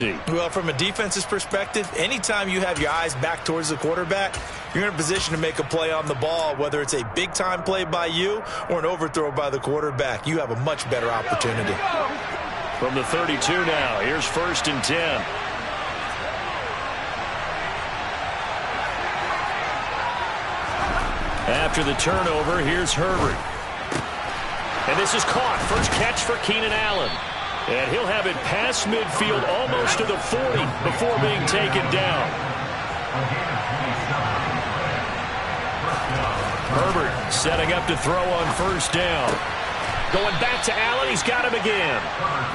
Well, from a defense's perspective, anytime you have your eyes back towards the quarterback, you're in a position to make a play on the ball, whether it's a big-time play by you or an overthrow by the quarterback. You have a much better opportunity. From the 32 now, here's 1st and 10. After the turnover, here's Herbert. And this is caught. First catch for Keenan Allen. And he'll have it past midfield almost to the 40 before being taken down. Herbert setting up to throw on 1st down. Going back to Allen. He's got him again.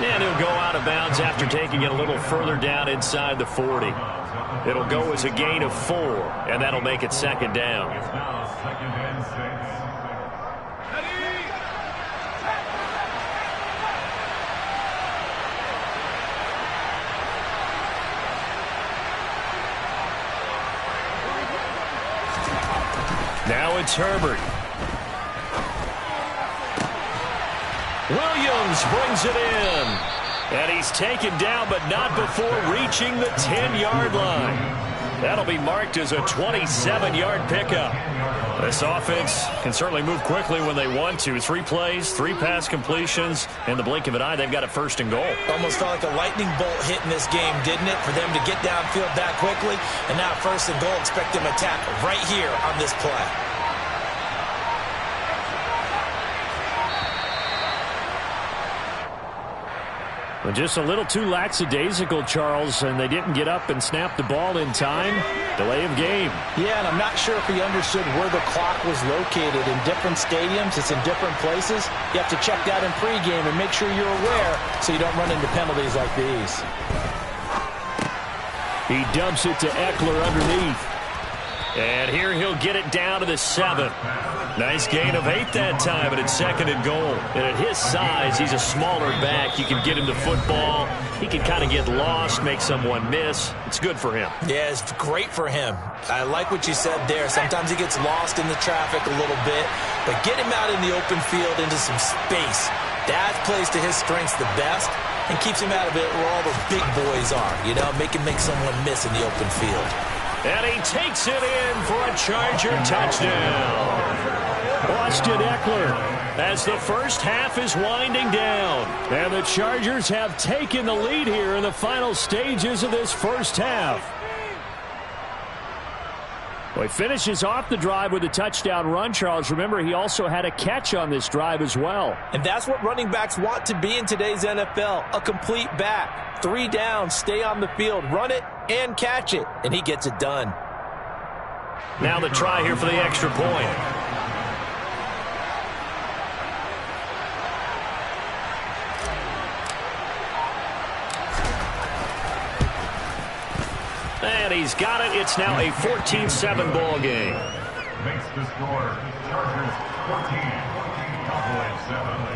And he'll go out of bounds after taking it a little further down inside the 40. It'll go as a gain of 4, and that'll make it 2nd down. Now it's Herbert. Williams brings it in. And he's taken down, but not before reaching the 10-yard line. That'll be marked as a 27-yard pickup. This offense can certainly move quickly when they want to. 3 plays, 3 pass completions. In the blink of an eye, they've got a 1st and goal. Almost felt like a lightning bolt hit in this game, didn't it? For them to get downfield that quickly. And now 1st and goal, expect them to tackle right here on this play. Well, just a little too lackadaisical, Charles, and they didn't get up and snap the ball in time. Delay of game. Yeah, and I'm not sure if he understood where the clock was located. In different stadiums, it's in different places. You have to check that in pregame and make sure you're aware so you don't run into penalties like these. He dumps it to Eckler underneath. And here he'll get it down to the 7. Nice gain of 8 that time, but it's 2nd and goal. And at his size, he's a smaller back. You can get him the football. He can kind of get lost, make someone miss. It's good for him. Yeah, it's great for him. I like what you said there. Sometimes he gets lost in the traffic a little bit, but get him out in the open field into some space. That plays to his strengths the best and keeps him out of it where all those big boys are. You know, make someone miss in the open field. And he takes it in for a Charger touchdown. Austin Eckler as the first half is winding down. And the Chargers have taken the lead here in the final stages of this first half. Well, he finishes off the drive with a touchdown run, Charles. Remember, he also had a catch on this drive as well. And that's what running backs want to be in today's NFL, a complete back. 3 downs, stay on the field, run it, and catch it. And he gets it done. Now the try here for the extra point. And he's got it. It's now a 14-7 ball game. Makes the score. Chargers 14, Cowboys 7.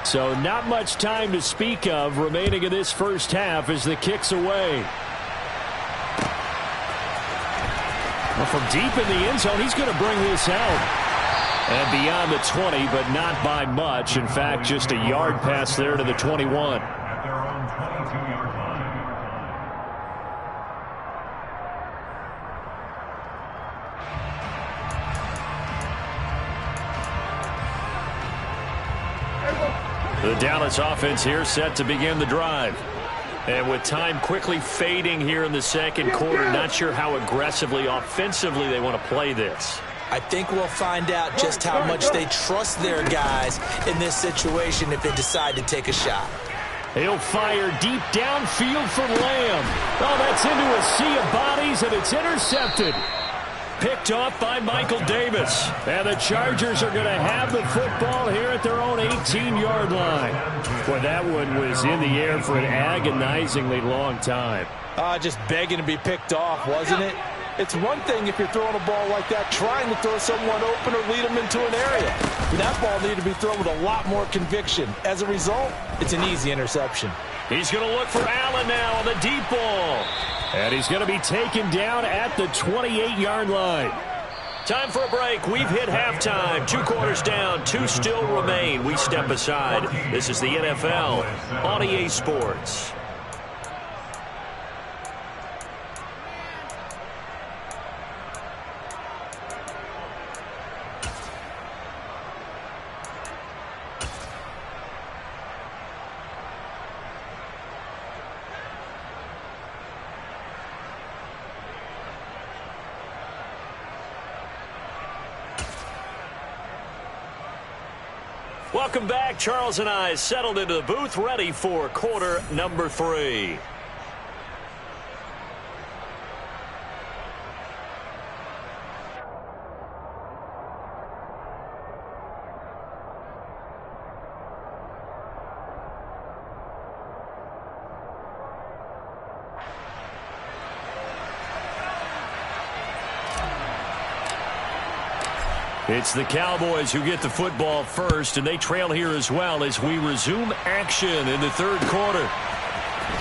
So not much time to speak of remaining in this first half as the kick's away. Well, from deep in the end zone, he's going to bring this out. And beyond the 20, but not by much. In fact, just a yard pass there to the 21. At their own 22-yard line. The Dallas offense here set to begin the drive. And with time quickly fading here in the second quarter, not sure how aggressively, offensively they want to play this. I think we'll find out just how much they trust their guys in this situation if they decide to take a shot. He'll fire deep downfield for Lamb. Oh, that's into a sea of bodies, and it's intercepted. Picked off by Michael Davis. And the Chargers are going to have the football here at their own 18-yard line. Boy, that one was in the air for an agonizingly long time. Just begging to be picked off, wasn't it? It's one thing if you're throwing a ball like that, trying to throw someone open or lead them into an area. That ball needed to be thrown with a lot more conviction. As a result, it's an easy interception. He's going to look for Allen now on the deep ball. And he's going to be taken down at the 28-yard line. Time for a break. We've hit halftime. 2 quarters down. 2 still remain. We step aside. This is the NFL on EA Sports. Welcome back. Charles and I settled into the booth, ready for quarter number 3. It's the Cowboys who get the football first, and they trail here as well as we resume action in the third quarter.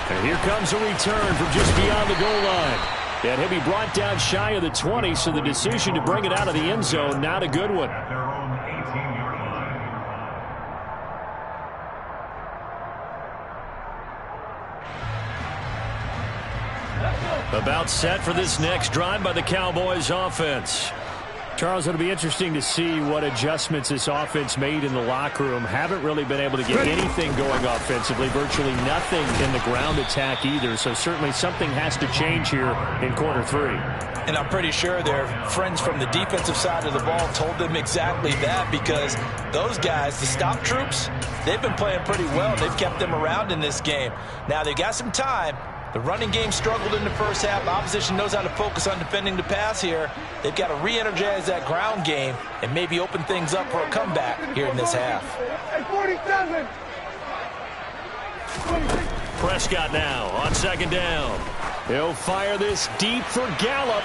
And here comes a return from just beyond the goal line. And he'll be brought down shy of the 20, so the decision to bring it out of the end zone, not a good one. At their own 18-yard line. About set for this next drive by the Cowboys offense. Charles, it'll be interesting to see what adjustments this offense made in the locker room. Haven't really been able to get anything going offensively, virtually nothing in the ground attack either. So certainly something has to change here in quarter 3. And I'm pretty sure their friends from the defensive side of the ball told them exactly that, because those guys, the stop troops, they've been playing pretty well. They've kept them around in this game. Now they've got some time. The running game struggled in the first half. Opposition knows how to focus on defending the pass here. They've got to re-energize that ground game and maybe open things up for a comeback here in this half. Prescott now on second down. He'll fire this deep for Gallup.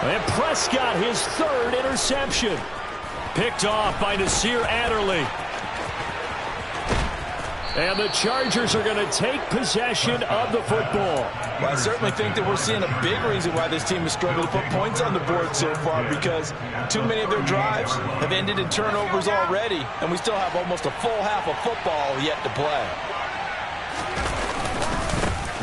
And Prescott, his 3rd interception. Picked off by Nasir Adderley. And the Chargers are going to take possession of the football. Well, I certainly think that we're seeing a big reason why this team has struggled to put points on the board so far, because too many of their drives have ended in turnovers already, and we still have almost a full half of football yet to play.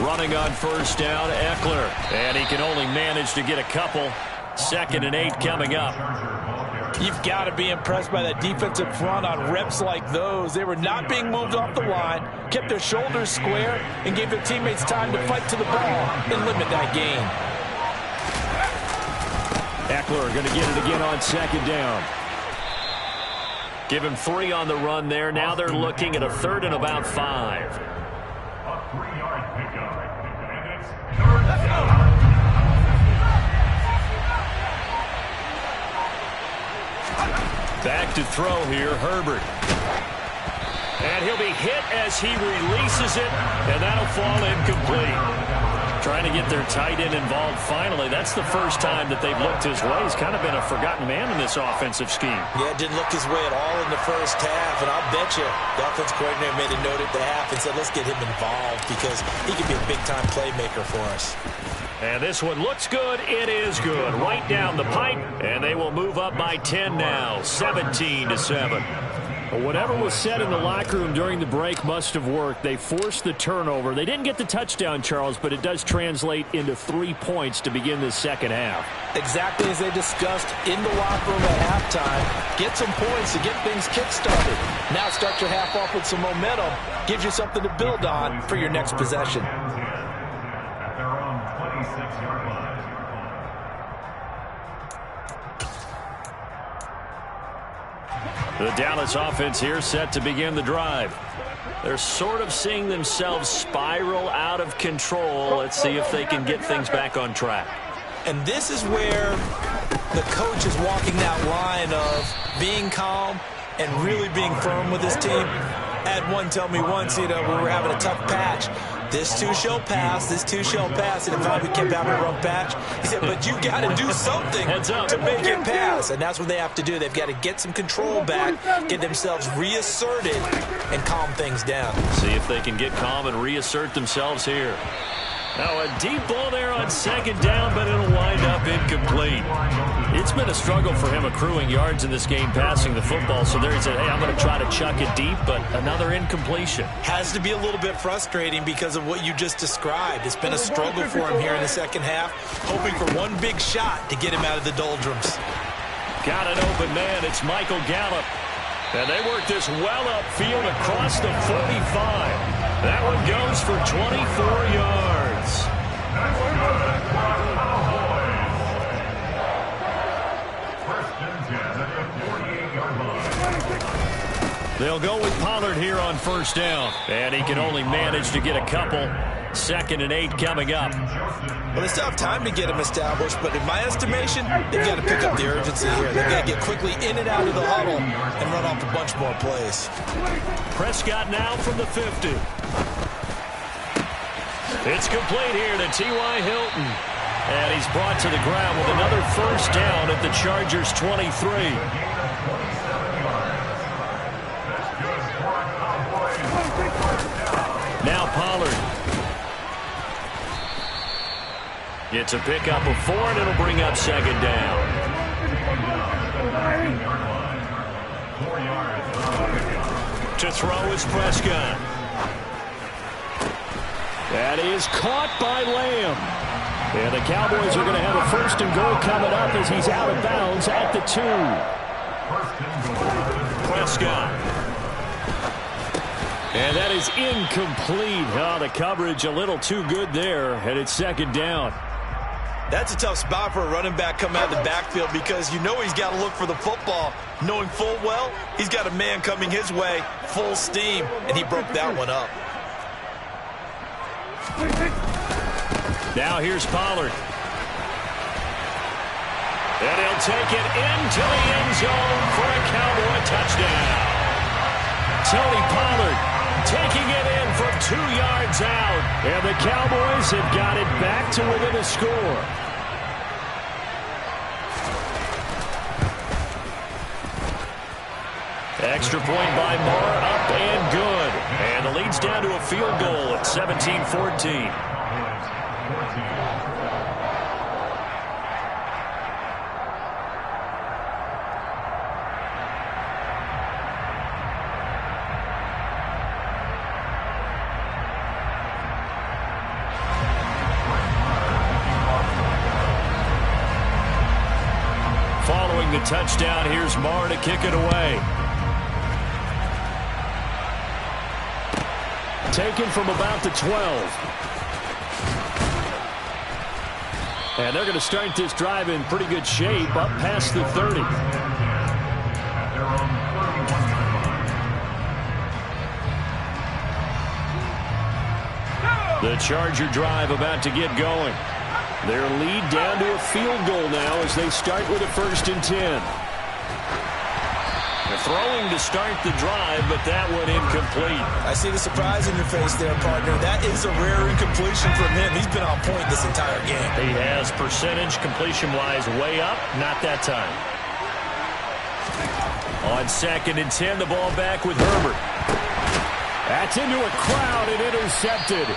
Running on first down, Eckler. And he can only manage to get a couple. 2nd and 8 coming up. You've got to be impressed by that defensive front on reps like those. They were not being moved off the line, kept their shoulders square, and gave their teammates time to fight to the ball and limit that gain. Eckler going to get it again on 2nd down. Give him 3 on the run there. Now they're looking at a 3rd and about 5. A 3-yard pickup. And it's 3rd down. Back to throw here, Herbert. And he'll be hit as he releases it, and that'll fall incomplete. Trying to get their tight end involved finally. That's the first time that they've looked his way. He's kind of been a forgotten man in this offensive scheme. Yeah, it didn't look his way at all in the first half, and I'll bet you the offensive coordinator made a note at the half and said, let's get him involved because he could be a big-time playmaker for us. And this one looks good. It is good. Right down the pipe. And they will move up by 10 now. 17-7. Whatever was said in the locker room during the break must have worked. They forced the turnover. They didn't get the touchdown, Charles, but it does translate into 3 points to begin this second half. Exactly as they discussed in the locker room at halftime. Get some points to get things kick-started. Now start your half off with some momentum. Gives you something to build on for your next possession. At their own 26-yard line. The Dallas offense here set to begin the drive. They're sort of seeing themselves spiral out of control. Let's see if they can get things back on track. And this is where the coach is walking that line of being calm and really being firm with his team. I had one tell me once, we were having a tough patch. this too shall pass, this too shall pass. And if we kept having a rough patch, he said, but you got to do something to make it pass. And that's what they have to do. They've got to get some control back, get themselves reasserted, and calm things down. See if they can get calm and reassert themselves here. Now a deep ball there on second down, but it'll wind up incomplete. It's been a struggle for him accruing yards in this game passing the football. So there he said, hey, I'm going to try to chuck it deep, but another incompletion. Has to be a little bit frustrating because of what you just described. It's been a struggle for him here in the second half, hoping for one big shot to get him out of the doldrums. Got an open man. It's Michael Gallup. And they work this well upfield across the 45. That one goes for 24 yards. They'll go with Pollard here on first down. And he can only manage to get a couple. 2nd and 8 coming up. Well, they still have time to get him established, but in my estimation, they've got to pick up the urgency here. They've got to get quickly in and out of the huddle and run off a bunch more plays. Prescott now from the 50. It's complete here to T.Y. Hilton. And he's brought to the ground with another first down at the Chargers' 23. Now Pollard. It's a pickup of 4, and it'll bring up second down. To throw is Prescott. That is caught by Lamb. And the Cowboys are going to have a 1st and goal coming up as he's out of bounds at the 2. Prescott. And that is incomplete. Oh, the coverage a little too good there, and it's second down. That's a tough spot for a running back coming out of the backfield because you know he's got to look for the football, knowing full well he's got a man coming his way, full steam, and he broke that one up. Now here's Pollard. And he'll take it into the end zone for a Cowboy touchdown. Tony Pollard taking it in from 2 yards out. And the Cowboys have got it back to within a score. Extra point by Moore, up and good. And the lead's down to a field goal at 17-14. Following the touchdown, here's Moore to kick it away. Taken from about the 12. And they're going to start this drive in pretty good shape, up past the 30. The Charger drive about to get going. Their lead down to a field goal now as they start with a 1st and 10. They're throwing to start the drive, but that one incomplete. I see the surprise in your face there, partner. That is a rare incompletion from him. He's been on point this entire game. He has percentage completion-wise way up, not that time. On 2nd and 10, the ball back with Herbert. That's into a crowd and intercepted.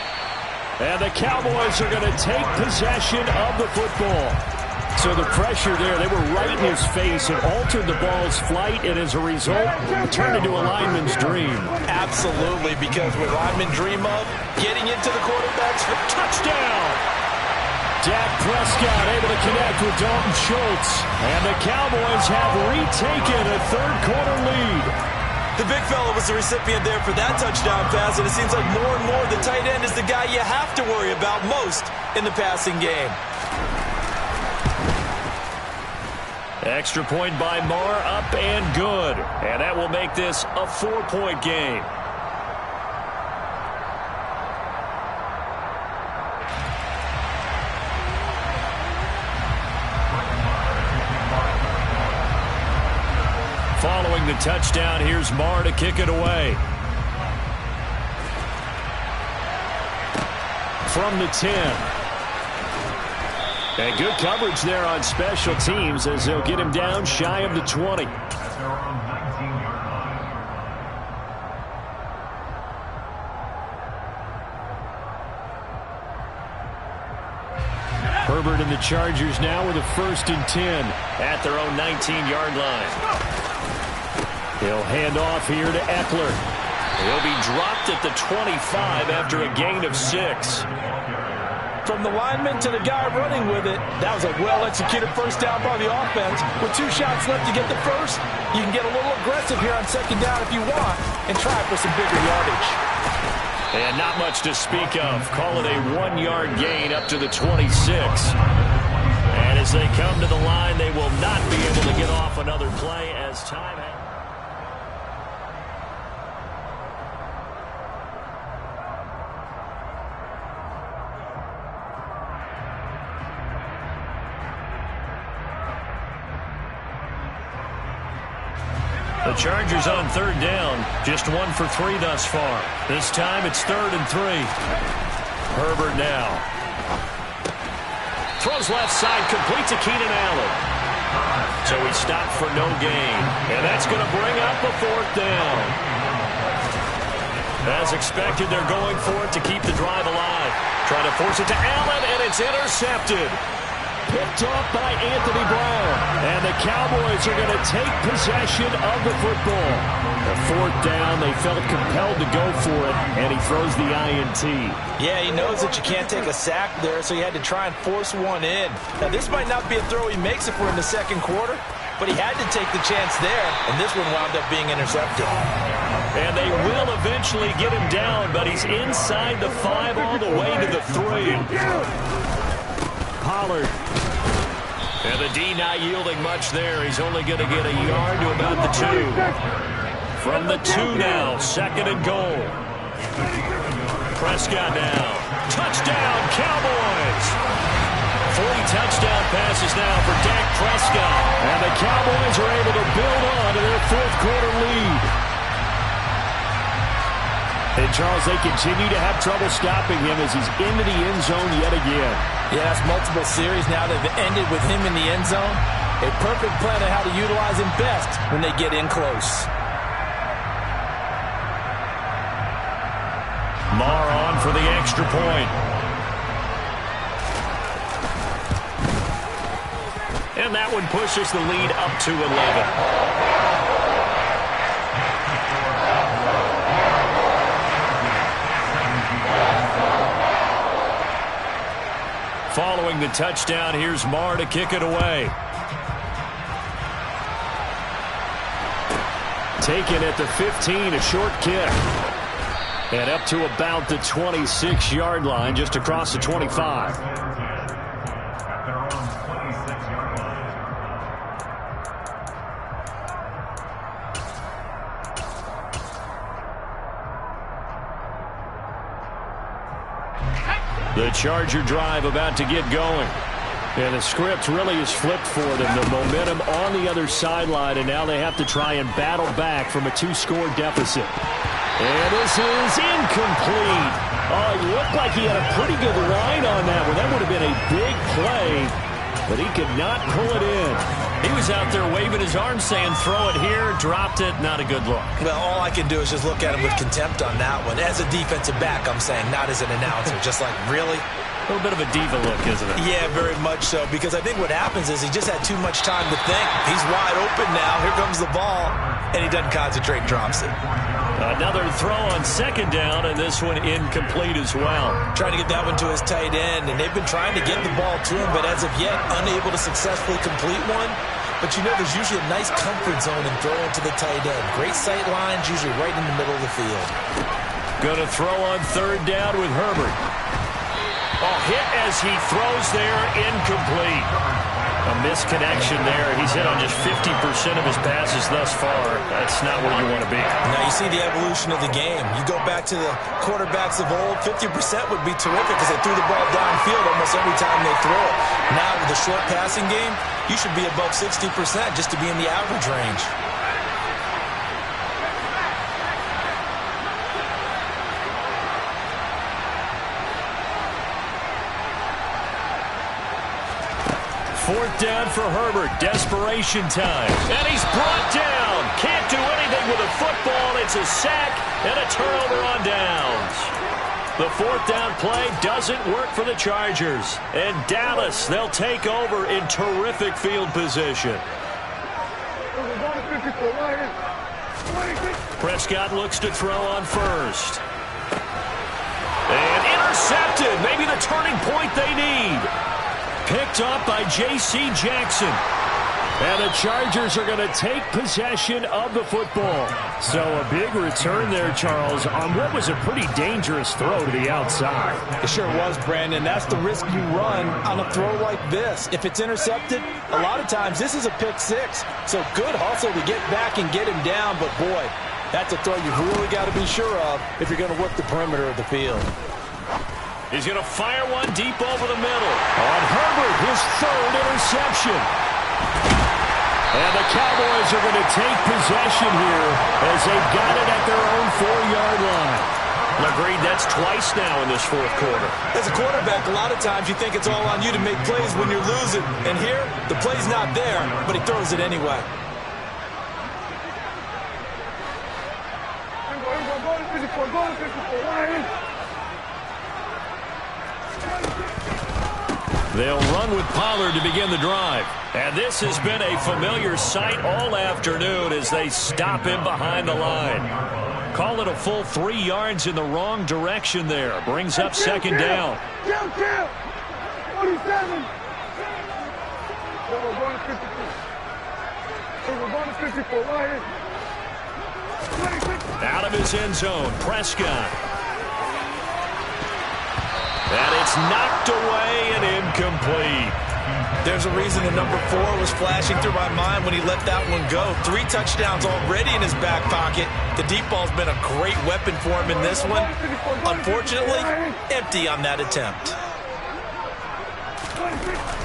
And the Cowboys are going to take possession of the football. So the pressure there, they were right in his face and altered the ball's flight, and as a result, turned into a lineman's dream. Absolutely, because what linemen dream of, getting into the quarterbacks for touchdown. Dak Prescott able to connect with Dalton Schultz, and the Cowboys have retaken a 3rd-quarter lead. The big fella was the recipient there for that touchdown pass, and it seems like more and more the tight end is the guy you have to worry about most in the passing game. Extra point by Moore, up and good. And that will make this a 4-point game. Following the touchdown, here's Moore to kick it away. from the 10. And good coverage there on special teams as they'll get him down shy of the 20. Herbert and the Chargers now with a 1st and 10 at their own 19-yard line. He'll hand off here to Eckler. He'll be dropped at the 25 after a gain of 6. From the lineman to the guy running with it, that was a well-executed first down by the offense. With 2 shots left to get the first, you can get a little aggressive here on 2nd down if you want and try for some bigger yardage. And not much to speak of. Call it a 1-yard gain up to the 26. And as they come to the line, they will not be able to get off another play as time has. The Chargers on 3rd down, just 1 for 3 thus far. This time it's 3rd and 3. Herbert now. Throws left side, complete to Keenan Allen. So he stopped for no gain. And that's going to bring up a 4th down. As expected, they're going for it to keep the drive alive. Trying to force it to Allen, and it's intercepted. Picked off by Anthony Brown. And the Cowboys are going to take possession of the football. The 4th down, they felt compelled to go for it, and he throws the INT. Yeah, he knows that you can't take a sack there, so he had to try and force one in. Now, this might not be a throw he makes if we're in the 2nd quarter, but he had to take the chance there, and this one wound up being intercepted. And they will eventually get him down, but he's inside the 5 all the way to the 3. Pollard. And the D not yielding much there. He's only going to get a yard to about the 2. From the 2 now, 2nd and goal. Prescott now. Touchdown, Cowboys! 3 touchdown passes now for Dak Prescott. And the Cowboys are able to build on to their 4th quarter lead. And, Charles, they continue to have trouble stopping him as he's into the end zone yet again. Yeah, that's multiple series now that have ended with him in the end zone. A perfect plan on how to utilize him best when they get in close. Marr on for the extra point. And that one pushes the lead up to 11. Following the touchdown, here's Marr to kick it away. Taken at the 15, a short kick. And up to about the 26-yard line, just across the 25. The Charger drive about to get going. And the script really is flipped for them. The momentum on the other sideline, and now they have to try and battle back from a 2-score deficit. And this is incomplete. Oh, it looked like he had a pretty good line on that one. That would have been a big play, but he could not pull it in. He was out there waving his arms saying, throw it here, dropped it, not a good look. Well, all I can do is just look at him with contempt on that one. As a defensive back, I'm saying, not as an announcer. Just like, really? A little bit of a diva look, isn't it? Yeah, very much so, because I think what happens is he just had too much time to think. He's wide open now. Here comes the ball, and he doesn't concentrate, drops it. Another throw on 2nd down, and this one incomplete as well. Trying to get that one to his tight end, and they've been trying to get the ball to him, but as of yet, unable to successfully complete one. But you know there's usually a nice comfort zone in throwing to the tight end. Great sight lines, usually right in the middle of the field. Going to throw on 3rd down with Herbert. Oh, hit as he throws there, incomplete. A misconnection there. He's hit on just 50% of his passes thus far. That's not where you want to be. Now you see the evolution of the game. You go back to the quarterbacks of old, 50% would be terrific because they threw the ball downfield almost every time they throw it. Now with the short passing game, you should be above 60% just to be in the average range. 4th down for Herbert. Desperation time. And he's brought down. Can't do anything with a football. It's a sack and a turnover on downs. The 4th down play doesn't work for the Chargers. And Dallas, they'll take over in terrific field position. Prescott looks to throw on first. And intercepted. Maybe the turning point they need. Picked up by J.C. Jackson. And the Chargers are going to take possession of the football. So a big return there, Charles, on what was a pretty dangerous throw to the outside. It sure was, Brandon. That's the risk you run on a throw like this. If it's intercepted, a lot of times this is a pick six. So good hustle to get back and get him down. But, boy, that's a throw you've really got to be sure of if you're going to work the perimeter of the field. He's going to fire one deep over the middle. On Herbert, his 3rd interception. And the Cowboys are going to take possession here as they've got it at their own 4-yard line. Agreed, that's twice now in this 4th quarter. As a quarterback, a lot of times you think it's all on you to make plays when you're losing. And here, the play's not there, but he throws it anyway. They'll run with Pollard to begin the drive. And this has been a familiar sight all afternoon as they stop him behind the line. Call it a full 3 yards in the wrong direction there. Brings up 2nd down. Kill! 47! We're going to 54, right here. Out of his end zone, Prescott. And it's knocked away and incomplete. There's a reason the number 4 was flashing through my mind when he let that one go. 3 touchdowns already in his back pocket. The deep ball's been a great weapon for him in this one. Unfortunately, empty on that attempt.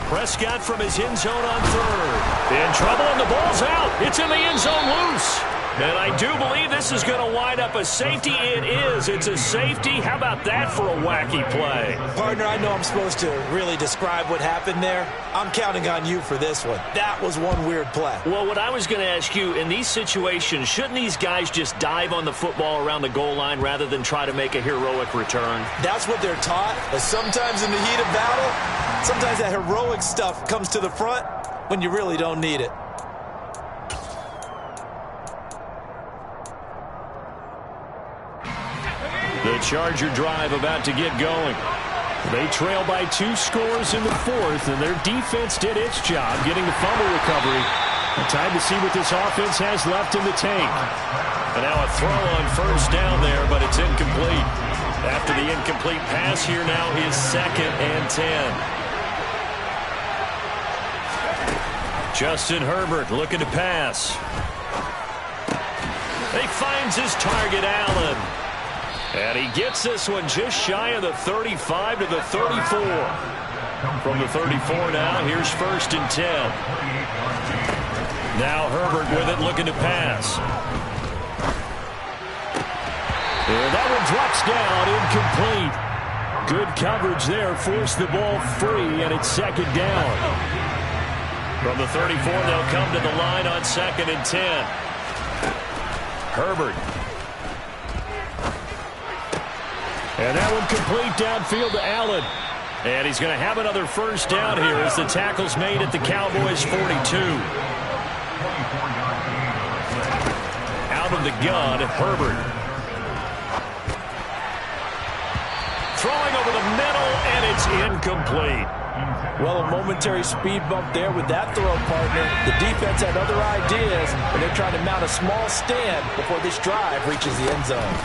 Prescott from his end zone on 3rd. In trouble and the ball's out. It's in the end zone loose. And I do believe this is going to wind up a safety. It is. It's a safety. How about that for a wacky play? Partner, I know I'm supposed to really describe what happened there. I'm counting on you for this one. That was one weird play. Well, what I was going to ask you, in these situations, shouldn't these guys just dive on the football around the goal line rather than try to make a heroic return? That's what they're taught. But sometimes in the heat of battle, sometimes that heroic stuff comes to the front when you really don't need it. The Charger drive about to get going. They trail by 2 scores in the 4th, and their defense did its job getting the fumble recovery. Time to see what this offense has left in the tank. And now a throw on 1st down there, but it's incomplete. After the incomplete pass, here now is 2nd and 10. Justin Herbert looking to pass. He finds his target, Allen. And he gets this one just shy of the 35 to the 34. From the 34 now, here's 1st and 10. Now Herbert with it, looking to pass. And that one drops down, incomplete. Good coverage there, forced the ball free, and it's 2nd down. From the 34, they'll come to the line on 2nd and 10. Herbert. And that one complete downfield to Allen. And he's going to have another 1st down here as the tackle's made at the Cowboys' 42. Out of the gun, Herbert. Throwing over the middle, and it's incomplete. Well, a momentary speed bump there with that throw, partner. The defense had other ideas, and they're trying to mount a small stand before this drive reaches the end zone.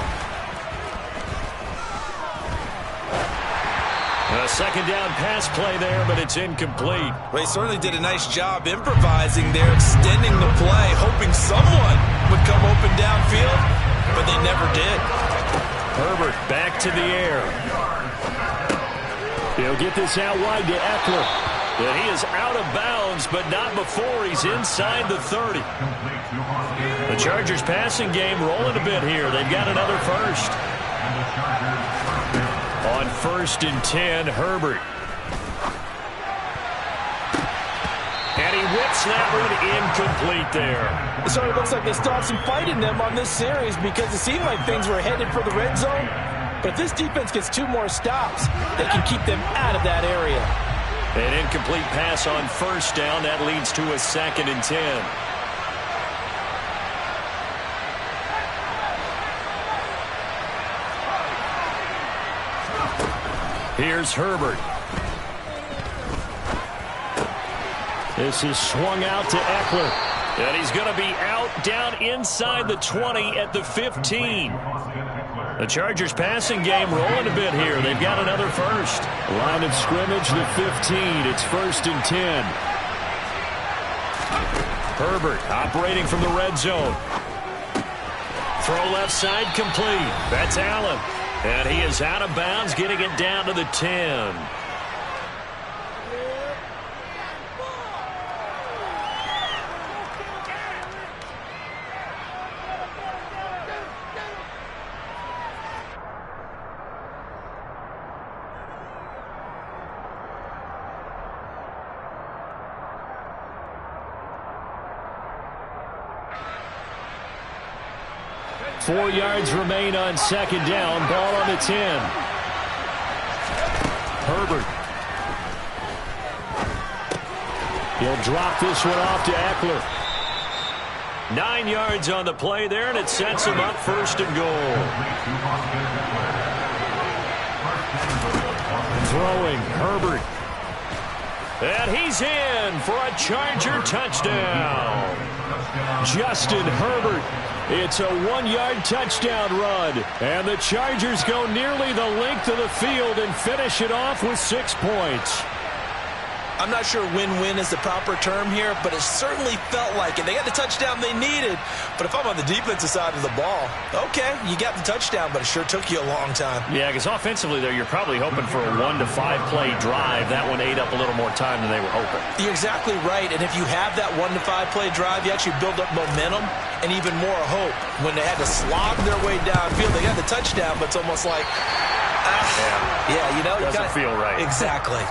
A 2nd down pass play there, but it's incomplete. Well, he certainly did a nice job improvising there, extending the play, hoping someone would come open downfield, but they never did. Herbert back to the air. He'll get this out wide to Eckler. And he is out of bounds, but not before he's inside the 30. The Chargers passing game rolling a bit here. They've got another 1st. On 1st and 10, Herbert. he whips that one incomplete there. It sort of looks like they still have some fight in them on this series because it seemed like things were headed for the red zone. But if this defense gets 2 more stops, they can keep them out of that area. An incomplete pass on first down. That leads to a 2nd and 10. Here's Herbert. This is swung out to Eckler. And he's going to be out down inside the 20 at the 15. The Chargers passing game rolling a bit here. They've got another first. Line of scrimmage, the 15. It's 1st and 10. Herbert operating from the red zone. Throw left side complete. That's Allen. And he is out of bounds, getting it down to the 10. Four yards remain on 2nd down. Ball on the 10. Herbert. He'll drop this one off to Eckler. 9 yards on the play there, and it sets him up 1st and goal. Throwing, Herbert. And he's in for a Charger touchdown. Justin Herbert. It's a 1-yard touchdown run. And the Chargers go nearly the length of the field and finish it off with 6 points. I'm not sure win-win is the proper term here, but it certainly felt like it. They got the touchdown they needed, but if I'm on the defensive side of the ball, okay, you got the touchdown, but it sure took you a long time. Yeah, because offensively, there, you're probably hoping for a 1 to 5 play drive. That one ate up a little more time than they were hoping. You're exactly right, and if you have that 1 to 5 play drive, you actually build up momentum and even more hope. When they had to slog their way downfield, they got the touchdown, but it's almost like, yeah, you know, doesn't feel right. Exactly.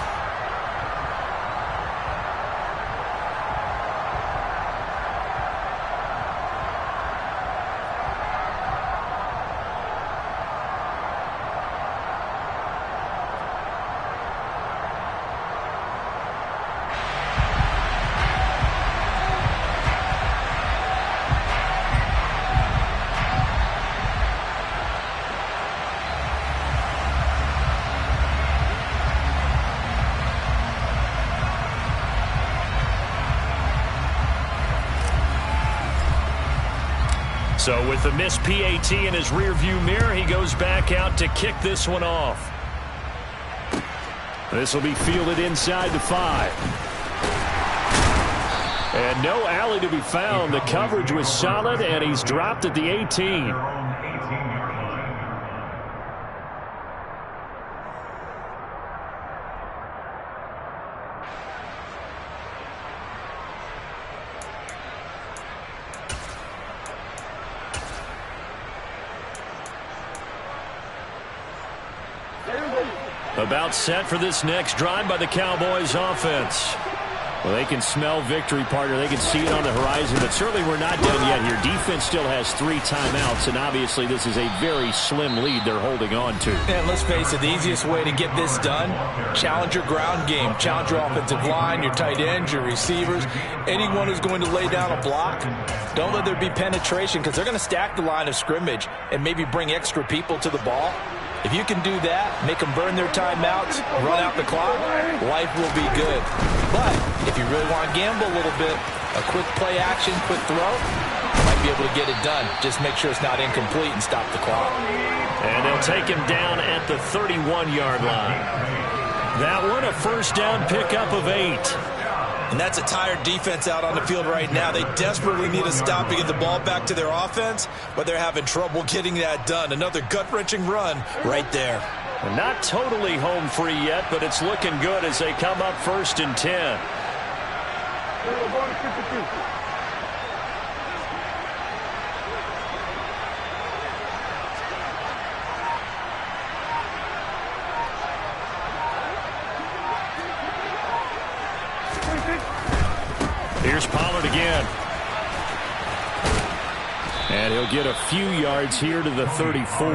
So with the missed PAT in his rearview mirror, he goes back out to kick this one off. This will be fielded inside the 5. And no alley to be found. The coverage was solid, and he's dropped at the 18. About set for this next drive by the Cowboys offense. Well, they can smell victory, partner. They can see it on the horizon, but certainly we're not done yet here. Defense still has 3 timeouts, and obviously this is a very slim lead they're holding on to. And let's face it, the easiest way to get this done, challenge your ground game. Challenge your offensive line, your tight ends, your receivers, anyone who's going to lay down a block. Don't let there be penetration because they're going to stack the line of scrimmage and maybe bring extra people to the ball. If you can do that, make them burn their timeouts, run out the clock, life will be good. But if you really want to gamble a little bit, a quick play action, quick throw, might be able to get it done. Just make sure it's not incomplete and stop the clock. And they'll take him down at the 31-yard line. That one, a first down pickup of 8. And that's a tired defense out on the field right now. They desperately need a stop to get the ball back to their offense, but they're having trouble getting that done. Another gut-wrenching run right there. Not totally home free yet, but it's looking good as they come up 1st and 10. And he'll get a few yards here to the 34.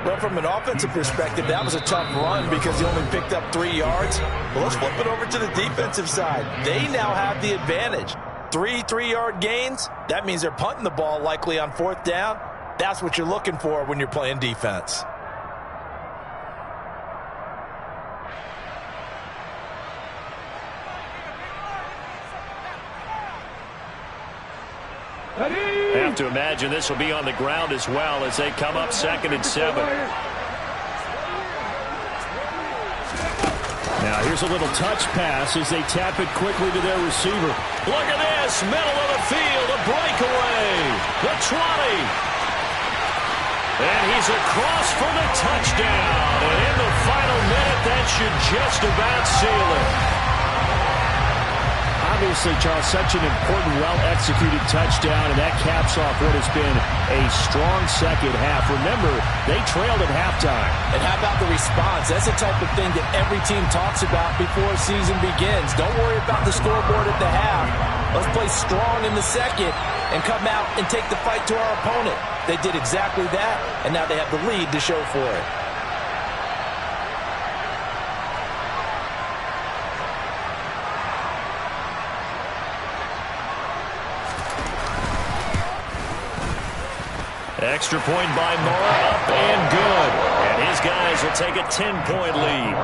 Well, from an offensive perspective, that was a tough run because he only picked up 3 yards. Well, let's flip it over to the defensive side. They now have the advantage. 3 3-yard gains, that means they're punting the ball likely on 4th down. That's what you're looking for when you're playing defense. Have to imagine this will be on the ground as well as they come up 2nd and 7. Now here's a little touch pass as they tap it quickly to their receiver. Look at this, middle of the field, a breakaway. The 20. And he's across for the touchdown. And in the final minute, that should just about seal it. Obviously, Charles, such an important, well-executed touchdown, and that caps off what has been a strong second half. Remember, they trailed at halftime. And how about the response? That's the type of thing that every team talks about before a season begins. Don't worry about the scoreboard at the half. Let's play strong in the second and come out and take the fight to our opponent. They did exactly that, and now they have the lead to show for it. Extra point by Mora, up and good. And his guys will take a 10-point lead.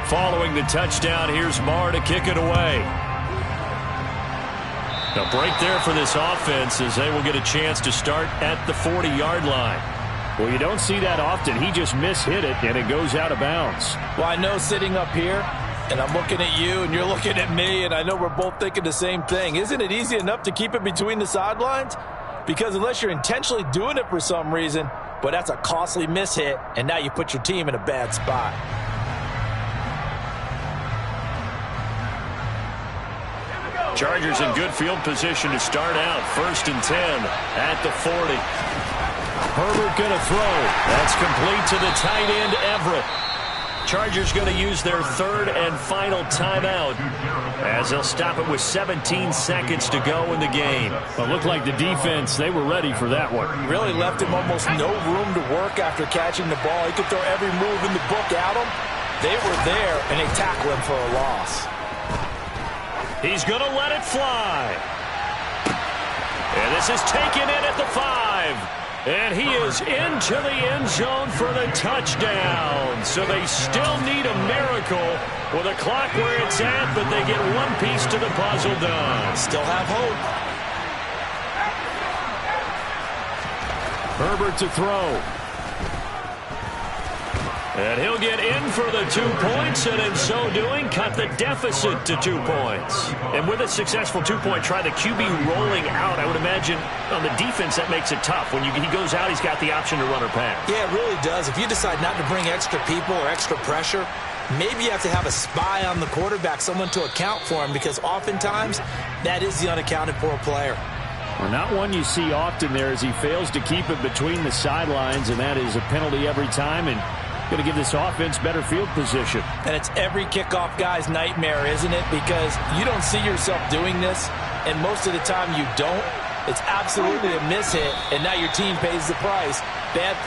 Following the touchdown, here's Marr to kick it away. A break there for this offense as they will get a chance to start at the 40-yard line. Well, you don't see that often. He just mishit it, and it goes out of bounds. Well, I know sitting up here, and I'm looking at you, and you're looking at me, and I know we're both thinking the same thing. Isn't it easy enough to keep it between the sidelines? Because unless you're intentionally doing it for some reason, but that's a costly mishit, and now you put your team in a bad spot. Chargers in good field position to start out. 1st and 10 at the 40. Herbert going to throw. That's complete to the tight end, Everett. Chargers going to use their 3rd and final timeout as they'll stop it with 17 seconds to go in the game. Well, it looked like the defense, they were ready for that one. Really left him almost no room to work after catching the ball. He could throw every move in the book at him. They were there, and they tackled him for a loss. He's going to let it fly. And this is taken in at the 5. And he is into the end zone for the touchdown. So they still need a miracle with a clock where it's at, but they get one piece to the puzzle done. Still have hope. Herbert to throw. And he'll get in for the 2 points, and in so doing, cut the deficit to 2 points. And with a successful 2-point try, the QB rolling out, I would imagine on the defense that makes it tough. When he goes out, he's got the option to run or pass. Yeah, it really does. If you decide not to bring extra people or extra pressure, maybe you have to have a spy on the quarterback, someone to account for him, because oftentimes that is the unaccounted for player. Well, not one you see often there as he fails to keep it between the sidelines, and that is a penalty every time, and going to give this offense better field position. And it's every kickoff guy's nightmare, isn't it? Because you don't see yourself doing this, and most of the time you don't. It's absolutely a mishit, and now your team pays the price. Bad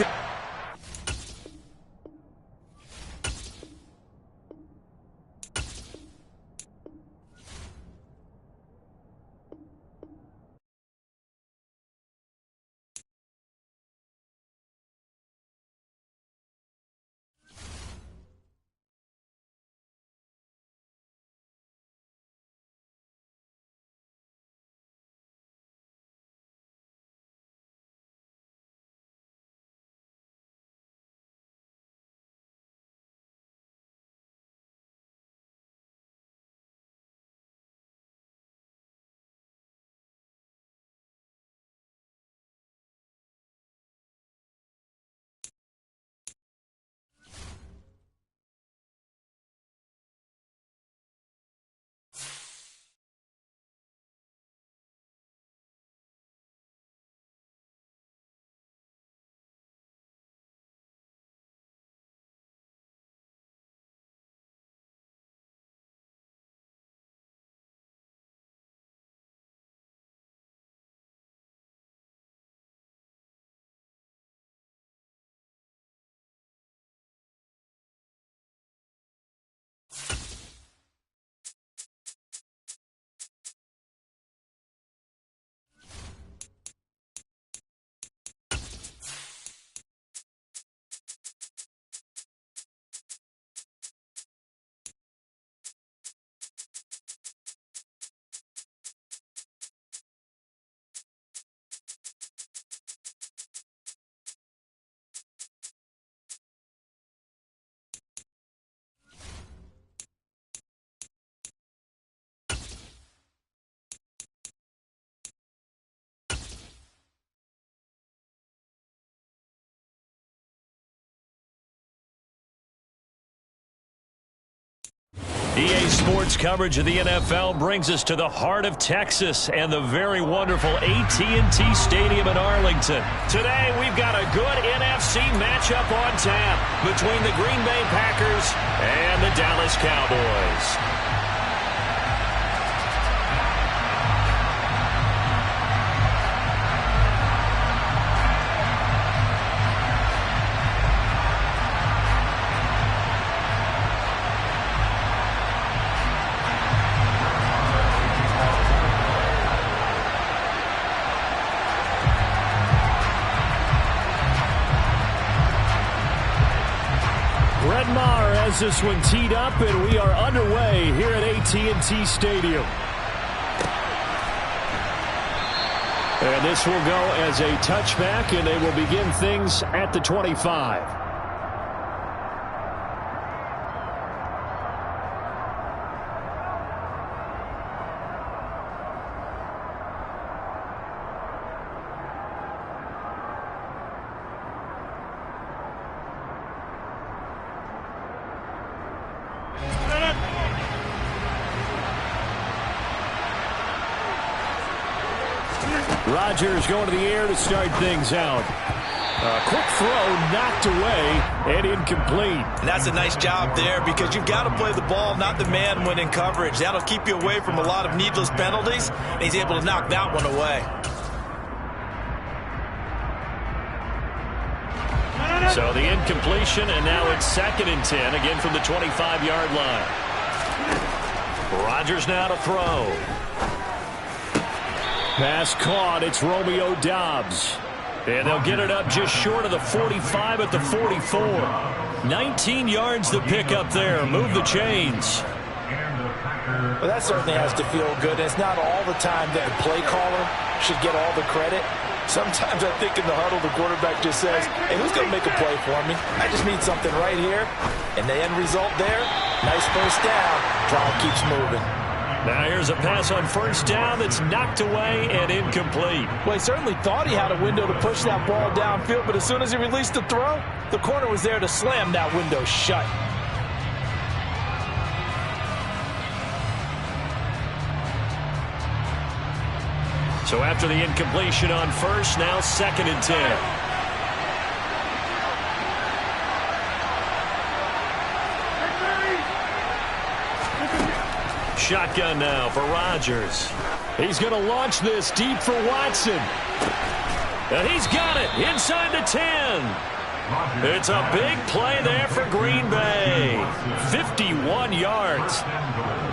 EA Sports coverage of the NFL brings us to the heart of Texas and the very wonderful AT&T Stadium in Arlington. Today, we've got a good NFC matchup on tap between the Green Bay Packers and the Dallas Cowboys. This one teed up, and we are underway here at AT&T Stadium. And this will go as a touchback, and they will begin things at the 25. Rodgers going to the air to start things out. A quick throw knocked away and incomplete. And that's a nice job there because you've got to play the ball, not the man when in coverage. That'll keep you away from a lot of needless penalties, and he's able to knock that one away. So the incompletion, and now it's 2nd and 10, again from the 25-yard line. Rodgers now to throw. Pass caught. It's Romeo Doubs. And they'll get it up just short of the 45 at the 44. 19 yards to pick up there. Move the chains. Well, that certainly has to feel good. It's not all the time that the play caller should get all the credit. Sometimes I think in the huddle, the quarterback just says, hey, who's going to make a play for me? I just need something right here. And the end result there, nice first down. Drive keeps moving. Now here's a pass on first down that's knocked away and incomplete. Well, he certainly thought he had a window to push that ball downfield, but as soon as he released the throw, the corner was there to slam that window shut. So after the incompletion on first, now 2nd and 10. Shotgun now for Rodgers. He's going to launch this deep for Watson. And he's got it inside the 10. It's a big play there for Green Bay. 51 yards.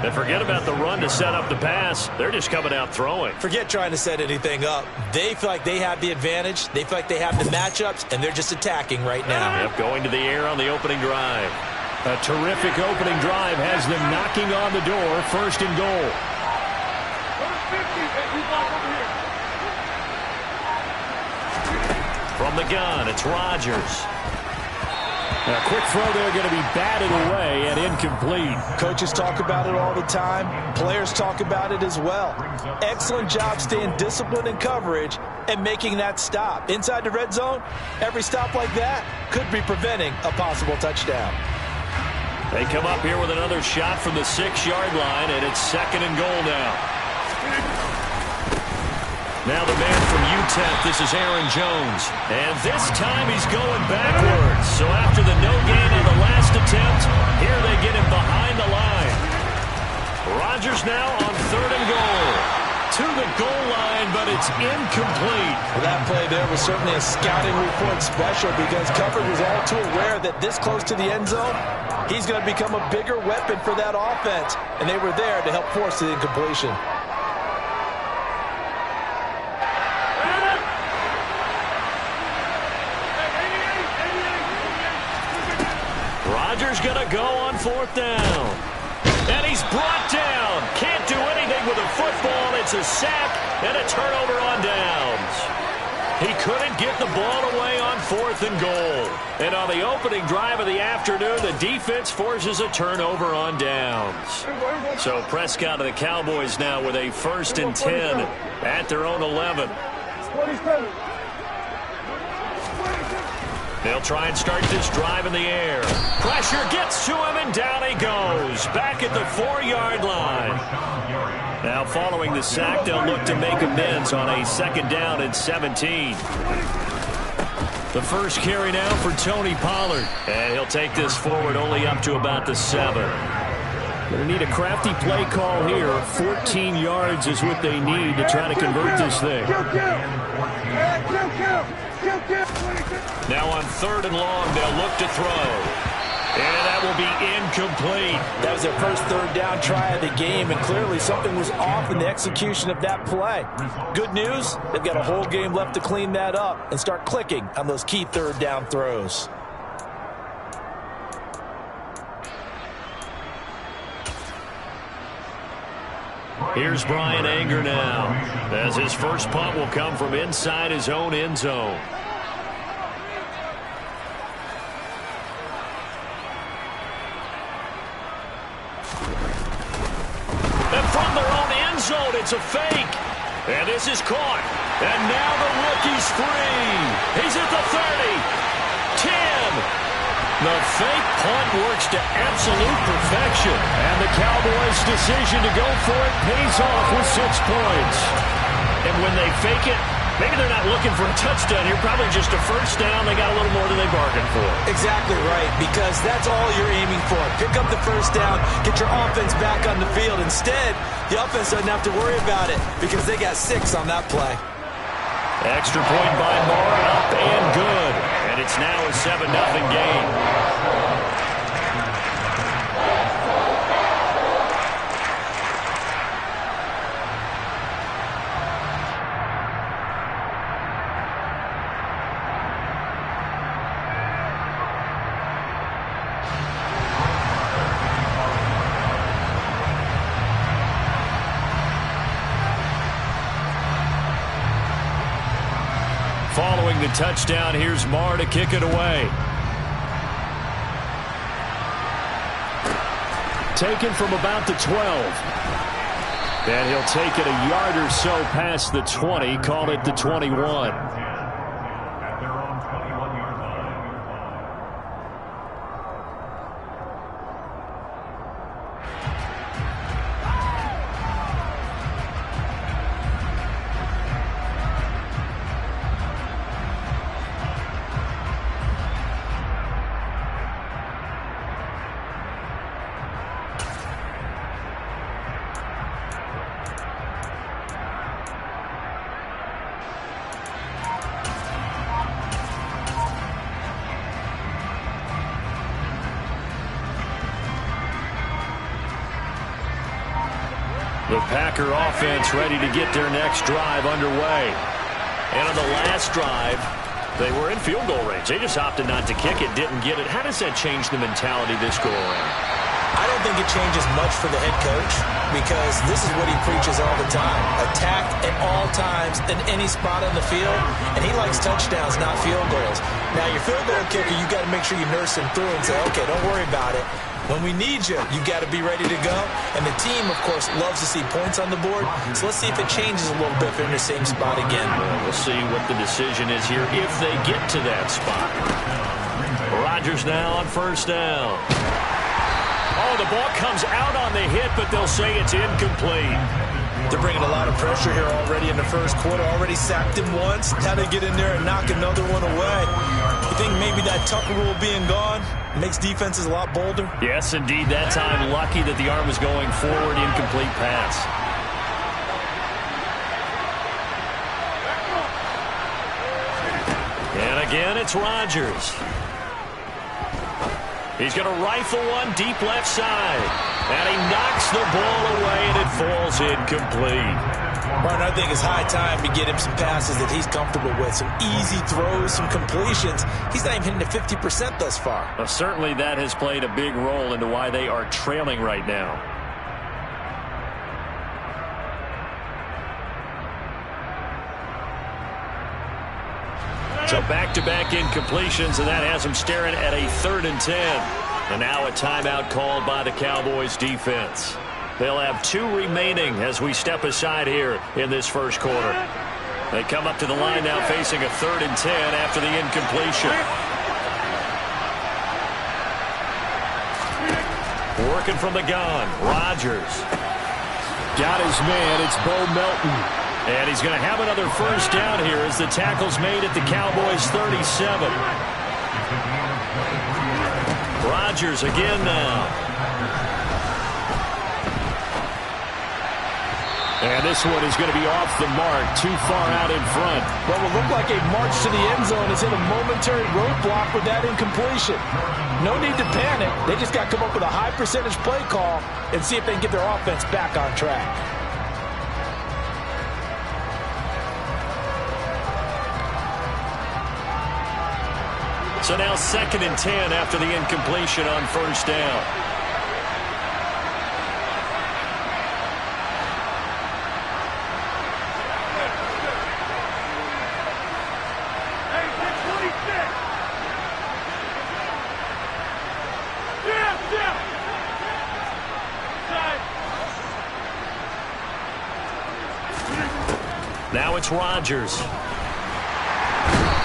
And forget about the run to set up the pass. They're just coming out throwing. Forget trying to set anything up. They feel like they have the advantage. They feel like they have the matchups, and they're just attacking right now. Yep, going to the air on the opening drive. A terrific opening drive has them knocking on the door. 1st and goal. From the gun, it's Rodgers. A quick throw there going to be batted away and incomplete. Coaches talk about it all the time. Players talk about it as well. Excellent job staying disciplined in coverage and making that stop. Inside the red zone, every stop like that could be preventing a possible touchdown. They come up here with another shot from the 6-yard line, and it's 2nd and goal now. Now the man from UTEP, this is Aaron Jones. And this time he's going backwards. So after the no gain on the last attempt, here they get him behind the line. Rodgers now on 3rd and goal. To the goal line, but it's incomplete. Well, that play there was certainly a scouting report special because coverage was all too aware that this close to the end zone, he's going to become a bigger weapon for that offense, and they were there to help force the incompletion. Rodgers going to go on 4th down. And he's brought down. Can't do anything with a football. It's a sack and a turnover on downs. He couldn't get the ball away on 4th and goal. And on the opening drive of the afternoon, the defense forces a turnover on downs. So Prescott and the Cowboys now with a 1st and 10 at their own 11. They'll try and start this drive in the air. Pressure gets to him, and down he goes. Back at the 4-yard line. Now, following the sack, they'll look to make amends on a 2nd down and 17. The first carry now for Tony Pollard. And he'll take this forward only up to about the 7. Going to need a crafty play call here. 14 yards is what they need to try to convert this thing. Now on 3rd and long, they'll look to throw. And that will be incomplete. That was their first 3rd down try of the game, and clearly something was off in the execution of that play. Good news, they've got a whole game left to clean that up and start clicking on those key 3rd down throws. Here's Brian Anger now, as his first punt will come from inside his own end zone. And from their own end zone, it's a fake. And this is caught. And now the rookie's free. He's at the 30, 10. The fake punt works to absolute perfection. And the Cowboys' decision to go for it pays off with 6 points. And when they fake it, maybe they're not looking for a touchdown here, probably just a first down. They got a little more than they bargained for. Exactly right, because that's all you're aiming for. Pick up the first down, get your offense back on the field. Instead, the offense doesn't have to worry about it because they got 6 on that play. Extra point by Moore, up and good. And it's now a 7-0 game. Following the touchdown, here's Marr to kick it away. Taken from about the 12. And he'll take it a yard or so past the 20, call it the 21. At their own 21-yard line. The Packer offense ready to get their next drive underway. And on the last drive, they were in field goal range. They just opted not to kick it, didn't get it. How does that change the mentality this go around? I don't think it changes much for the head coach because this is what he preaches all the time. Attack at all times in any spot on the field, and he likes touchdowns, not field goals. Now, your field goal kicker, you got to make sure you nurse him through and say, okay, don't worry about it. When we need you, you got to be ready to go. And the team, of course, loves to see points on the board. So let's see if it changes a little bit if they're in the same spot again. Well, we'll see what the decision is here if they get to that spot. Rodgers now on first down. Oh, the ball comes out on the hit, but they'll say it's incomplete. They're bringing a lot of pressure here already in the first quarter. Already sacked him once. Now they get in there and knock another one away. You think maybe that Tucker rule being gone makes defenses a lot bolder? Yes, indeed. That time, lucky that the arm was going forward. Incomplete pass. And again, it's Rodgers. He's going to rifle one deep left side. And he knocks the ball away, and it falls incomplete. Martin, I think it's high time to get him some passes that he's comfortable with. Some easy throws, some completions. He's not even hitting the 50% thus far. Well, certainly that has played a big role into why they are trailing right now. So back-to-back incompletions, and that has them staring at a 3rd and 10. And now a timeout called by the Cowboys defense. They'll have 2 remaining as we step aside here in this first quarter. They come up to the line now facing a 3rd and 10 after the incompletion. Working from the gun, Rodgers. Got his man, it's Bo Melton. And he's going to have another first down here as the tackle's made at the Cowboys' 37. Rodgers again now. And this one is going to be off the mark, too far out in front. Well, it looked like a march to the end zone has hit a momentary roadblock with that incompletion. No need to panic. They just got to come up with a high percentage play call and see if they can get their offense back on track. So now 2nd and 10 after the incompletion on first down. Now it's Rodgers.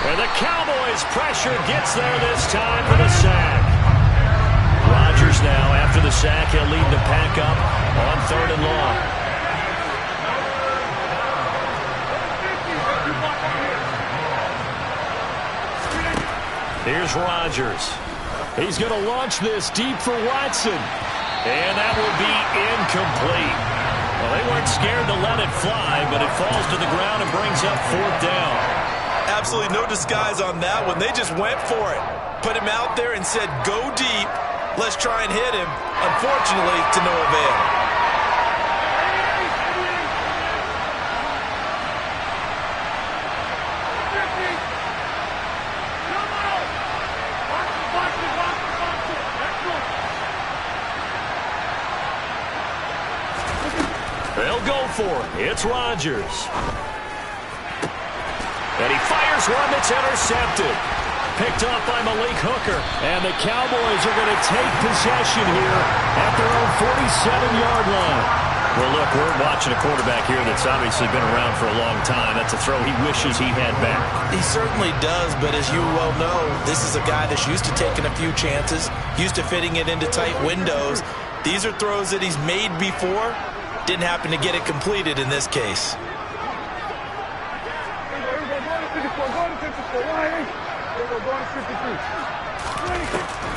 And the Cowboys' pressure gets there this time for the sack. Rodgers now, after the sack, he'll lead the pack up on 3rd and long. Here's Rodgers. He's going to launch this deep for Watson. And that will be incomplete. Well, they weren't scared to let it fly, but it falls to the ground and brings up 4th down. Absolutely no disguise on that one. They just went for it. Put him out there and said, go deep. Let's try and hit him. Unfortunately, to no avail. They'll go for it. It's Rodgers. And he fires one that's intercepted. Picked off by Malik Hooker. And the Cowboys are going to take possession here at their own 47-yard line. Well, look, we're watching a quarterback here that's obviously been around for a long time. That's a throw he wishes he had back. He certainly does, but as you well know, this is a guy that's used to taking a few chances, used to fitting it into tight windows. These are throws that he's made before. Didn't happen to get it completed in this case.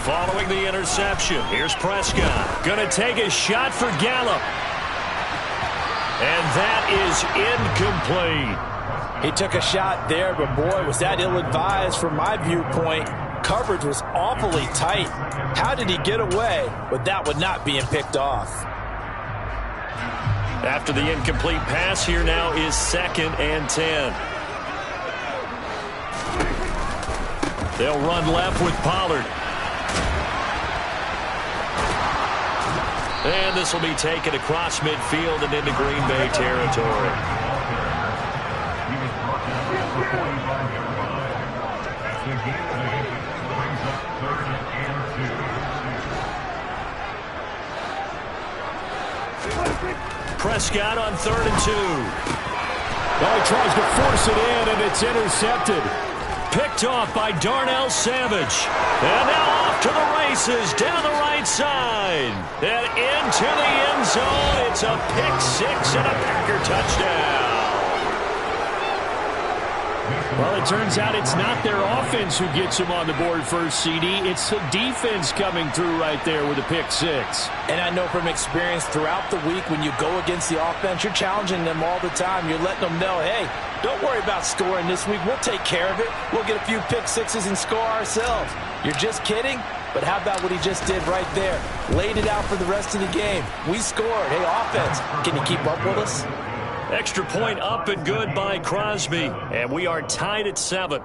Following the interception, here's Prescott. Going to take a shot for Gallup. And that is incomplete. He took a shot there, but boy, was that ill-advised from my viewpoint. Coverage was awfully tight. How did he get away with that one not being picked off? After the incomplete pass, here now is 2nd and 10. They'll run left with Pollard. And this will be taken across midfield and into Green Bay territory. Prescott on 3rd and 2. Well, he tries to force it in, and it's intercepted. Picked off by Darnell Savage. And now off to the races down the right side. And into the end zone. It's a pick-6 and a Packer touchdown. Well, it turns out it's not their offense who gets them on the board first, CD. It's the defense coming through right there with a pick-6. And I know from experience throughout the week when you go against the offense, you're challenging them all the time. You're letting them know, hey, don't worry about scoring this week. We'll take care of it. We'll get a few pick-6s and score ourselves. You're just kidding? But how about what he just did right there? Laid it out for the rest of the game. We scored. Hey, offense, can you keep up with us? Extra point up and good by Crosby. And we are tied at 7.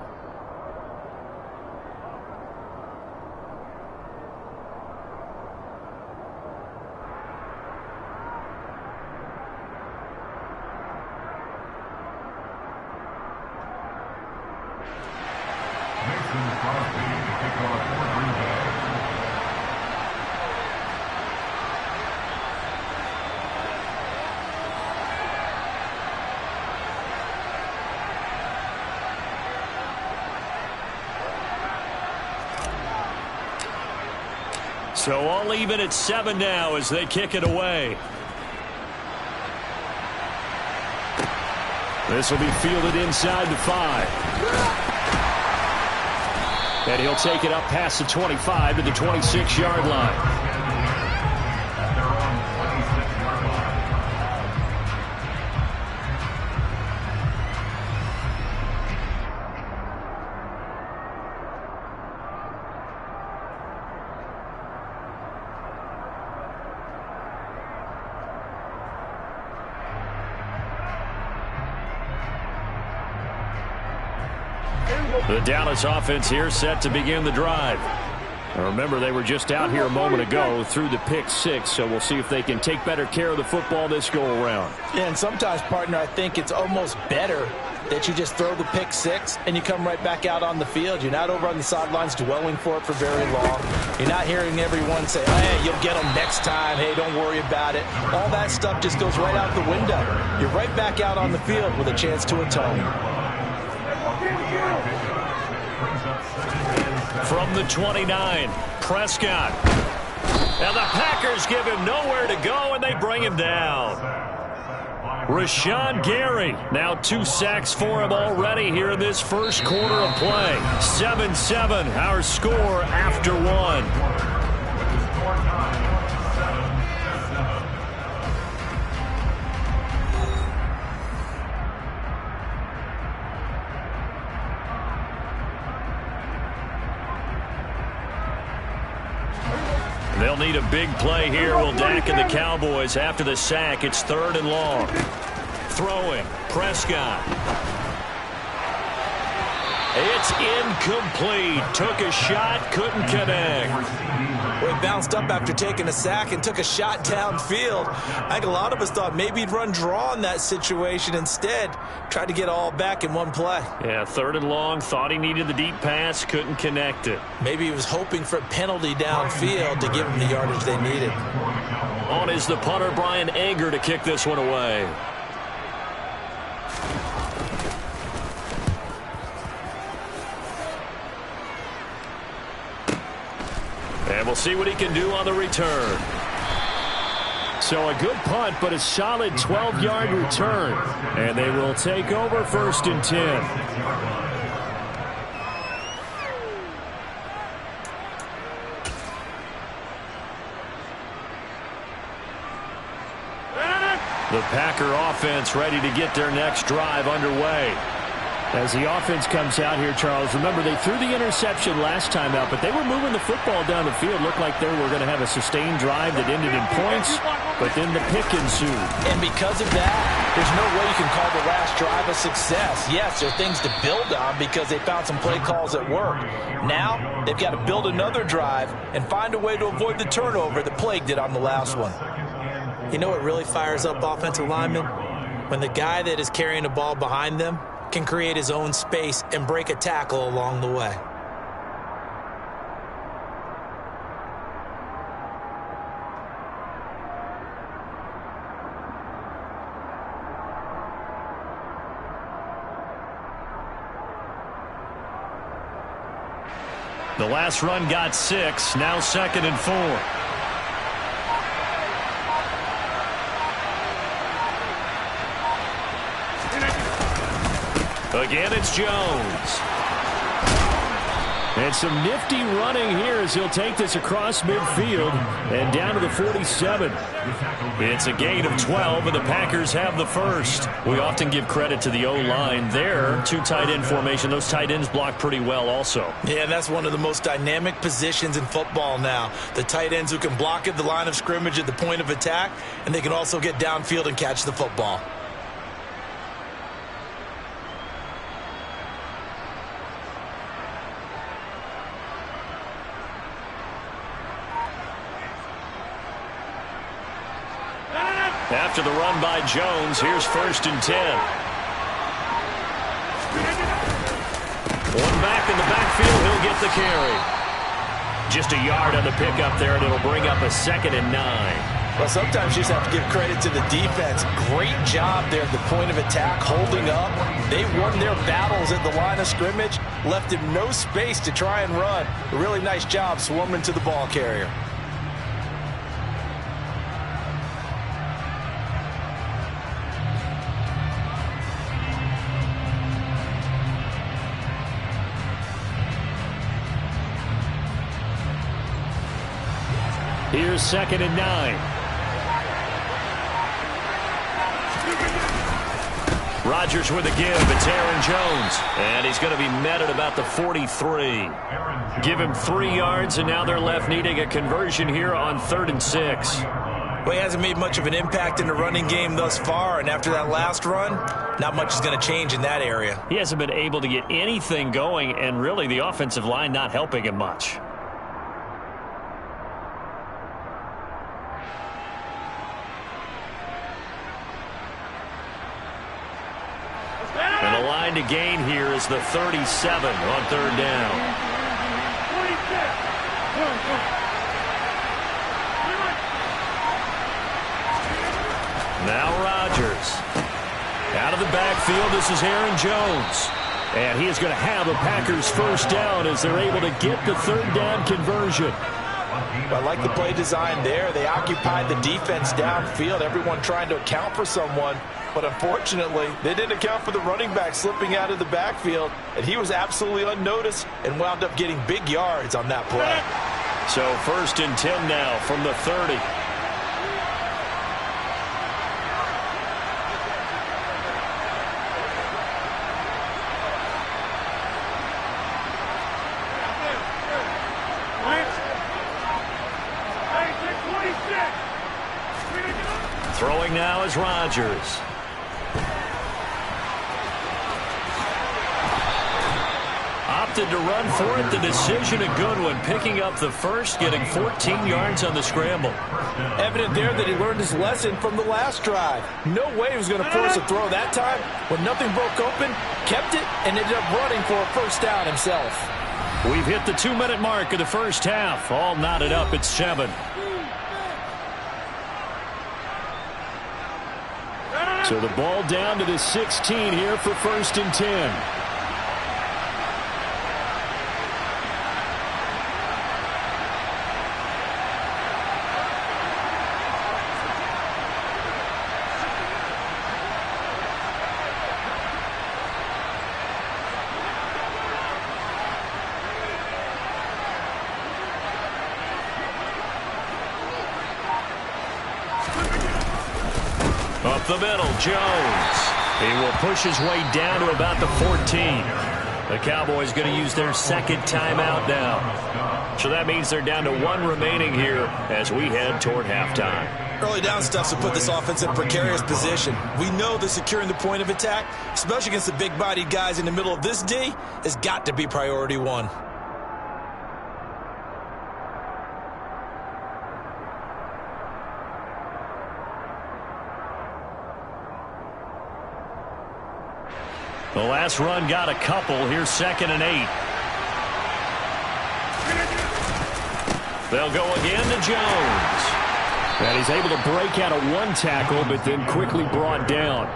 So all even at 7 now as they kick it away. This will be fielded inside the 5. And he'll take it up past the 25 to the 26-yard line. The Dallas offense here set to begin the drive. Now remember, they were just out here a moment ago through the pick 6, so we'll see if they can take better care of the football this go-around. Yeah, and sometimes, partner, I think it's almost better that you just throw the pick 6 and you come right back out on the field. You're not over on the sidelines dwelling for it for very long. You're not hearing everyone say, hey, you'll get them next time. Hey, don't worry about it. All that stuff just goes right out the window. You're right back out on the field with a chance to atone. From the 29, Prescott. And the Packers give him nowhere to go, and they bring him down. Rashawn Gary, now 2 sacks for him already here in this first quarter of play. 7-7, our score after 1. They'll need a big play here, will Dak and the Cowboys. After the sack, it's 3rd and long. Throwing, Prescott. It's incomplete. Took a shot, couldn't connect. Well, he bounced up after taking a sack and took a shot downfield. I think a lot of us thought maybe he'd run draw in that situation. Instead, tried to get all back in one play. Yeah, 3rd and long. Thought he needed the deep pass, couldn't connect it. Maybe he was hoping for a penalty downfield to give him the yardage they needed. On is the punter, Brian Anger, to kick this one away. And we'll see what he can do on the return. So a good punt, but a solid 12-yard return. And they will take over 1st and 10. The Packer offense ready to get their next drive underway. As the offense comes out here, Charles, remember they threw the interception last time out, but they were moving the football down the field. Looked like they were going to have a sustained drive that ended in points, but then the pick ensued. And because of that, there's no way you can call the last drive a success. Yes, there are things to build on because they found some play calls that work. Now, they've got to build another drive and find a way to avoid the turnover that plagued it on the last one. You know what really fires up offensive linemen? When the guy that is carrying the ball behind them can create his own space and break a tackle along the way. The last run got 6, now 2nd and 4. Again, it's Jones. And some nifty running here as he'll take this across midfield and down to the 47. It's a gain of 12, and the Packers have the first. We often give credit to the O-line there. 2 tight end formation. Those tight ends block pretty well also. Yeah, that's one of the most dynamic positions in football now. The tight ends who can block at the line of scrimmage at the point of attack, and they can also get downfield and catch the football. After the run by Jones, here's 1st and 10. One back in the backfield, he'll get the carry. Just a yard on the pickup there, and it'll bring up a 2nd and 9. Well, sometimes you just have to give credit to the defense. Great job there at the point of attack, holding up. They won their battles at the line of scrimmage, left him no space to try and run. A really nice job swarming to the ball carrier. Here's 2nd and 9. Rodgers with a give. It's Aaron Jones. And he's going to be met at about the 43. Give him 3 yards, and now they're left needing a conversion here on 3rd and 6. Well, he hasn't made much of an impact in the running game thus far, and after that last run, not much is going to change in that area. He hasn't been able to get anything going, and really the offensive line not helping him much. And the line to gain here is the 37 on 3rd down. Now Rodgers. Out of the backfield, this is Aaron Jones. And he is going to have a Packers first down as they're able to get the 3rd down conversion. I like the play design there. They occupied the defense downfield, everyone trying to account for someone. But unfortunately, they didn't account for the running back slipping out of the backfield, and he was absolutely unnoticed and wound up getting big yards on that play. So 1st and 10 now from the 30. Throwing now is Rodgers. Opted to run for it. The decision a good one. Picking up the first, getting 14 yards on the scramble. Evident there that he learned his lesson from the last drive. No way he was going to force a throw that time. When nothing broke open, kept it, and ended up running for a first down himself. We've hit the 2-minute mark of the first half. All knotted up at 7. So the ball down to the 16 here for 1st and 10. Up the middle, Jones. He will push his way down to about the 14. The Cowboys going to use their 2nd timeout now. So that means they're down to 1 remaining here as we head toward halftime. Early down stuff to put this offense in a precarious position. We know that securing the point of attack, especially against the big-bodied guys in the middle of this D, has got to be priority 1. The last run got a couple. Here's 2nd and 8. They'll go again to Jones. And he's able to break out of 1 tackle, but then quickly brought down.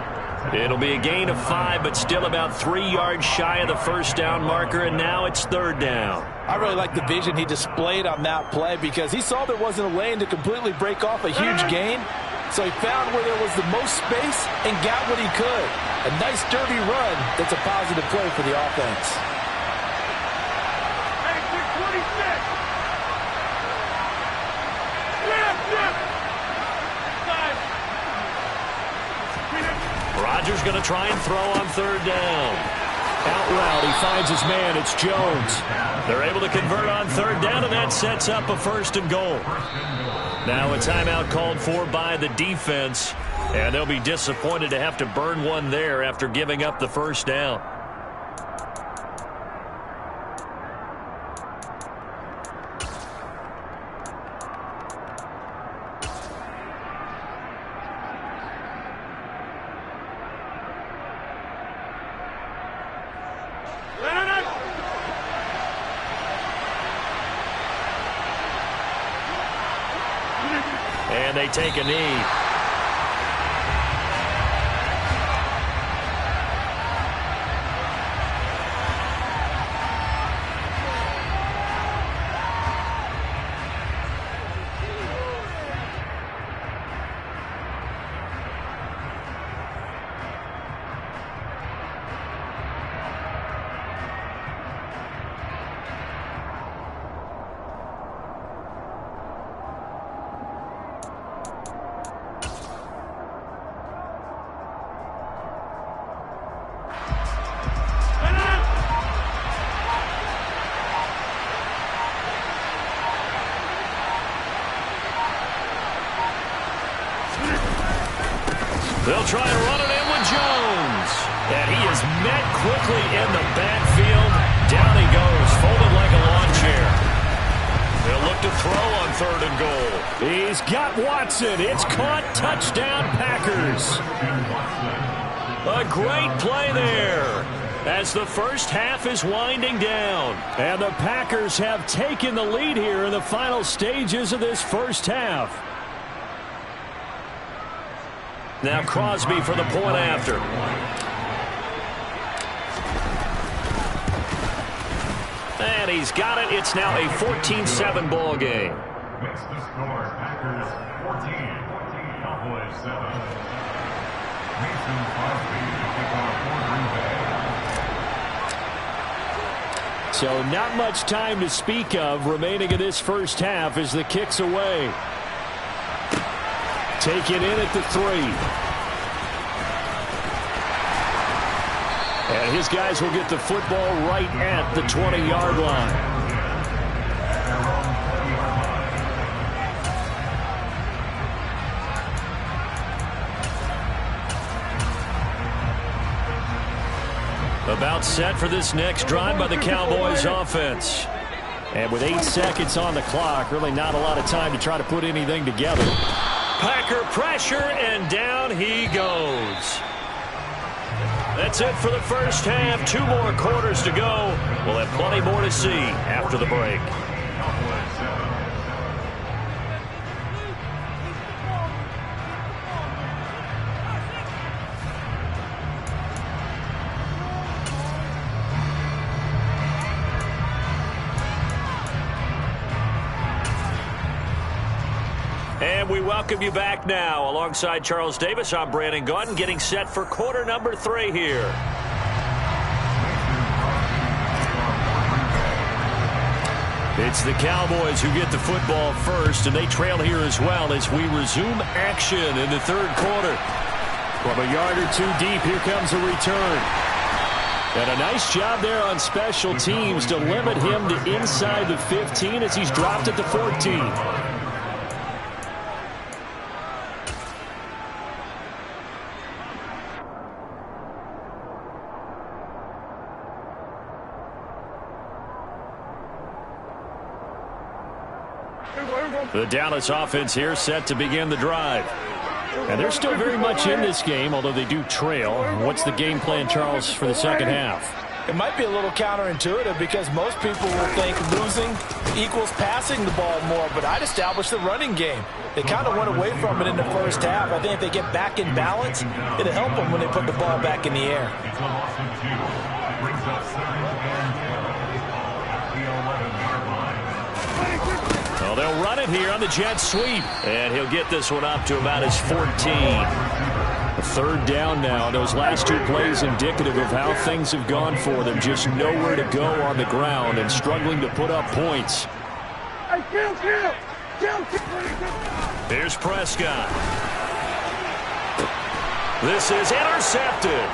It'll be a gain of 5, but still about 3 yards shy of the first down marker, and now it's 3rd down. I really like the vision he displayed on that play because he saw there wasn't a lane to completely break off a huge gain. So he found where there was the most space and got what he could. A nice, dirty run that's a positive play for the offense. Rodgers going to try and throw on 3rd down. Out route, he finds his man. It's Jones. They're able to convert on 3rd down, and that sets up a 1st and goal. Now a timeout called for by the defense, and they'll be disappointed to have to burn one there after giving up the first down. And they take a knee. They'll try and run it in with Jones. And he is met quickly in the backfield. Down he goes, folded like a lawn chair. They'll look to throw on 3rd and goal. He's got Watson. It's caught. Touchdown, Packers. A great play there as the first half is winding down. And the Packers have taken the lead here in the final stages of this first half. Now Crosby for the point after. And he's got it. It's now a 14-7 ball game. Makes the score. Packers 14, Cowboys 7. Mason Crosby to kick off for Green Bay. So not much time to speak of remaining in this first half as the kick's away. Taken in at the 3. And his guys will get the football right at the 20-yard line. About set for this next drive by the Cowboys offense. And with 8 seconds on the clock, really not a lot of time to try to put anything together. Packer pressure, and down he goes. That's it for the first half. 2 more quarters to go. We'll have plenty more to see after the break. And we welcome you back now. Alongside Charles Davis, I'm Brandon Gaudin, getting set for quarter number 3 here. It's the Cowboys who get the football first, and they trail here as well as we resume action in the 3rd quarter. From a yard or 2 deep, here comes a return. And a nice job there on special teams to limit him to inside the 15 as he's dropped at the 14. The Dallas offense here set to begin the drive. And they're still very much in this game, although they do trail. What's the game plan, Charles, for the second half? It might be a little counterintuitive because most people will think losing equals passing the ball more, but I'd establish the running game. They kind of went away from it in the first half. I think if they get back in balance, it'll help them when they put the ball back in the air. It's a loss of 2. Brings up 3rd and 12 at the 11-yard line. Well, they'll run it here on the jet sweep. And he'll get this one up to about his 14. A 3rd down now. Those last 2 plays indicative of how things have gone for them. Just nowhere to go on the ground and struggling to put up points. Hey, kill. Here's Prescott. This is intercepted.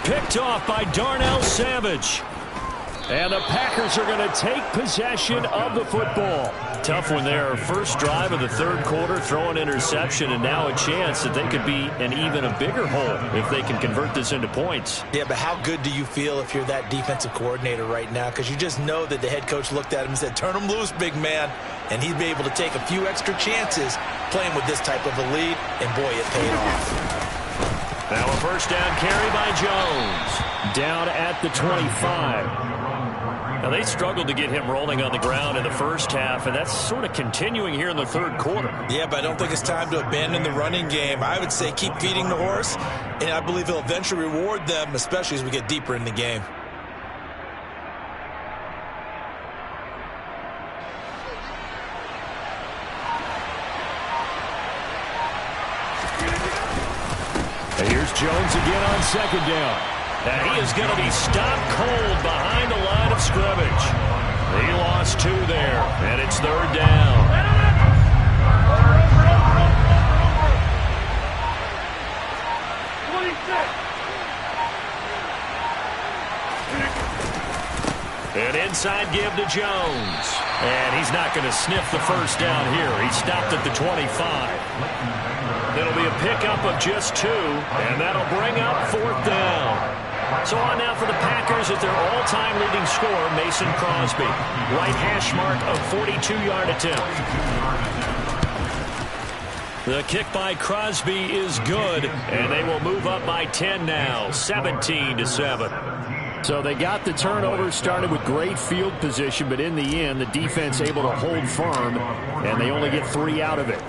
Picked off by Darnell Savage. And the Packers are going to take possession of the football. Tough one there. First drive of the 3rd quarter, throw an interception, and now a chance that they could be in even a bigger hole if they can convert this into points. Yeah, but how good do you feel if you're that defensive coordinator right now? Because you just know that the head coach looked at him and said, turn him loose, big man. And he'd be able to take a few extra chances playing with this type of a lead, and boy, it paid off. Now a first down carry by Jones. Down at the 25. Now, they struggled to get him rolling on the ground in the first half, and that's sort of continuing here in the 3rd quarter. Yeah, but I don't think it's time to abandon the running game. I would say keep feeding the horse, and I believe he'll eventually reward them, especially as we get deeper in the game. And here's Jones again on 2nd down. And he is going to be stopped cold behind the line of scrimmage. He lost 2 there, and it's 3rd down. An inside give to Jones. And he's not going to sniff the first down here. He stopped at the 25. It'll be a pickup of just 2, and that'll bring up 4th down. So on now for the Packers at their all-time leading scorer, Mason Crosby. Right hash mark of 42-yard attempt. The kick by Crosby is good, and they will move up by 10 now, 17-7. So they got the turnover, started with great field position, but in the end, the defense able to hold firm, and they only get 3 out of it.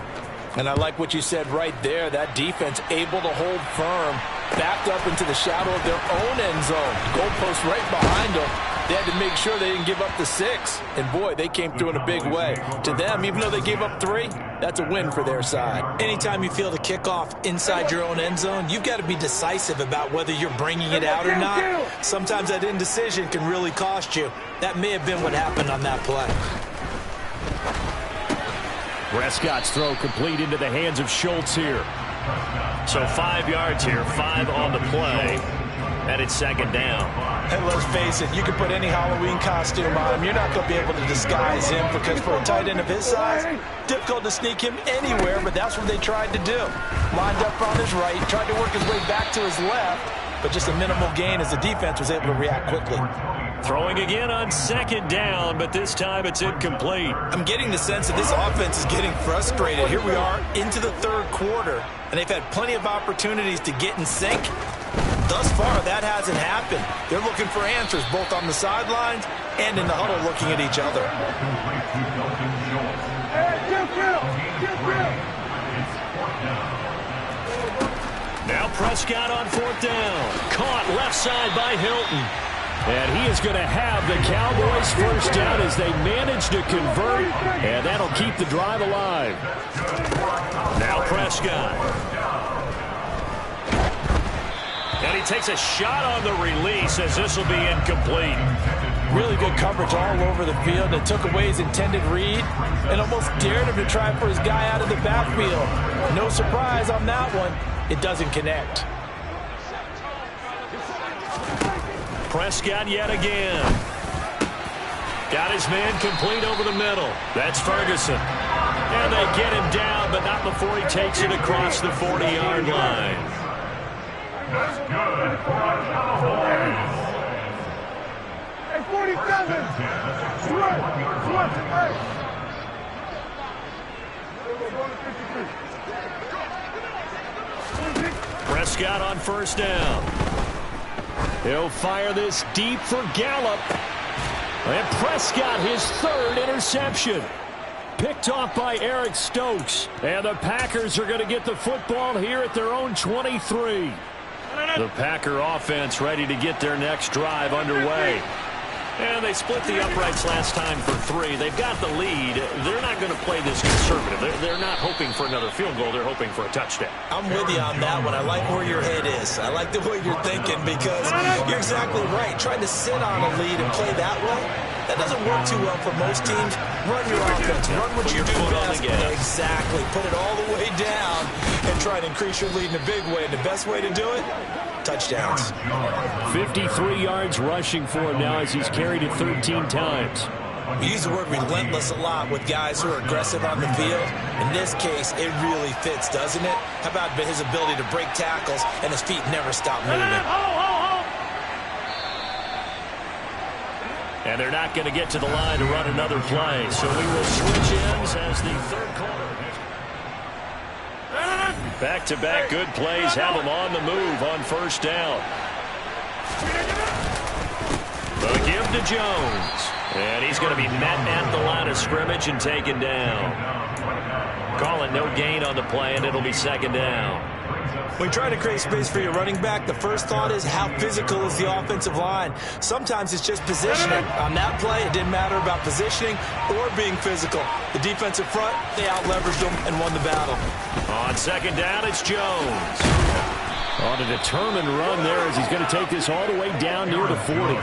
And I like what you said right there. That defense able to hold firm, backed up into the shadow of their own end zone. Goalpost right behind them. They had to make sure they didn't give up the 6. And, boy, they came through in a big way. To them, even though they gave up 3, that's a win for their side. Anytime you feel the kickoff inside your own end zone, you've got to be decisive about whether you're bringing it out or not. Sometimes that indecision can really cost you. That may have been what happened on that play. Prescott's throw complete into the hands of Schultz here. So 5 yards here, 5 on the play, and it's 2nd down. And let's face it, you can put any Halloween costume on him. You're not going to be able to disguise him because for a tight end of his size, difficult to sneak him anywhere, but that's what they tried to do. Lined up on his right, tried to work his way back to his left, but just a minimal gain as the defense was able to react quickly. Throwing again on 2nd down, but this time it's incomplete. I'm getting the sense that this offense is getting frustrated. Here we are into the 3rd quarter, and they've had plenty of opportunities to get in sync. Thus far, that hasn't happened. They're looking for answers both on the sidelines and in the huddle looking at each other. Now Prescott on 4th down. Caught left side by Hilton. And he is going to have the Cowboys first down as they manage to convert, and that'll keep the drive alive. Now Prescott. And he takes a shot on the release as this will be incomplete. Really good coverage all over the field. It took away his intended read and almost dared him to try for his guy out of the backfield. No surprise on that one. It doesn't connect. Prescott yet again. Got his man complete over the middle. That's Ferguson. And they get him down, but not before he takes it across the 40-yard line. That's good for a Cowboys. Hey, 47. Switch. Prescott on 1st down. He'll fire this deep for Gallup. And Prescott, his 3rd interception. Picked off by Eric Stokes. And the Packers are going to get the football here at their own 23. The Packer offense ready to get their next drive underway. And they split the uprights last time for 3. They've got the lead. They're not going to play this conservative. They're not hoping for another field goal. They're hoping for a touchdown. I'm with you on that one. I like where your head is. I like the way you're thinking because you're exactly right. Trying to sit on a lead and play that way, that doesn't work too well for most teams. Run your offense. Run what you do best. Exactly. Put it all the way down and try to increase your lead in a big way. And the best way to do it, touchdowns. 53 yards rushing for him now as he's carried it 13 times. We use the word relentless a lot with guys who are aggressive on the field. In this case, it really fits, doesn't it? How about his ability to break tackles and his feet never stop moving? And they're not going to get to the line to run another play. So we will switch ends as the 3rd quarter. Back-to-back good plays have them on the move on 1st down. The give to Jones. And he's going to be met at the line of scrimmage and taken down. Call it no gain on the play, and it'll be 2nd down. When you try to create space for your running back, the first thought is how physical is the offensive line. Sometimes it's just positioning. On that play, it didn't matter about positioning or being physical. The defensive front, they out-leveraged them and won the battle. On 2nd down, it's Jones. On a determined run there as he's going to take this all the way down near the 40.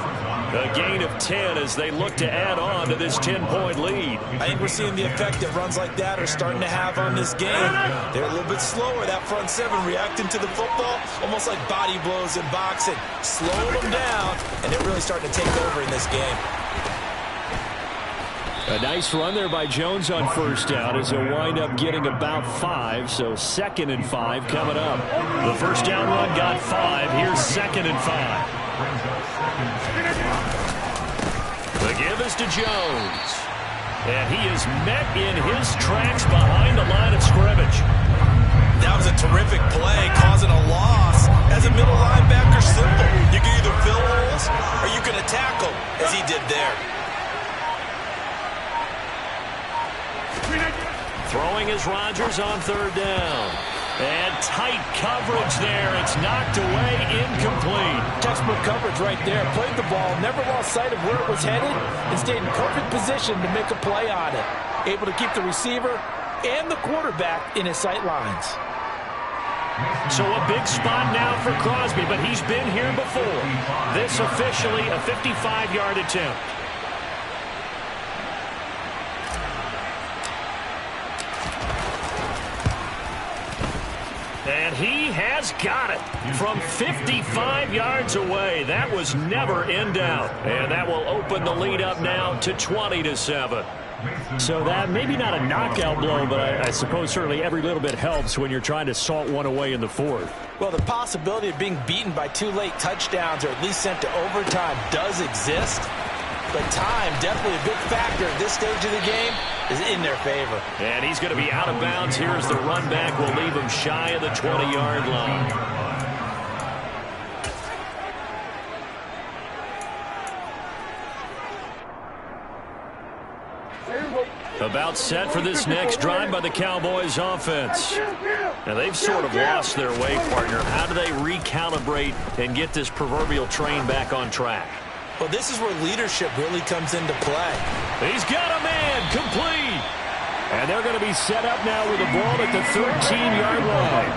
A gain of 10 as they look to add on to this 10-point lead. I think we're seeing the effect that runs like that are starting to have on this game. They're a little bit slower, that front 7, reacting to the football, almost like body blows in boxing. Slowing them down, and they're really starting to take over in this game. A nice run there by Jones on first down as he'll wind up getting about 5, so 2nd and 5 coming up. The first down run got 5. Here's 2nd and 5. The give is to Jones. And he is met in his tracks behind the line of scrimmage. That was a terrific play, causing a loss. As a middle linebacker, simple. You can either fill holes or you can attack them, as he did there. Throwing is Rodgers on 3rd down. And tight coverage there. It's knocked away, incomplete. Textbook coverage right there. Played the ball, never lost sight of where it was headed, and stayed in perfect position to make a play on it. Able to keep the receiver and the quarterback in his sight lines. So a big spot now for Crosby, but he's been here before. This officially a 55-yard attempt. And he has got it from 55 yards away. That was never in doubt. And that will open the lead up now to 20-7. So that maybe not a knockout blow, but I suppose certainly every little bit helps when you're trying to salt one away in the 4th. Well, the possibility of being beaten by 2 late touchdowns or at least sent to overtime does exist. But time, definitely a big factor at this stage of the game, is in their favor. And he's going to be out of bounds. Here's the run back. Will leave him shy of the 20-yard line. About set for this next drive by the Cowboys offense. Now they've sort of lost their way, partner. How do they recalibrate and get this proverbial train back on track? Well, this is where leadership really comes into play. He's got a man, complete. And they're going to be set up now with the ball at the 13-yard line.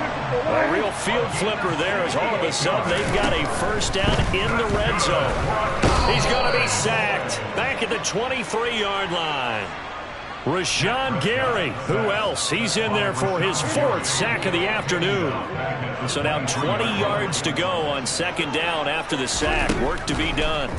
A real field flipper there as all of a sudden they've got a first down in the red zone. He's going to be sacked back at the 23-yard line. Rashawn Gary, who else? He's in there for his 4th sack of the afternoon. So now 20 yards to go on 2nd down after the sack. Work to be done.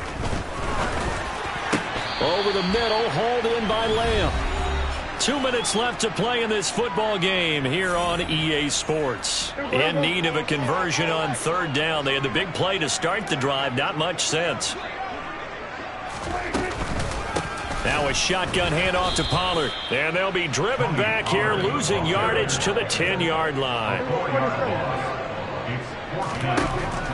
Over the middle, hauled in by Lamb. 2 minutes left to play in this football game here on EA Sports. In need of a conversion on 3rd down. They had the big play to start the drive. Not much sense. Now a shotgun handoff to Pollard. And they'll be driven back here, losing yardage to the 10-yard line.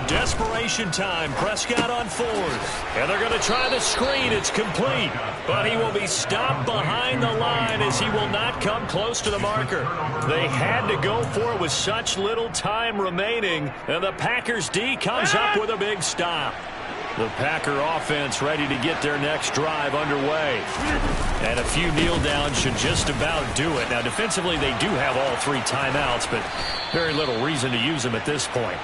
Desperation time. Prescott on 4th. And they're going to try the screen. It's complete. But he will be stopped behind the line as he will not come close to the marker. They had to go for it with such little time remaining. And the Packers D comes up with a big stop. The Packer offense ready to get their next drive underway. And a few kneel downs should just about do it. Now, defensively, they do have all 3 timeouts, but very little reason to use them at this point.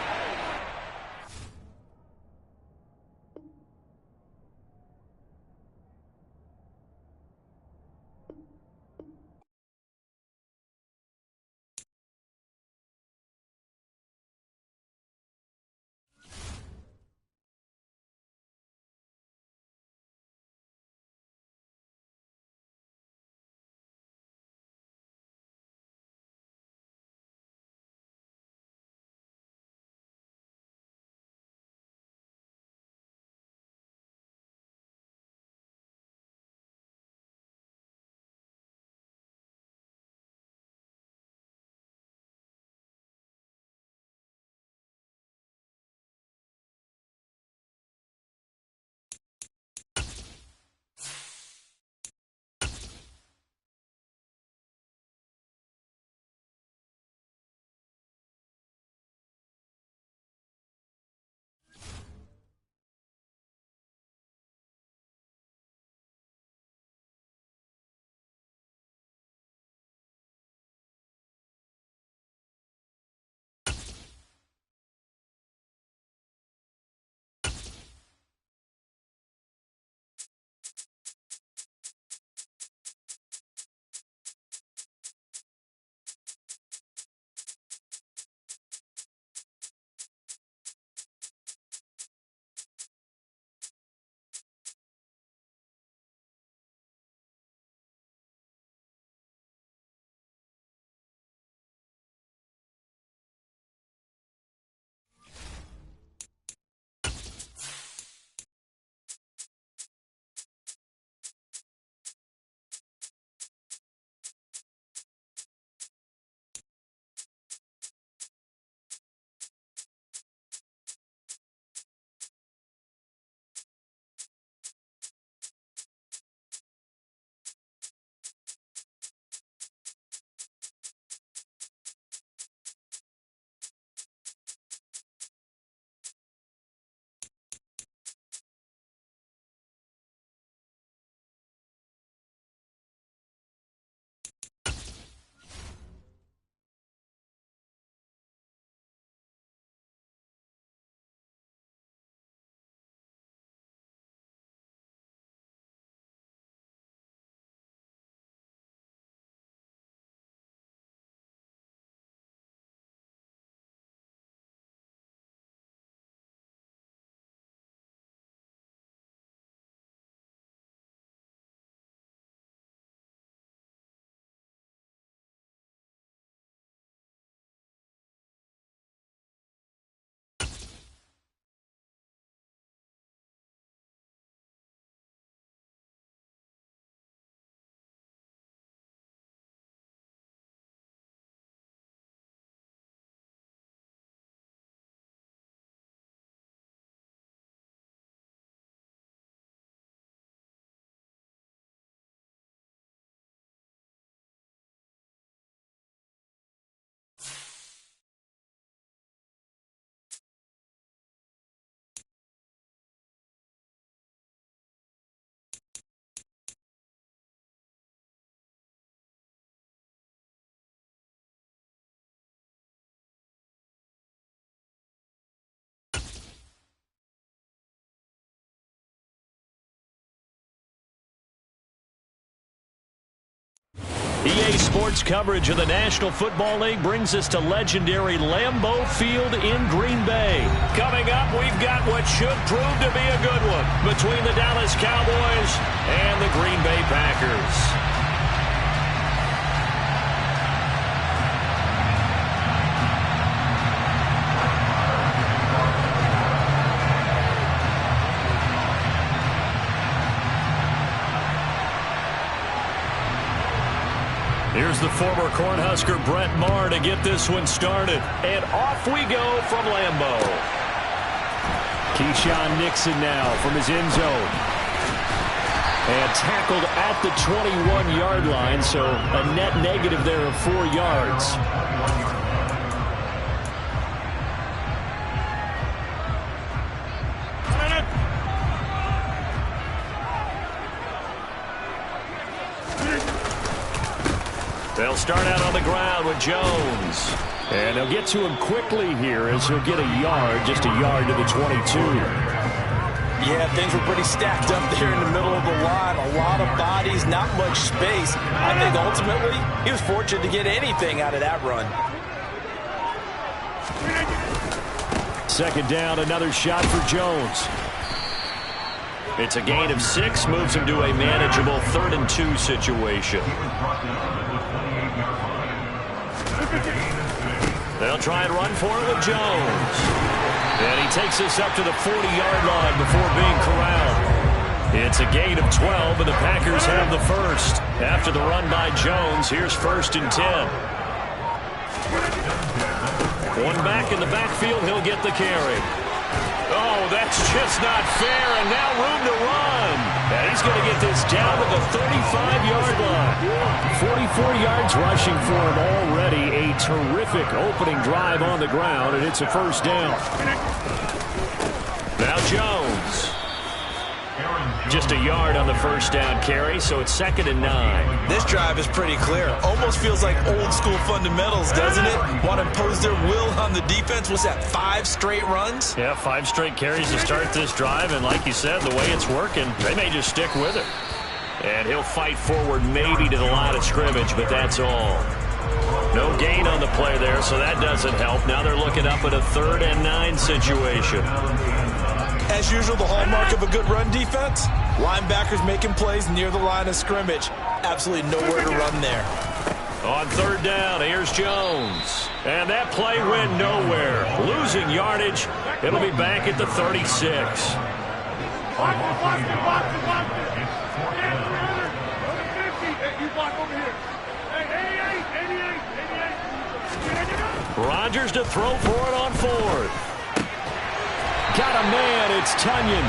EA Sports coverage of the National Football League brings us to legendary Lambeau Field in Green Bay. Coming up, we've got what should prove to be a good one between the Dallas Cowboys and the Green Bay Packers. Here's the former Cornhusker Brett Maher to get this one started. And off we go from Lambeau. Keyshawn Nixon now from his end zone. And tackled at the 21-yard line, so a net negative there of 4 yards. They'll start out on the ground with Jones. And they'll get to him quickly here as he'll get a yard, just a yard to the 22. Yeah, things were pretty stacked up there in the middle of the line. A lot of bodies, not much space. I think ultimately he was fortunate to get anything out of that run. Second down, another shot for Jones. It's a gain of 6, moves him to a manageable 3rd and 2 situation. They'll try and run for it with Jones. And he takes us up to the 40-yard line before being corralled. It's a gain of 12, and the Packers have the first. After the run by Jones, here's 1st and 10. One back in the backfield, he'll get the carry. Oh, that's just not fair, and now room to run. And he's going to get this down to the 35-yard line. 44 yards rushing for him already. A terrific opening drive on the ground, and it's a first down. Now Jones. Just a yard on the first down carry, so it's 2nd and 9. This drive is pretty clear. Almost feels like old school fundamentals, doesn't it? Want to impose their will on the defense. What's that, 5 straight runs? Yeah, 5 straight carries to start this drive, and like you said, the way it's working, they may just stick with it. And he'll fight forward maybe to the line of scrimmage, but that's all. No gain on the play there, so that doesn't help. Now they're looking up at a 3rd and 9 situation. As usual, the hallmark of a good run defense, linebackers making plays near the line of scrimmage. Absolutely nowhere to run there. On 3rd down, here's Jones. And that play went nowhere. Losing yardage. It'll be back at the 36. Rodgers to throw for it on 4th. Got a man, it's Tunyon.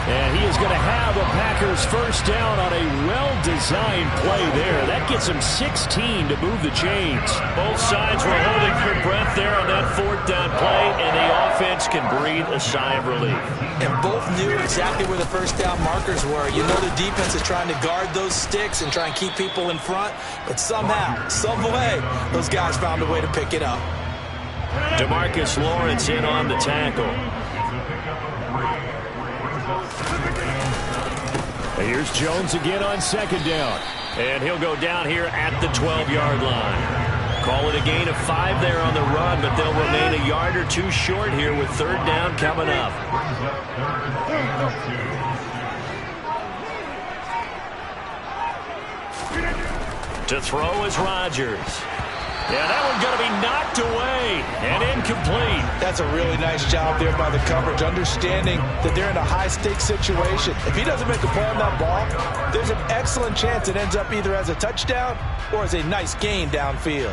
And he is going to have a Packers first down on a well-designed play there. That gets him 16 to move the chains. Both sides were holding for breath there on that 4th down play, and the offense can breathe a sigh of relief. And both knew exactly where the first down markers were. You know the defense is trying to guard those sticks and try and keep people in front, but somehow, some way, those guys found a way to pick it up. DeMarcus Lawrence in on the tackle. Here's Jones again on 2nd down. And he'll go down here at the 12-yard line. Call it a gain of 5 there on the run, but they'll remain a yard or 2 short here with 3rd down coming up. To throw is Rodgers. Yeah, that one's going to be knocked away and incomplete. That's a really nice job there by the coverage, understanding that they're in a high-stakes situation. If he doesn't make a play on that ball, there's an excellent chance it ends up either as a touchdown or as a nice gain downfield.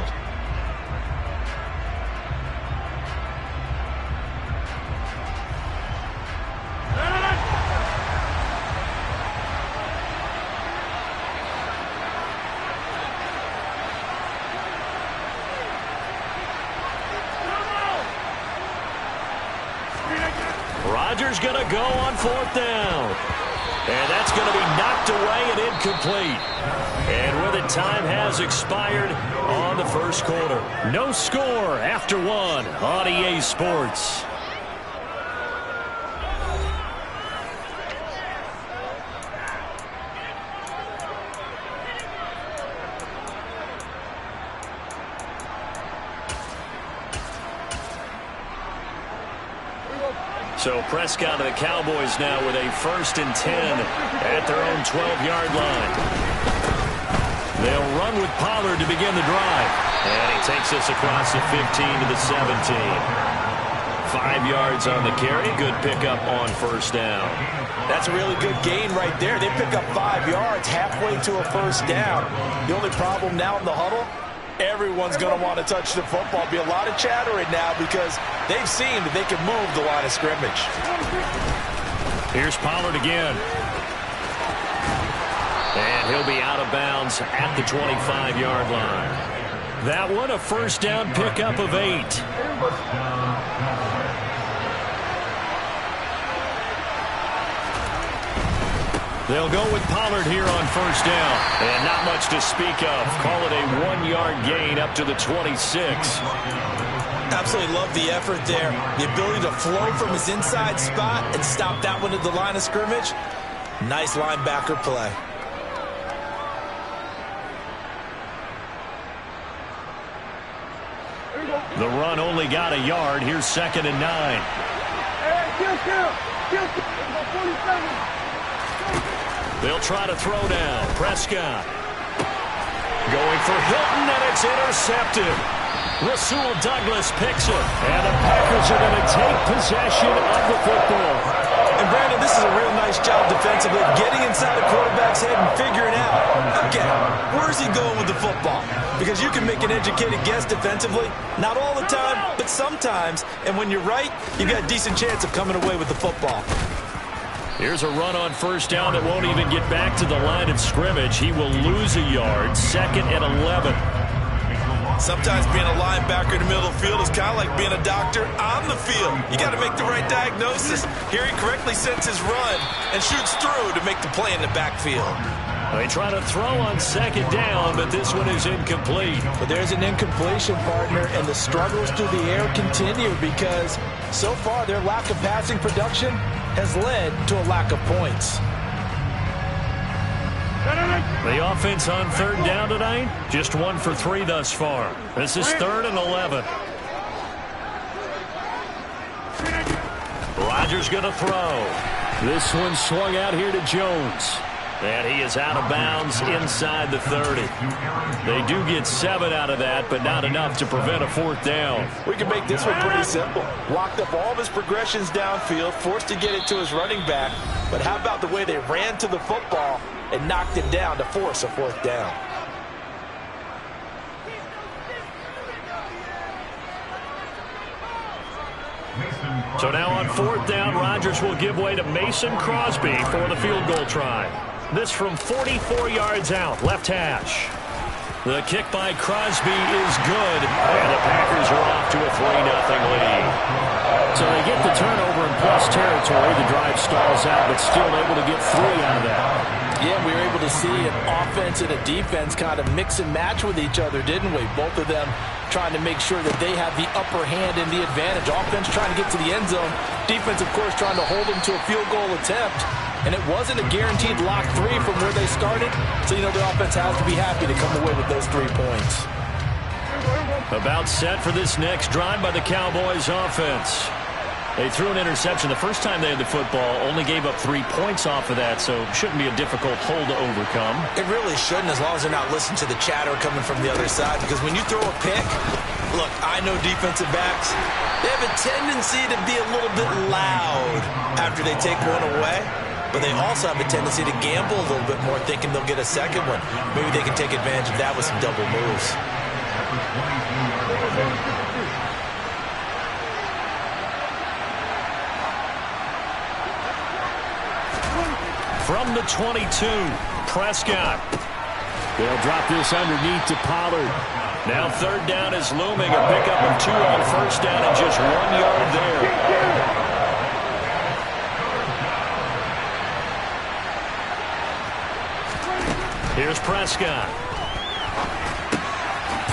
Rodgers going to go on 4th down. And that's going to be knocked away and incomplete. And with it, time has expired on the first quarter. No score after 1 on EA Sports. So Prescott and the Cowboys now with a 1st and 10 at their own 12-yard line. They'll run with Pollard to begin the drive. And he takes us across the 15 to the 17. 5 yards on the carry. Good pickup on 1st down. That's a really good gain right there. They pick up 5 yards halfway to a 1st down. The only problem now in the huddle, everyone's going to want to touch the football. Be a lot of chattering now because they've seen that they can move the line of scrimmage. Here's Pollard again. And he'll be out of bounds at the 25-yard line. That one a 1st down pickup of 8. They'll go with Pollard here on 1st down. And not much to speak of. Call it a 1-yard gain up to the 26. Absolutely love the effort there. The ability to flow from his inside spot and stop that one at the line of scrimmage. Nice linebacker play. The run only got a yard. Here's 2nd and 9. They'll try to throw down. Prescott going for Hilton, and it's intercepted. Rasul Douglas picks it, and the Packers are going to take possession of the football. And Brandon, this is a real nice job defensively, getting inside a quarterback's head and figuring out, okay, where's he going with the football? Because you can make an educated guess defensively, not all the time, but sometimes. And when you're right, you got a decent chance of coming away with the football. Here's a run on 1st down that won't even get back to the line of scrimmage. He will lose a yard. 2nd and 11. Sometimes being a linebacker in the middle of the field is kind of like being a doctor on the field. You got to make the right diagnosis. Here he correctly sets his run and shoots through to make the play in the backfield. They try to throw on 2nd down, but this one is incomplete. But there's an incompletion, partner, and the struggles through the air continue because so far their lack of passing production has led to a lack of points. The offense on 3rd down tonight, just 1 for 3 thus far. This is 3rd and 11. Rodgers going to throw. This one swung out here to Jones. And he is out of bounds inside the 30. They do get 7 out of that, but not enough to prevent a 4th down. We can make this one pretty simple. Locked up all of his progressions downfield, forced to get it to his running back. But how about the way they ran to the football and knocked it down to force a 4th down? So now on 4th down, Rodgers will give way to Mason Crosby for the field goal try. This from 44 yards out, left hash. The kick by Crosby is good, and the Packers are off to a 3-0 lead. So they get the turnover in plus territory. The drive stalls out, but still able to get 3 out of that. Yeah, we were able to see an offense and a defense kind of mix and match with each other, didn't we? Both of them trying to make sure that they have the upper hand and the advantage. Offense trying to get to the end zone. Defense, of course, trying to hold them to a field goal attempt. And it wasn't a guaranteed lock 3 from where they started. So, you know, the offense has to be happy to come away with those 3 points. About set for this next drive by the Cowboys offense. They threw an interception the first time they had the football, only gave up 3 points off of that, so shouldn't be a difficult hole to overcome. It really shouldn't, as long as they're not listening to the chatter coming from the other side, because when you throw a pick, look, I know defensive backs, they have a tendency to be a little bit loud after they take one away, but they also have a tendency to gamble a little bit more, thinking they'll get a second one. Maybe they can take advantage of that with some double moves. From the 22, Prescott. They'll drop this underneath to Pollard. Now 3rd down is looming. A pickup of 2 on 1st down and just 1 yard there. Here's Prescott.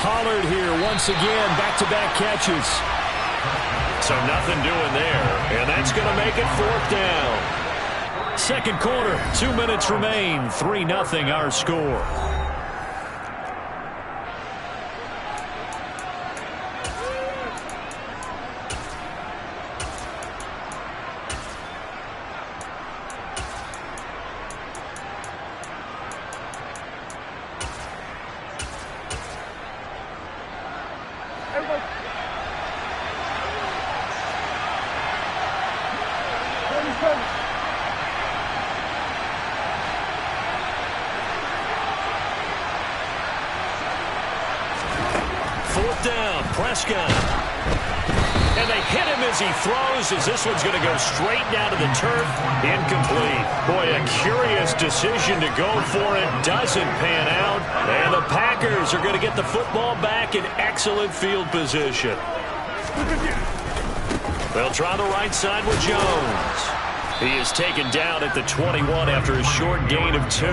Pollard here once again, back-to-back catches. So nothing doing there, and that's going to make it 4th down. Second quarter, 2 minutes remain, 3-0 our score. Fourth down, Prescott. And they hit him as he throws, as this one's going to go straight down to the turf. Incomplete. Boy, a curious decision to go for it. Doesn't pan out. And the Packers are going to get the football back in excellent field position. They'll try the right side with Jones. He is taken down at the 21 after a short gain of 2.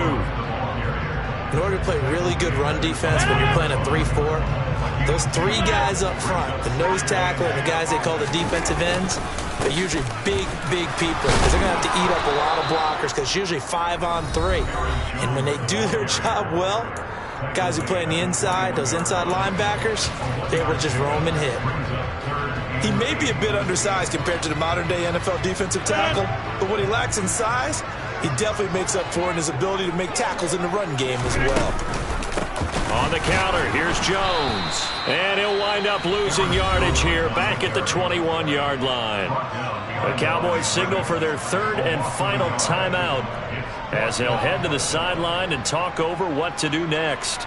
In order to play really good run defense when you're playing a 3-4, those 3 guys up front, the nose tackle and the guys they call the defensive ends, they're usually big people because they're going to have to eat up a lot of blockers because it's usually 5-on-3. And when they do their job well, guys who play on the inside, those inside linebackers, they will just roam and hit. He may be a bit undersized compared to the modern-day NFL defensive tackle, but what he lacks in size, he definitely makes up for in his ability to make tackles in the run game as well. On the counter, here's Jones. And he'll wind up losing yardage here back at the 21-yard line. The Cowboys signal for their 3rd and final timeout as they'll head to the sideline and talk over what to do next.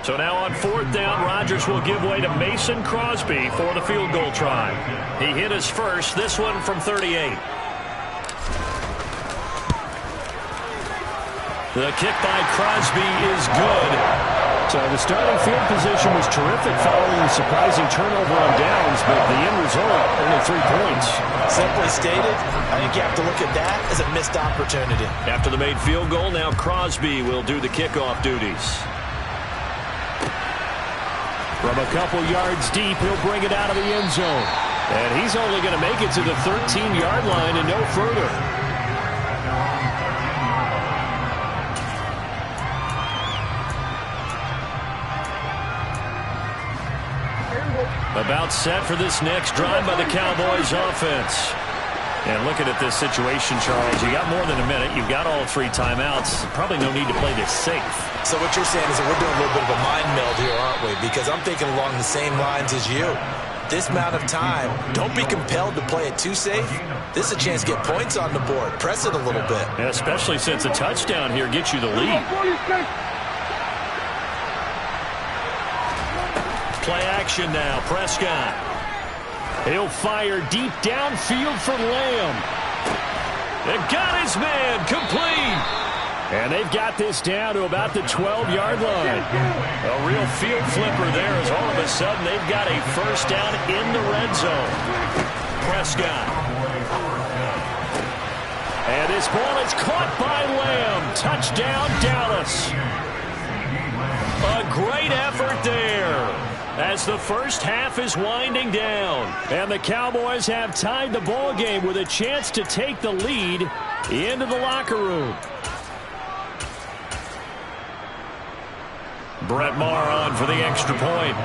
So now on 4th down, Rodgers will give way to Mason Crosby for the field goal try. He hit his first, this one from 38. The kick by Crosby is good. So the starting field position was terrific following the surprising turnover on downs, but the end result, only 3 points. Simply stated, I think you have to look at that as a missed opportunity. After the made field goal, now Crosby will do the kickoff duties. From a couple yards deep, he'll bring it out of the end zone. And he's only going to make it to the 13-yard line and no further. About set for this next drive by the Cowboys offense. And looking at this situation, Charles, you got more than a minute. You've got all 3 timeouts. Probably no need to play this safe. So what you're saying is that we're doing a little bit of a mind meld here, aren't we? Because I'm thinking along the same lines as you. This amount of time, don't be compelled to play it too safe. This is a chance to get points on the board. Press it a little bit. Yeah, especially since a touchdown here gets you the lead. Play action now, Prescott. He'll fire deep downfield for Lamb. They got his man, complete. And they've got this down to about the 12-yard line. A real field flipper there as all of a sudden they've got a first down in the red zone. Prescott. And this ball is caught by Lamb. Touchdown, Dallas. A great effort there as the first half is winding down. And the Cowboys have tied the ball game with a chance to take the lead into the locker room. Brett Maher on for the extra point.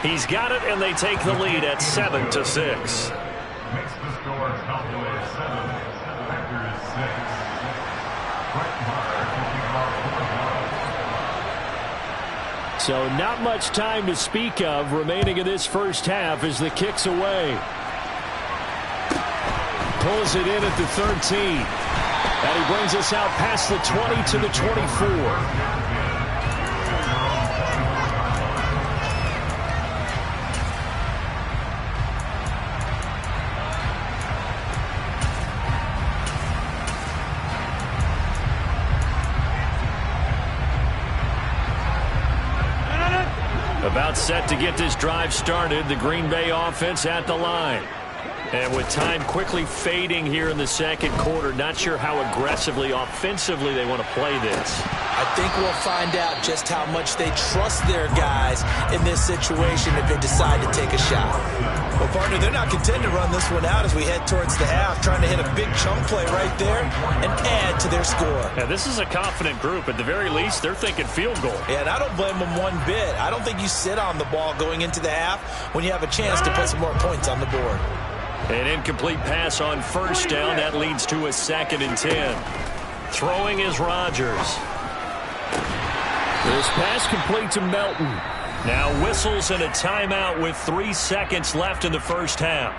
He's got it, and they take the lead at 7-6. Makes the score Cowboys 7, Packers 6. Brett Maher kicking off 4 yards. So not much time to speak of remaining in this first half as the kick's away. Pulls it in at the 13. And he brings us out past the 20 to the 24. About set to get this drive started, the Green Bay offense at the line. And with time quickly fading here in the second quarter, not sure how aggressively, offensively they want to play this. I think we'll find out just how much they trust their guys in this situation if they decide to take a shot. Well, partner, they're not content to run this one out as we head towards the half, trying to hit a big chunk play right there and add to their score. Yeah, this is a confident group. At the very least, they're thinking field goal. Yeah, and I don't blame them one bit. I don't think you sit on the ball going into the half when you have a chance to put some more points on the board. An incomplete pass on first down. That leads to a 2nd and 10. Throwing is Rodgers. This pass complete to Melton. Now whistles and a timeout with 3 seconds left in the first half.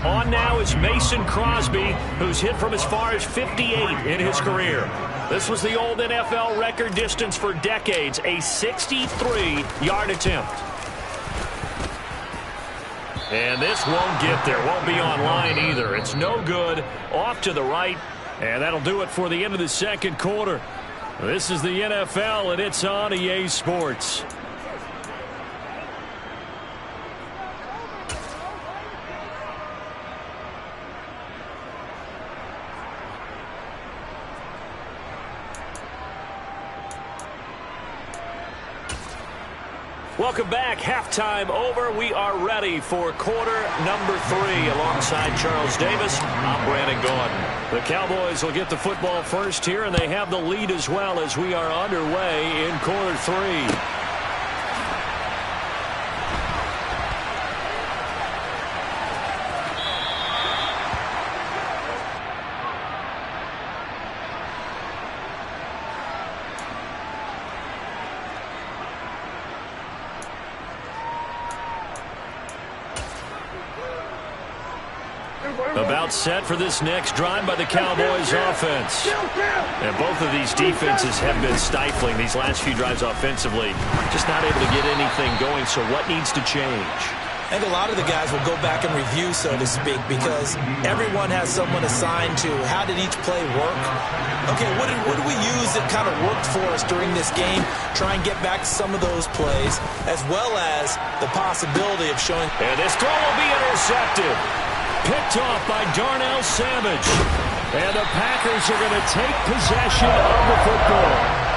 On now is Mason Crosby, who's hit from as far as 58 in his career. This was the old NFL record distance for decades, a 63-yard attempt. And this won't get there, won't be on line either. It's no good, off to the right, and that'll do it for the end of the second quarter. This is the NFL, and it's on EA Sports. Welcome back. Halftime over. We are ready for quarter number 3. Alongside Charles Davis, I'm Brandon Gaudin. The Cowboys will get the football first here, and they have the lead as well as we are underway in quarter 3. About set for this next drive by the Cowboys offense. And both of these defenses have been stifling these last few drives offensively. Just not able to get anything going, so what needs to change? I think a lot of the guys will go back and review, so to speak, because everyone has someone assigned to how did each play work. Okay, what did we use that kind of worked for us during this game? Try and get back to some of those plays, as well as the possibility of showing. And this throw will be intercepted. Picked off by Darnell Savage. And the Packers are going to take possession of the football.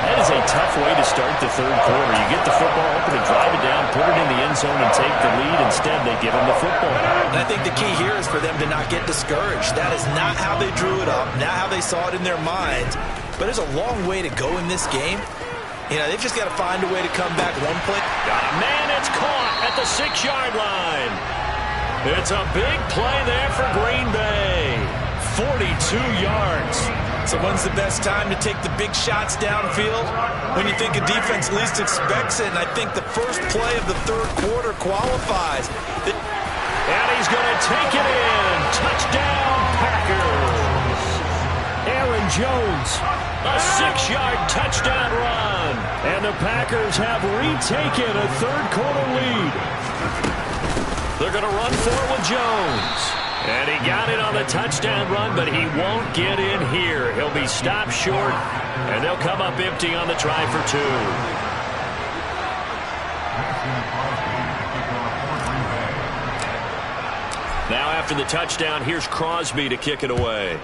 That is a tough way to start the third quarter. You get the football open and drive it down, put it in the end zone, and take the lead. Instead, they give them the football. And I think the key here is for them to not get discouraged. That is not how they drew it up, not how they saw it in their minds. But there's a long way to go in this game. You know, they've just got to find a way to come back one play. Got a man, it's caught at the 6-yard line. It's a big play there for Green Bay. 42 yards. So when's the best time to take the big shots downfield? When you think a defense least expects it, and I think the first play of the third quarter qualifies. And he's going to take it in. Touchdown, Packers. Aaron Jones, a 6-yard touchdown run. And the Packers have retaken a third quarter lead. They're going to run forward with Jones. And he got it on the touchdown run, but he won't get in here. He'll be stopped short, and they'll come up empty on the try for 2. Now after the touchdown, here's Crosby to kick it away.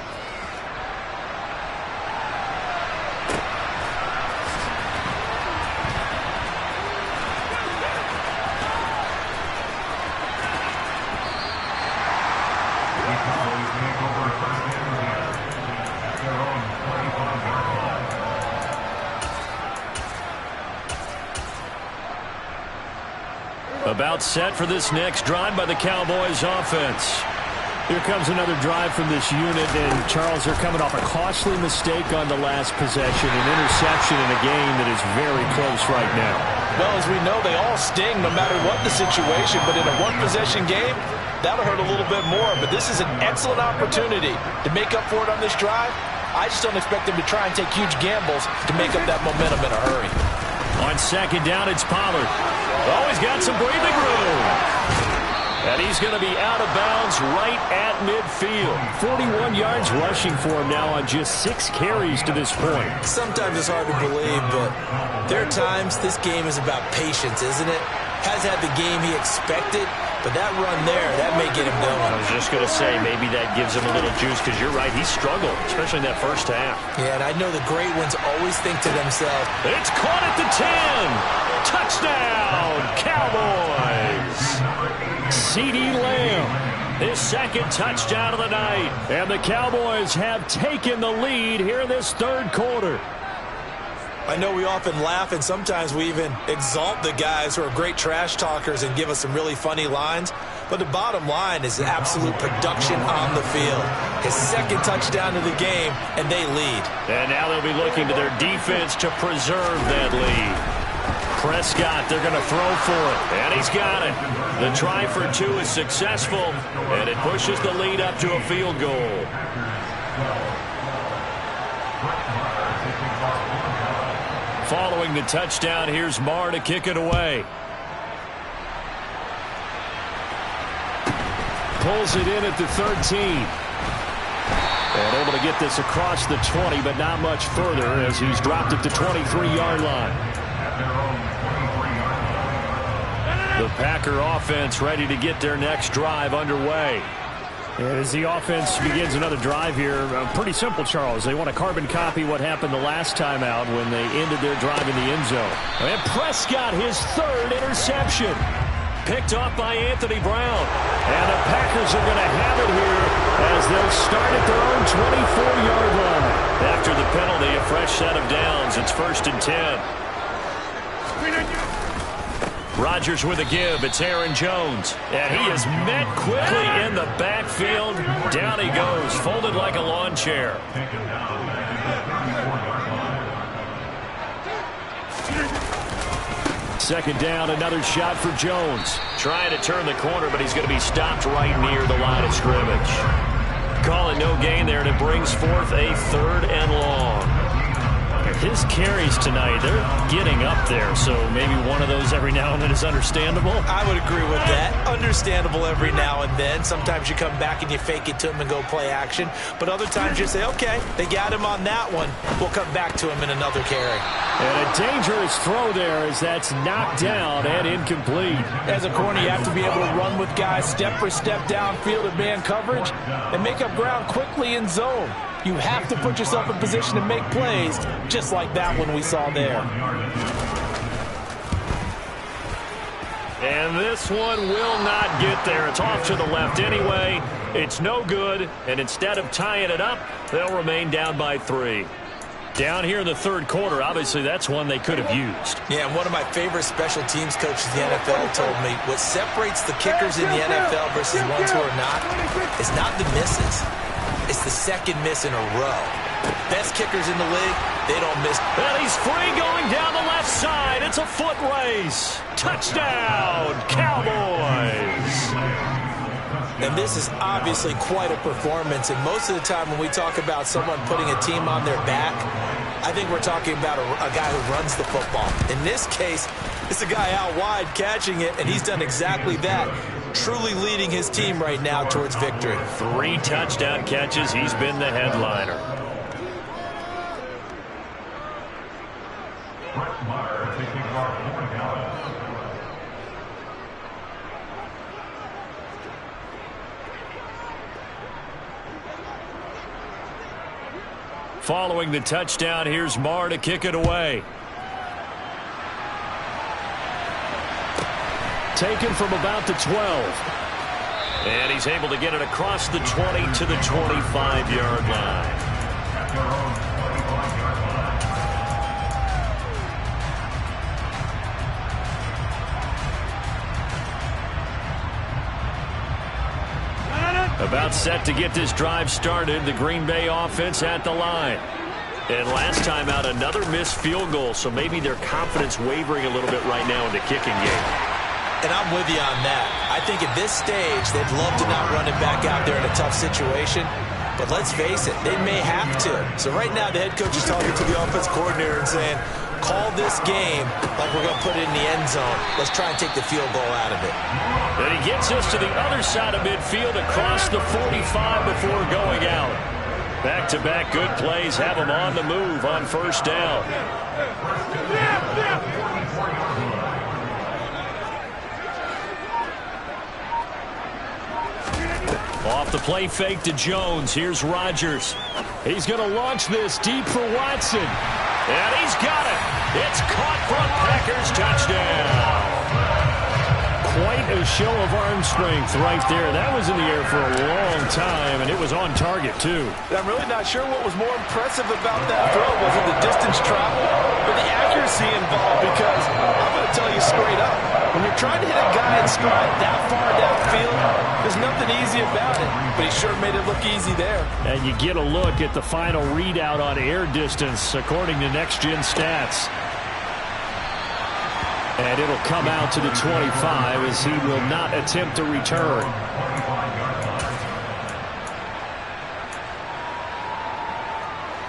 About set for this next drive by the Cowboys offense. Here comes another drive from this unit, and Charles, they're coming off a costly mistake on the last possession, an interception in a game that is very close right now. Well, as we know, they all sting no matter what the situation, but in a one-possession game, that'll hurt a little bit more. But this is an excellent opportunity to make up for it on this drive. I just don't expect them to try and take huge gambles to make up that momentum in a hurry. On second down, it's Pollard. Oh, he's got some breathing room. And he's going to be out of bounds right at midfield. 41 yards rushing for him now on just 6 carries to this point. Sometimes it's hard to believe, but there are times this game is about patience, isn't it? Has had the game he expected, but that run there, that may get him going. I was just going to say, maybe that gives him a little juice, because you're right, he struggled, especially in that first half. Yeah, and I know the great ones always think to themselves, it's caught at the 10. Touchdown, Cowboys. CeeDee Lamb, his second touchdown of the night. And the Cowboys have taken the lead here in this third quarter. I know we often laugh and sometimes we even exalt the guys who are great trash talkers and give us some really funny lines. But the bottom line is absolute production on the field. His second touchdown of the game, and they lead. And now they'll be looking to their defense to preserve that lead. Prescott, they're going to throw for it, and he's got it. The try for two is successful, and it pushes the lead up to a field goal. Following the touchdown, here's Marr to kick it away. Pulls it in at the 13. And able to get this across the 20, but not much further as he's dropped it to 23-yard line. The Packer offense ready to get their next drive underway. As the offense begins another drive here, pretty simple, Charles. They want to carbon copy what happened the last time out when they ended their drive in the end zone. And Prescott, his third interception. Picked off by Anthony Brown. And the Packers are going to have it here as they'll start at their own 24-yard line. After the penalty, a fresh set of downs. It's 1st and 10. Rodgers with a give. It's Aaron Jones. And he is met quickly in the backfield. Down he goes, folded like a lawn chair. Second down, another shot for Jones. Trying to turn the corner, but he's going to be stopped right near the line of scrimmage. Calling no gain there, and it brings forth a 3rd and long. His carries tonight, they're getting up there, so maybe one of those every now and then is understandable. I would agree with that. Understandable every now and then. Sometimes you come back and you fake it to him and go play action. But other times you say, okay, they got him on that one. We'll come back to him in another carry. And a dangerous throw there as that's knocked down and incomplete. As a corner, you have to be able to run with guys step for step downfield in man coverage and make up ground quickly in zone. You have to put yourself in position to make plays, just like that one we saw there. And this one will not get there. It's off to the left anyway. It's no good, and instead of tying it up, they'll remain down by 3. Down here in the 3rd quarter, obviously that's one they could have used. Yeah, and one of my favorite special teams coaches in the NFL told me what separates the kickers in the NFL versus ones who are not is not the misses. It's the second miss in a row. Best kickers in the league, they don't miss. And he's free going down the left side. It's a foot race. Touchdown, Cowboys. And this is obviously quite a performance. And most of the time when we talk about someone putting a team on their back, I think we're talking about a guy who runs the football. In this case, it's a guy out wide catching it, and he's done exactly that. Truly leading his team right now towards victory. 3 touchdown catches. He's been the headliner. Following the touchdown, here's Marr to kick it away. Taken from about the 12. And he's able to get it across the 20 to the 25-yard line. About set to get this drive started. The Green Bay offense at the line. And last time out, another missed field goal, so maybe their confidence wavering a little bit right now in the kicking game. And I'm with you on that. I think at this stage, they'd love to not run it back out there in a tough situation. But let's face it, they may have to. So right now, the head coach is talking to the offense coordinator and saying, call this game like we're going to put it in the end zone. Let's try and take the field goal out of it. And he gets us to the other side of midfield across the 45 before going out. Back-to-back good plays have him on the move on 1st down. Off the play fake to Jones. Here's Rodgers. He's going to launch this deep for Watson. And he's got it. It's caught for a Packers touchdown. Quite a show of arm strength right there. That was in the air for a long time, and it was on target, too. I'm really not sure what was more impressive about that throw. Was it the distance travel or the Trying to hit a guy in stride that far downfield, there's nothing easy about it, but he sure made it look easy there. And you get a look at the final readout on air distance, according to Next Gen Stats. And it'll come out to the 25 as he will not attempt to return.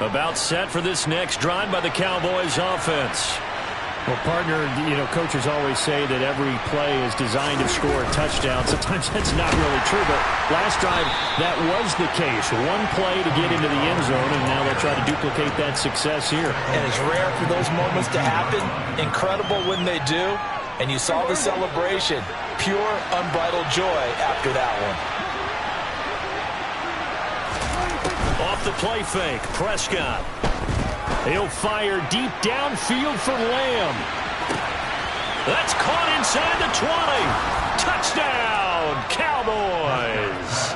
About set for this next drive by the Cowboys offense. Well, partner, coaches always say that every play is designed to score a touchdown. Sometimes that's not really true, but last drive, that was the case. One play to get into the end zone, and now they'll try to duplicate that success here. And it's rare for those moments to happen. Incredible when they do. And you saw the celebration. Pure, unbridled joy after that one. Off the play fake, Prescott. He'll fire deep downfield for Lamb. That's caught inside the 20. Touchdown, Cowboys.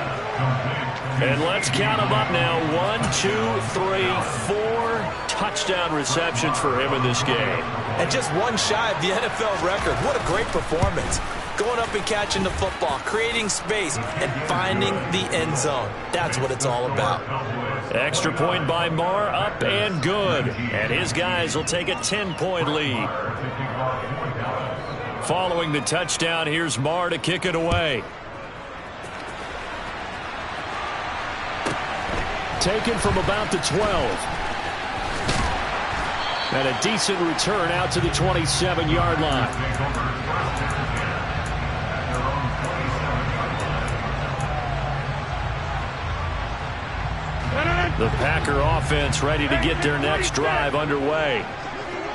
And let's count them up now. 1, 2, 3, 4 touchdown receptions for him in this game. And just one shy of the NFL record. What a great performance. Going up and catching the football, creating space, and finding the end zone. That's what it's all about. Extra point by Marr, up and good. And his guys will take a 10-point lead. Following the touchdown, here's Marr to kick it away. Taken from about the 12. And a decent return out to the 27-yard line. The Packer offense ready to get their next drive underway.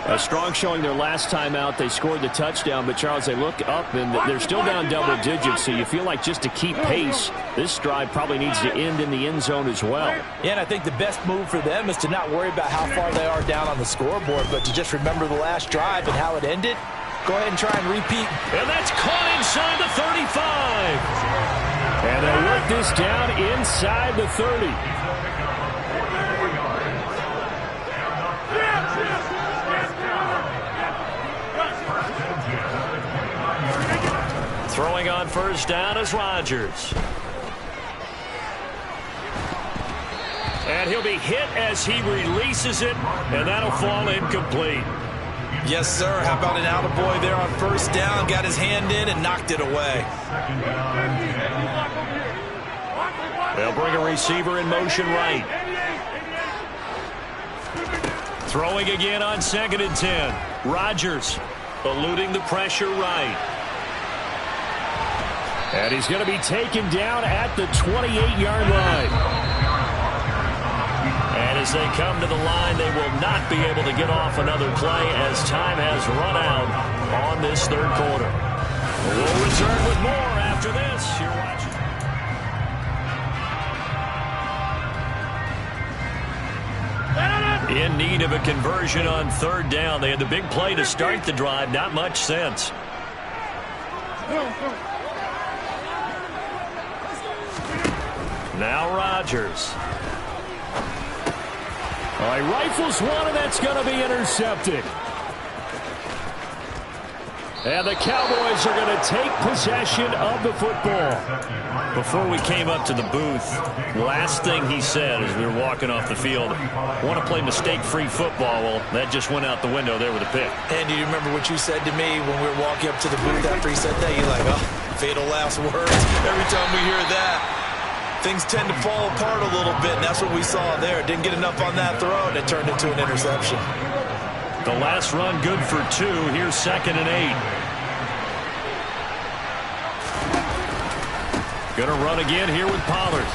A strong showing their last time out. They scored the touchdown, but Charles, they look up and they're still down double digits, so you feel like just to keep pace, this drive probably needs to end in the end zone as well. Yeah, and I think the best move for them is to not worry about how far they are down on the scoreboard, but to just remember the last drive and how it ended. Go ahead and try and repeat. And that's caught inside the 35. And they work this down inside the 30. Throwing on first down is Rodgers. And he'll be hit as he releases it, and that'll fall incomplete. Yes, sir. How about an attaboy there on first down? Got his hand in and knocked it away. They'll bring a receiver in motion right. Throwing again on 2nd and 10. Rodgers eluding the pressure right. And he's going to be taken down at the 28-yard line. And as they come to the line, they will not be able to get off another play as time has run out on this third quarter. We'll return with more after this. You're watching. In need of a conversion on third down. They had the big play to start the drive. Not much sense. Now Rodgers. All right, rifles one, and that's going to be intercepted. And the Cowboys are going to take possession of the football. Before we came up to the booth, last thing he said as we were walking off the field, want to play mistake-free football. Well, that just went out the window there with a pick. And do you remember what you said to me when we were walking up to the booth after he said that? You're like, oh, fatal last words. Every time we hear that, things tend to fall apart a little bit, and that's what we saw there. Didn't get enough on that throw, and it turned into an interception. The last run good for 2. Here's 2nd and 8. Going to run again here with Pollard.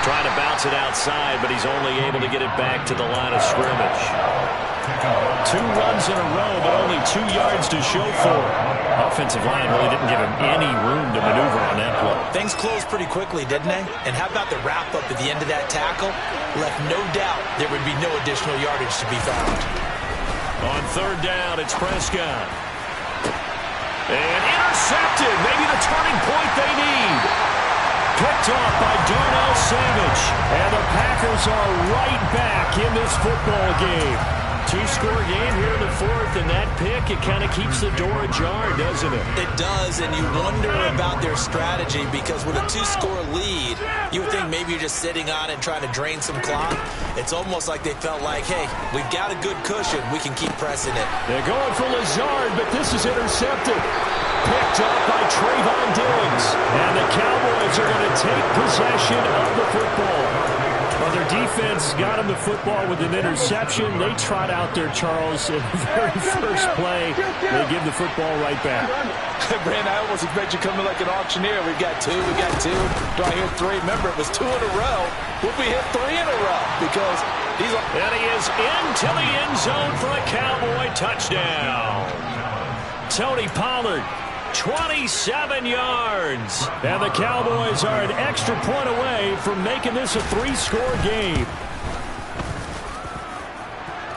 Trying to bounce it outside, but he's only able to get it back to the line of scrimmage. 2 runs in a row, but only 2 yards to show for it. Offensive line really didn't give him any room to maneuver on that play. Things closed pretty quickly, didn't they? And how about the wrap-up at the end of that tackle? Left no doubt there would be no additional yardage to be found. On third down, it's Prescott. And intercepted. Maybe the turning point they need. Picked off by Darnell Savage. And the Packers are right back in this football game. two-score game here in the fourth, and that pick, it kind of keeps the door ajar, doesn't it? It does, and you wonder about their strategy because with a two-score lead, you would think maybe you're just sitting on it and trying to drain some clock. It's almost like they felt like, hey, we've got a good cushion. We can keep pressing it. They're going for Lazard, but this is intercepted. Picked up by Trayvon Diggs. And the Cowboys are going to take possession of the football. Well, their defense got him the football with an interception. They trot out there, Charles, in the very first play. They give the football right back. Brandon, I almost expect you coming like an auctioneer. We've got two. Do I hear three? Remember, it was 2 in a row. What if we hit 3 in a row? Because he's... And he is into the end zone for a Cowboy touchdown. Tony Pollard, 27 yards. And the Cowboys are an extra point away from making this a 3-score game.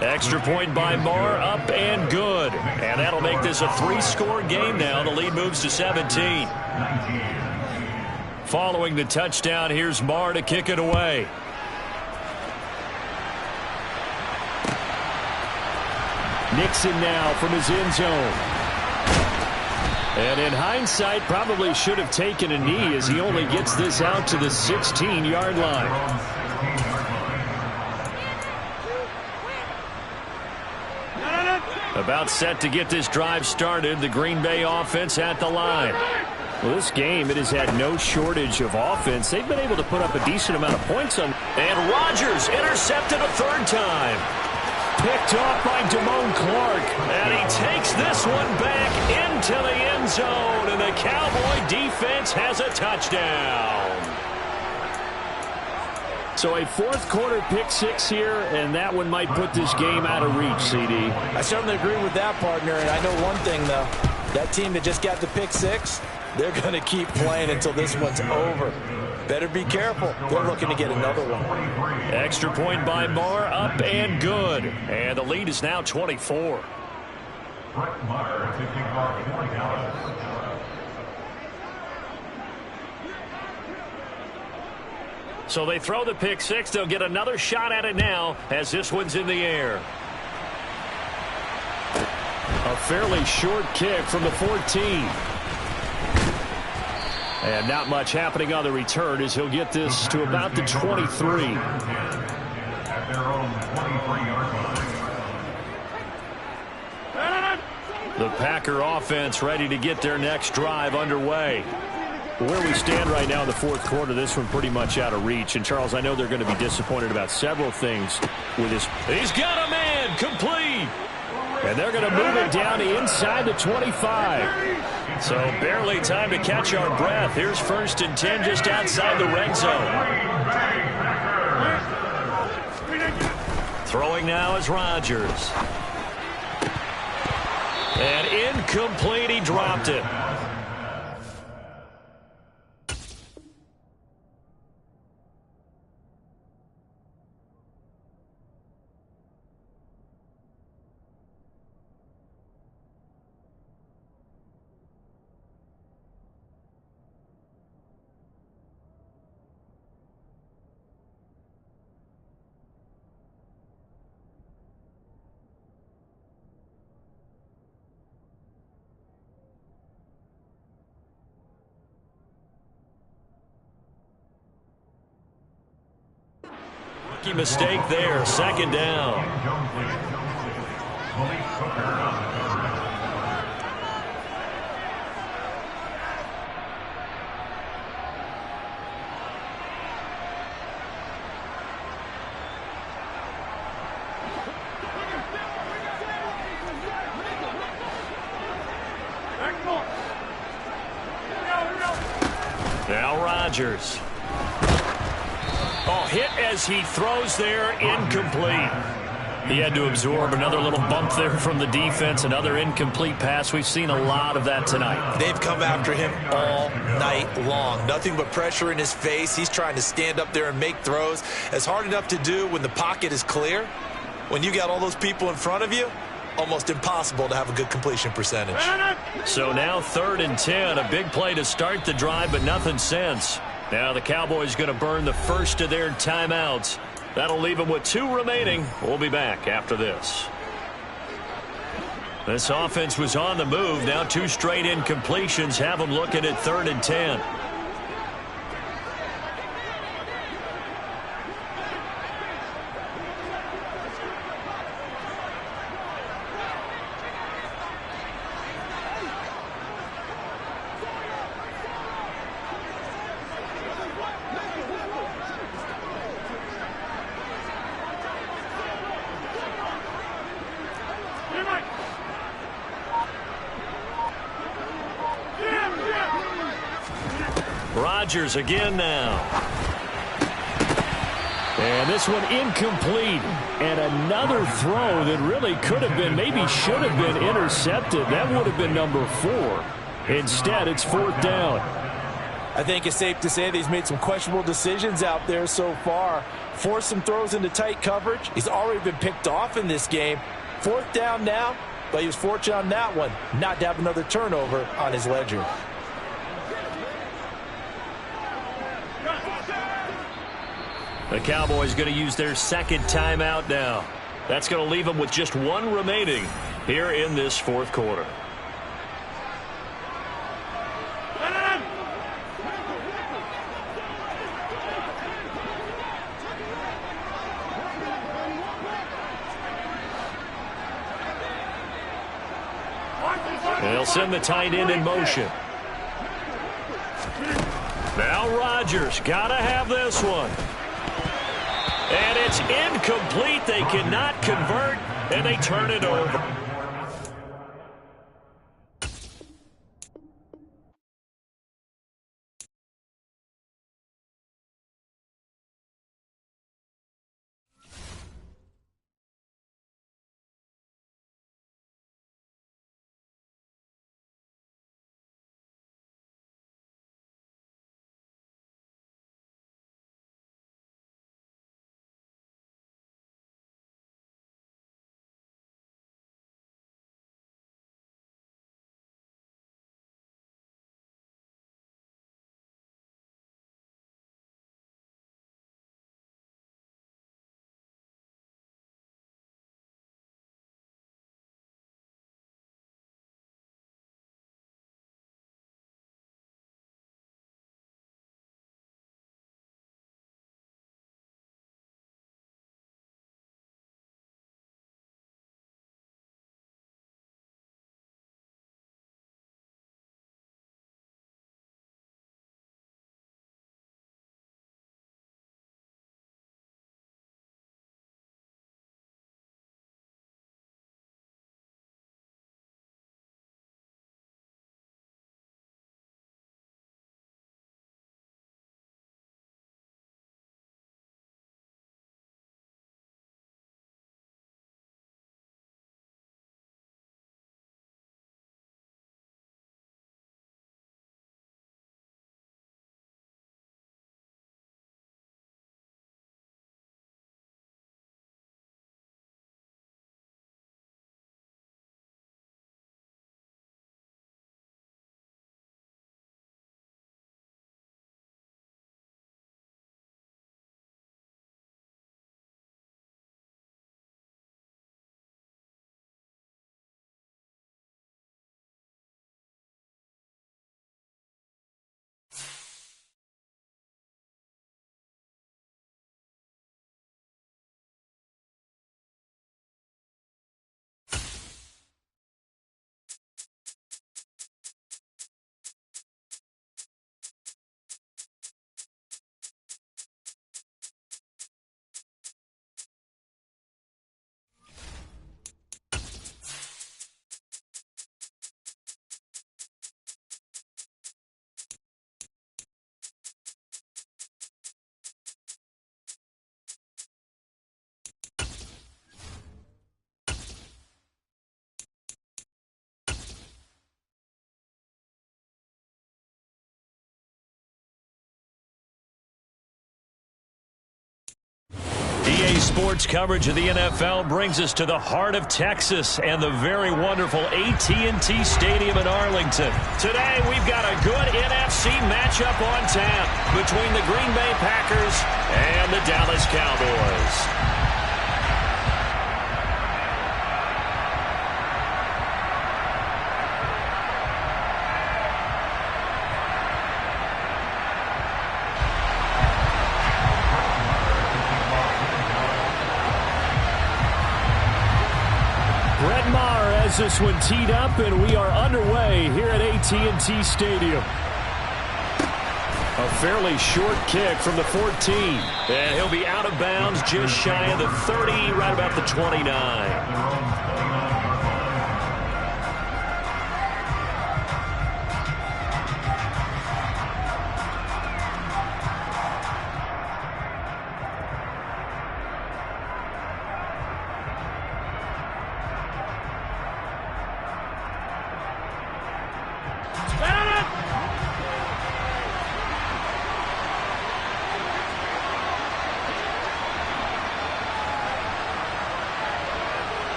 Extra point by Marr, up and good. And that'll make this a 3-score game now. The lead moves to 17. Following the touchdown, here's Marr to kick it away. Nixon now from his end zone. And in hindsight, probably should have taken a knee as he only gets this out to the 16-yard line. About set to get this drive started. The Green Bay offense at the line. Well, this game, it has had no shortage of offense. They've been able to put up a decent amount of points on. And Rodgers intercepted a third time. Picked off by Damone Clark. And he takes this one back into the end zone. And the Cowboy defense has a touchdown. So a fourth-quarter pick-6 here, and that one might put this game out of reach, CD. I certainly agree with that, partner. And I know one thing, though. That team that just got the pick-6, they're going to keep playing until this one's over. Better be careful. They're looking to get another one. Extra point by Marr, up and good. And the lead is now 24. Brett Maher to kick off for Dallas. So they throw the pick-6. They'll get another shot at it now as this one's in the air. A fairly short kick from the 14. And not much happening on the return as he'll get this to about the 23. At their own 23-yard line. The Packer offense ready to get their next drive underway. Where we stand right now in the fourth quarter, this one pretty much out of reach. And, Charles, I know they're going to be disappointed about several things with this. He's got a man, complete. And they're going to move it down to inside the 25. So barely time to catch our breath. Here's 1st and 10 just outside the red zone. Throwing now is Rodgers. And incomplete, he dropped it. Rookie mistake there, 2nd down. Now Rodgers. Oh, hit as he throws there, incomplete. He had to absorb another little bump there from the defense, another incomplete pass. We've seen a lot of that tonight. They've come after him all night long. Nothing but pressure in his face. He's trying to stand up there and make throws. It's hard enough to do when the pocket is clear. When you got all those people in front of you, almost impossible to have a good completion percentage. So now 3rd and 10, a big play to start the drive, but nothing since. Now the Cowboys going to burn the first of their timeouts. That'll leave them with 2 remaining. We'll be back after this. This offense was on the move. Now 2 straight incompletions have them looking at 3rd and 10. Rodgers again now. And this one incomplete. And another throw that really could have been, maybe should have been intercepted. That would have been number 4. Instead, it's 4th down. I think it's safe to say that he's made some questionable decisions out there so far. Forced some throws into tight coverage. He's already been picked off in this game. 4th down now, but he was fortunate on that one not to have another turnover on his ledger. The Cowboys going to use their 2nd timeout now. That's going to leave them with just 1 remaining here in this 4th quarter. They'll send the tight end in motion. Now Rodgers got to have this one. And it's incomplete. They cannot convert, and they turn it over. EA Sports coverage of the NFL brings us to the heart of Texas and the very wonderful AT&T Stadium in Arlington. Today, we've got a good NFC matchup on tap between the Green Bay Packers and the Dallas Cowboys. Brett Maher has this one teed up, and we are underway here at AT&T Stadium. A fairly short kick from the 14. And he'll be out of bounds just shy of the 30, right about the 29.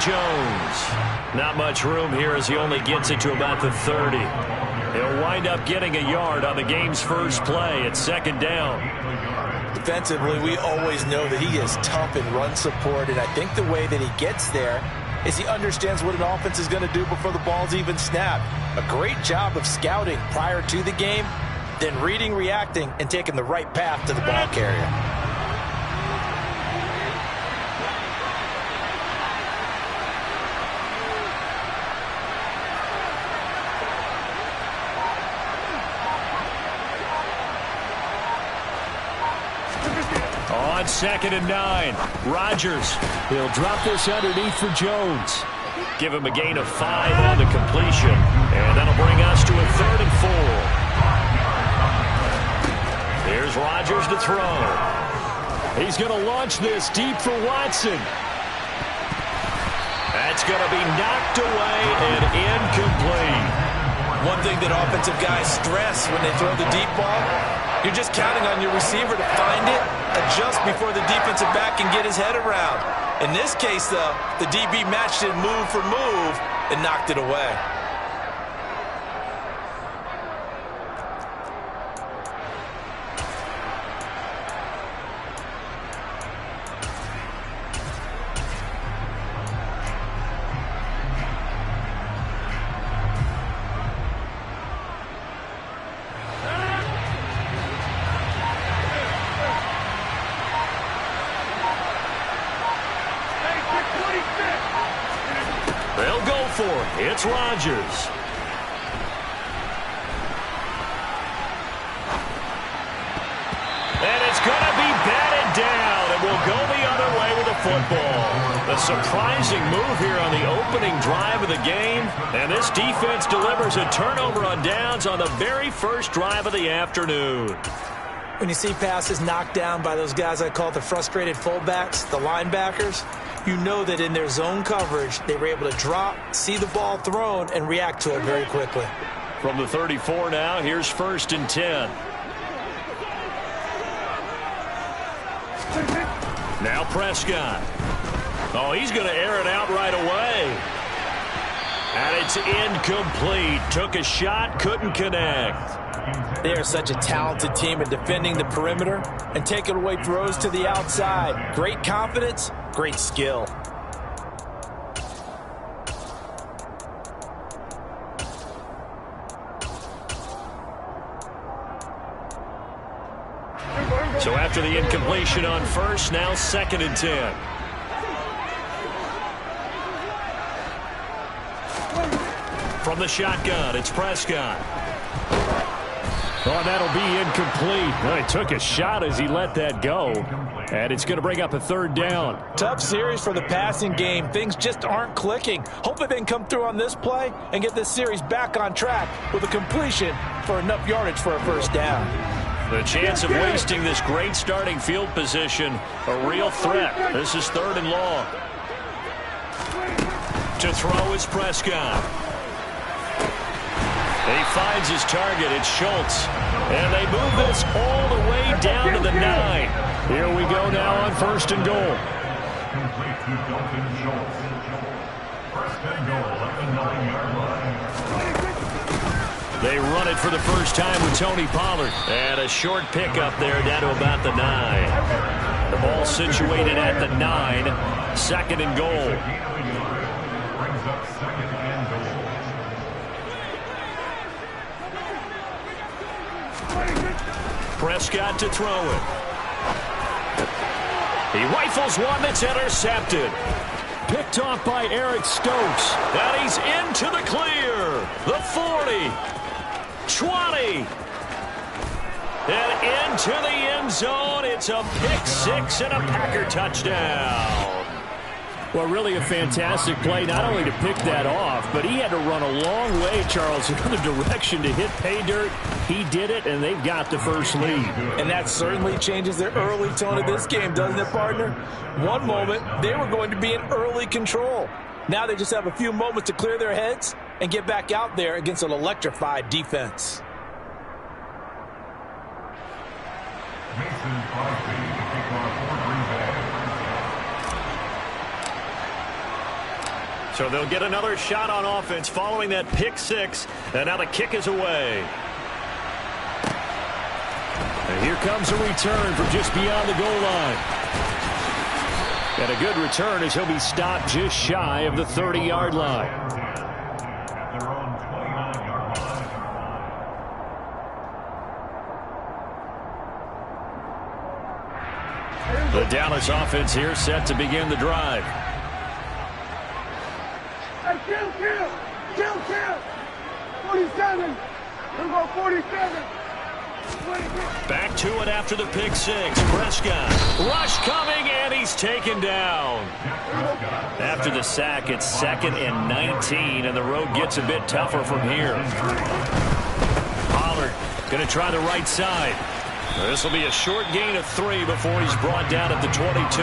Jones. Not much room here as he only gets it to about the 30. He'll wind up getting a yard on the game's first play at second down. Defensively, we always know that he is tough in run support, and I think the way that he gets there is he understands what an offense is going to do before the ball's even snapped. A great job of scouting prior to the game, then reading, reacting, and taking the right path to the ball carrier. On 2nd and 9, Rodgers. He'll drop this underneath for Jones. Give him a gain of 5 on the completion. And that'll bring us to a 3rd and 4. Here's Rodgers to throw. He's going to launch this deep for Watson. That's going to be knocked away and incomplete. One thing that offensive guys stress when they throw the deep ball, you're just counting on your receiver to find it, adjust before the defensive back can get his head around. In this case, though, the DB matched it move for move and knocked it away. It's Rodgers. And it's going to be batted down, and we'll go the other way with the football. A surprising move here on the opening drive of the game, and this defense delivers a turnover on downs on the very first drive of the afternoon. When you see passes knocked down by those guys I call the frustrated fullbacks, the linebackers, you know that in their zone coverage, they were able to drop, see the ball thrown, and react to it very quickly. From the 34 now, here's 1st and 10. Now Prescott. Oh, he's going to air it out right away. And it's incomplete. Took a shot, couldn't connect. They are such a talented team at defending the perimeter and taking away throws to the outside. Great confidence, great skill. So after the incompletion on 1st, now 2nd and 10. From the shotgun, it's Prescott. Oh, that'll be incomplete. Well, he took a shot as he let that go. And it's going to bring up a 3rd down. Tough series for the passing game. Things just aren't clicking. Hopefully they can come through on this play and get this series back on track with a completion for enough yardage for a 1st down. The chance of wasting this great starting field position, a real threat. This is 3rd and long. To throw is Prescott. He finds his target. It's Schultz. And they move this all the way down to the 9. Here we go now on 1st and goal. Complete to Dalton Schultz. 1st and goal at the 9-yard line. They run it for the first time with Tony Pollard. And a short pickup there down to about the 9. The ball situated at the 9. 2nd and goal. Brings up 2nd and goal. Prescott to throw it. He rifles one that's intercepted. Picked off by Eric Stokes. And he's into the clear. The 40. 20. And into the end zone. It's a pick six and a Packer touchdown. Well, really a fantastic play, not only to pick that off, but he had to run a long way, Charles, in the direction to hit pay dirt. He did it, and they've got the first lead. And that certainly changes the early tone of this game, doesn't it, partner? One moment, they were going to be in early control. Now they just have a few moments to clear their heads and get back out there against an electrified defense. Mason Crosby to kick off for Green Bay. So they'll get another shot on offense following that pick six. And now the kick is away. And here comes a return from just beyond the goal line. And a good return as he'll be stopped just shy of the 30-yard line. At their own 29-yard line. The Dallas offense here set to begin the drive. Hey, kill! 47. We're going 47. Back to it after the pick six. Prescott. Rush coming, and he's taken down. After the sack, it's 2nd and 19, and the road gets a bit tougher from here. Pollard going to try the right side. This will be a short gain of 3 before he's brought down at the 22.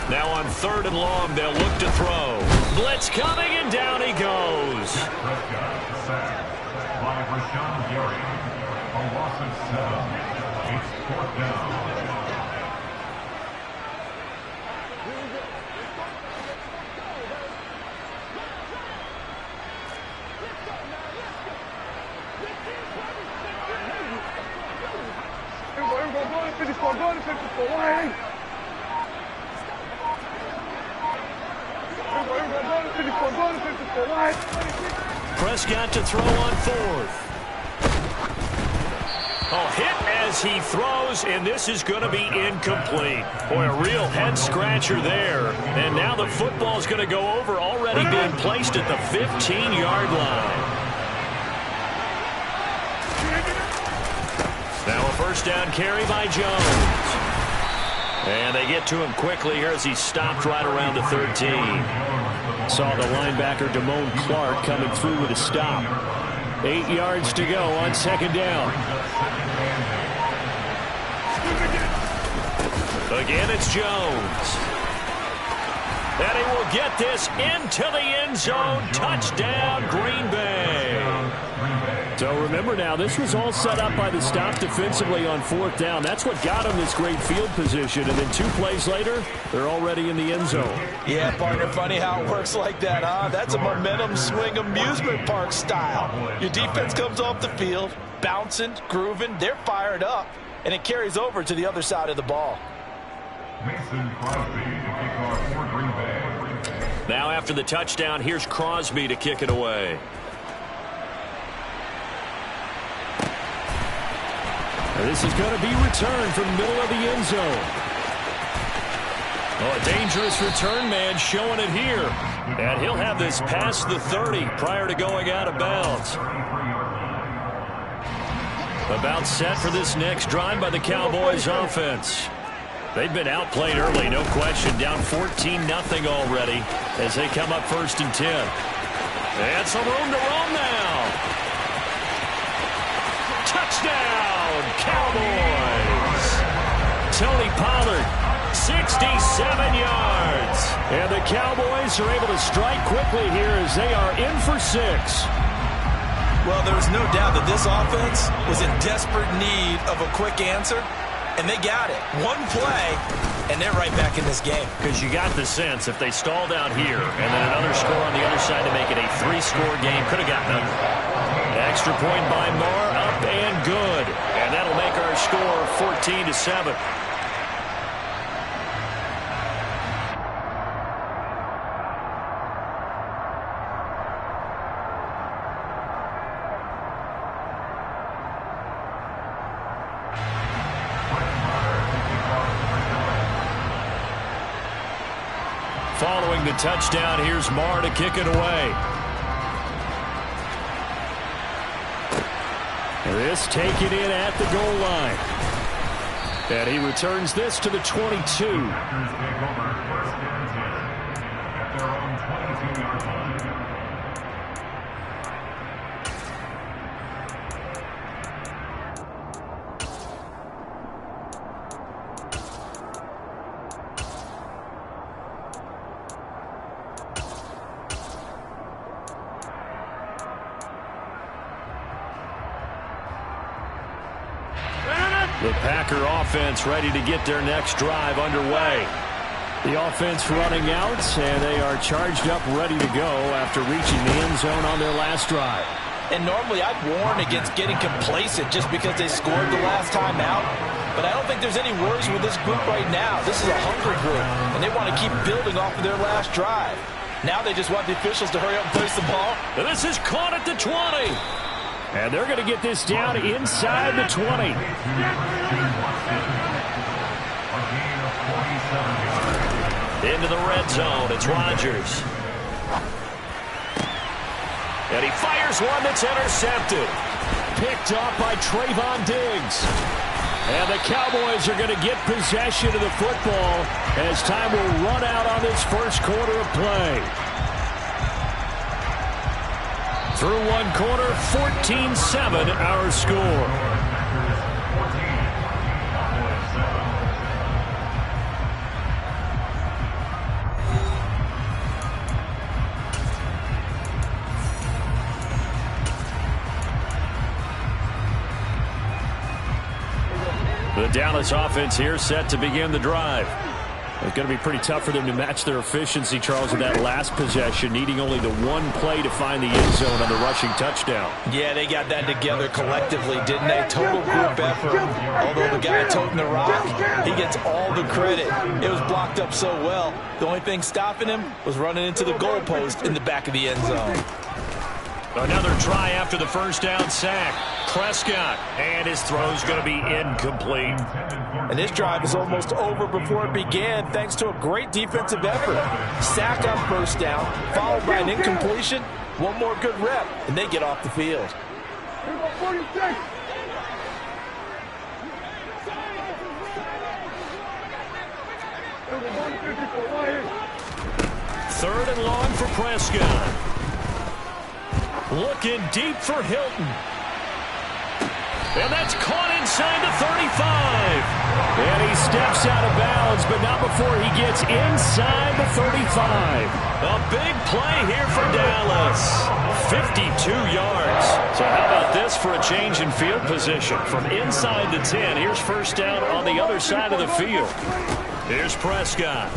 Now on 3rd and long, they'll look to throw. Blitz coming, and down he goes. Prescott sacked by Rashawn Gary. A loss of 7. It's 4th down. Prescott to throw on 4th. Oh, hit as he throws, and this is going to be incomplete. Boy, a real head-scratcher there. And now the football's going to go over, already being placed at the 15-yard line. Now a first down carry by Jones. And they get to him quickly here as he's stopped right around the 13. Saw the linebacker Damone Clark coming through with a stop. 8 yards to go on 2nd down. Again, it's Jones. And he will get this into the end zone. Touchdown, Green Bay. So remember now, this was all set up by the stop defensively on 4th down. That's what got them this great field position. And then 2 plays later, they're already in the end zone. Yeah, partner, funny how it works like that, huh? That's a momentum swing amusement park style. Your defense comes off the field, bouncing, grooving, they're fired up, and it carries over to the other side of the ball. Mason Crosby to kick off for Green Bay. Now after the touchdown, here's Crosby to kick it away. This is going to be returned from the middle of the end zone. Oh, a dangerous return man showing it here. And he'll have this past the 30 prior to going out of bounds. About set for this next drive by the Cowboys offense. They've been outplayed early, no question. Down 14-0 already as they come up 1st and 10. And some room to roam now. Touchdown, Cowboys. Tony Pollard, 67 yards. And the Cowboys are able to strike quickly here as they are in for 6. Well, there was no doubt that this offense was in desperate need of a quick answer, and they got it. One play, And they're right back in this game. Because you got the sense if they stalled out here and then another score on the other side to make it a 3-score game, could have gotten nothing. Extra point by Marr, up and good. And that'll make our score 14-7. Following the touchdown, here's Marr to kick it away. This taken in at the goal line. And he returns this to the 22. Packers take over first and 10 at their own 22-yard line. The Packer offense ready to get their next drive underway. The offense running out, and they are charged up, ready to go after reaching the end zone on their last drive. And normally I'd warn against getting complacent just because they scored the last time out. But I don't think there's any worries with this group right now. This is a hungry group, and they want to keep building off of their last drive. Now they just want the officials to hurry up and place the ball. And this is caught at the 20. And they're going to get this down inside the 20. Into the red zone, it's Rodgers. And he fires one that's intercepted. Picked off by Trayvon Diggs. And the Cowboys are going to get possession of the football as time will run out on this first quarter of play. Through one quarter, 14-7 our score. The Dallas offense here set to begin the drive. It's going to be pretty tough for them to match their efficiency, Charles, with that last possession, needing only the one play to find the end zone on the rushing touchdown. Yeah, they got that together collectively, didn't they? Total group effort. Although the guy toting the rock, he gets all the credit. It was blocked up so well. The only thing stopping him was running into the goalpost in the back of the end zone. Another try after the first down sack. Prescott, and his throw's going to be incomplete. And this drive is almost over before it began thanks to a great defensive effort. Sack on first down, followed by an incompletion. One more good rep, and they get off the field. Third and long for Prescott. Looking deep for Hilton. And that's caught inside the 35. And he steps out of bounds, but not before he gets inside the 35. A big play here for Dallas. 52 yards. So how about this for a change in field position? From inside the 10, here's first down on the other side of the field. Here's Prescott.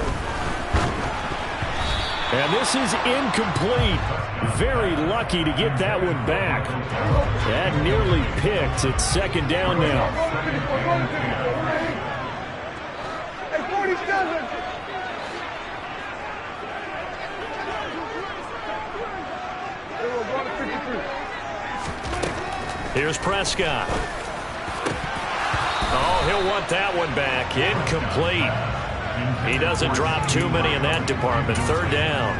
And this is incomplete. Very lucky to get that one back. That nearly picked. It's second down now. Here's Prescott. Oh, he'll want that one back. Incomplete. He doesn't drop too many in that department. Third down.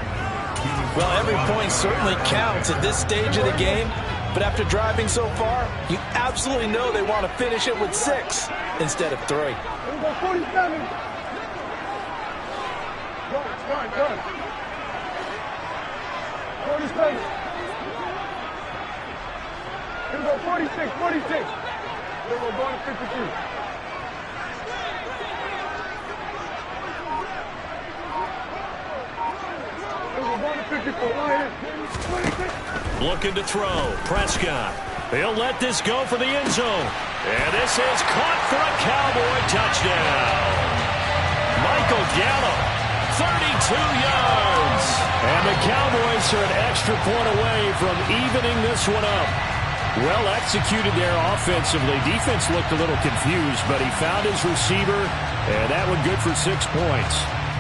Well, every point certainly counts at this stage of the game, but after driving so far, you absolutely know they want to finish it with 6 instead of 3. Here we go, 47. Done. 47. Here we go, 46. Here we go, going to 53. Looking to throw. Prescott. He'll let this go for the end zone. And this is caught for a Cowboy touchdown. Michael Gallup, 32 yards. And the Cowboys are an extra point away from evening this one up. Well executed there offensively. Defense looked a little confused, but he found his receiver, and that one good for 6 points.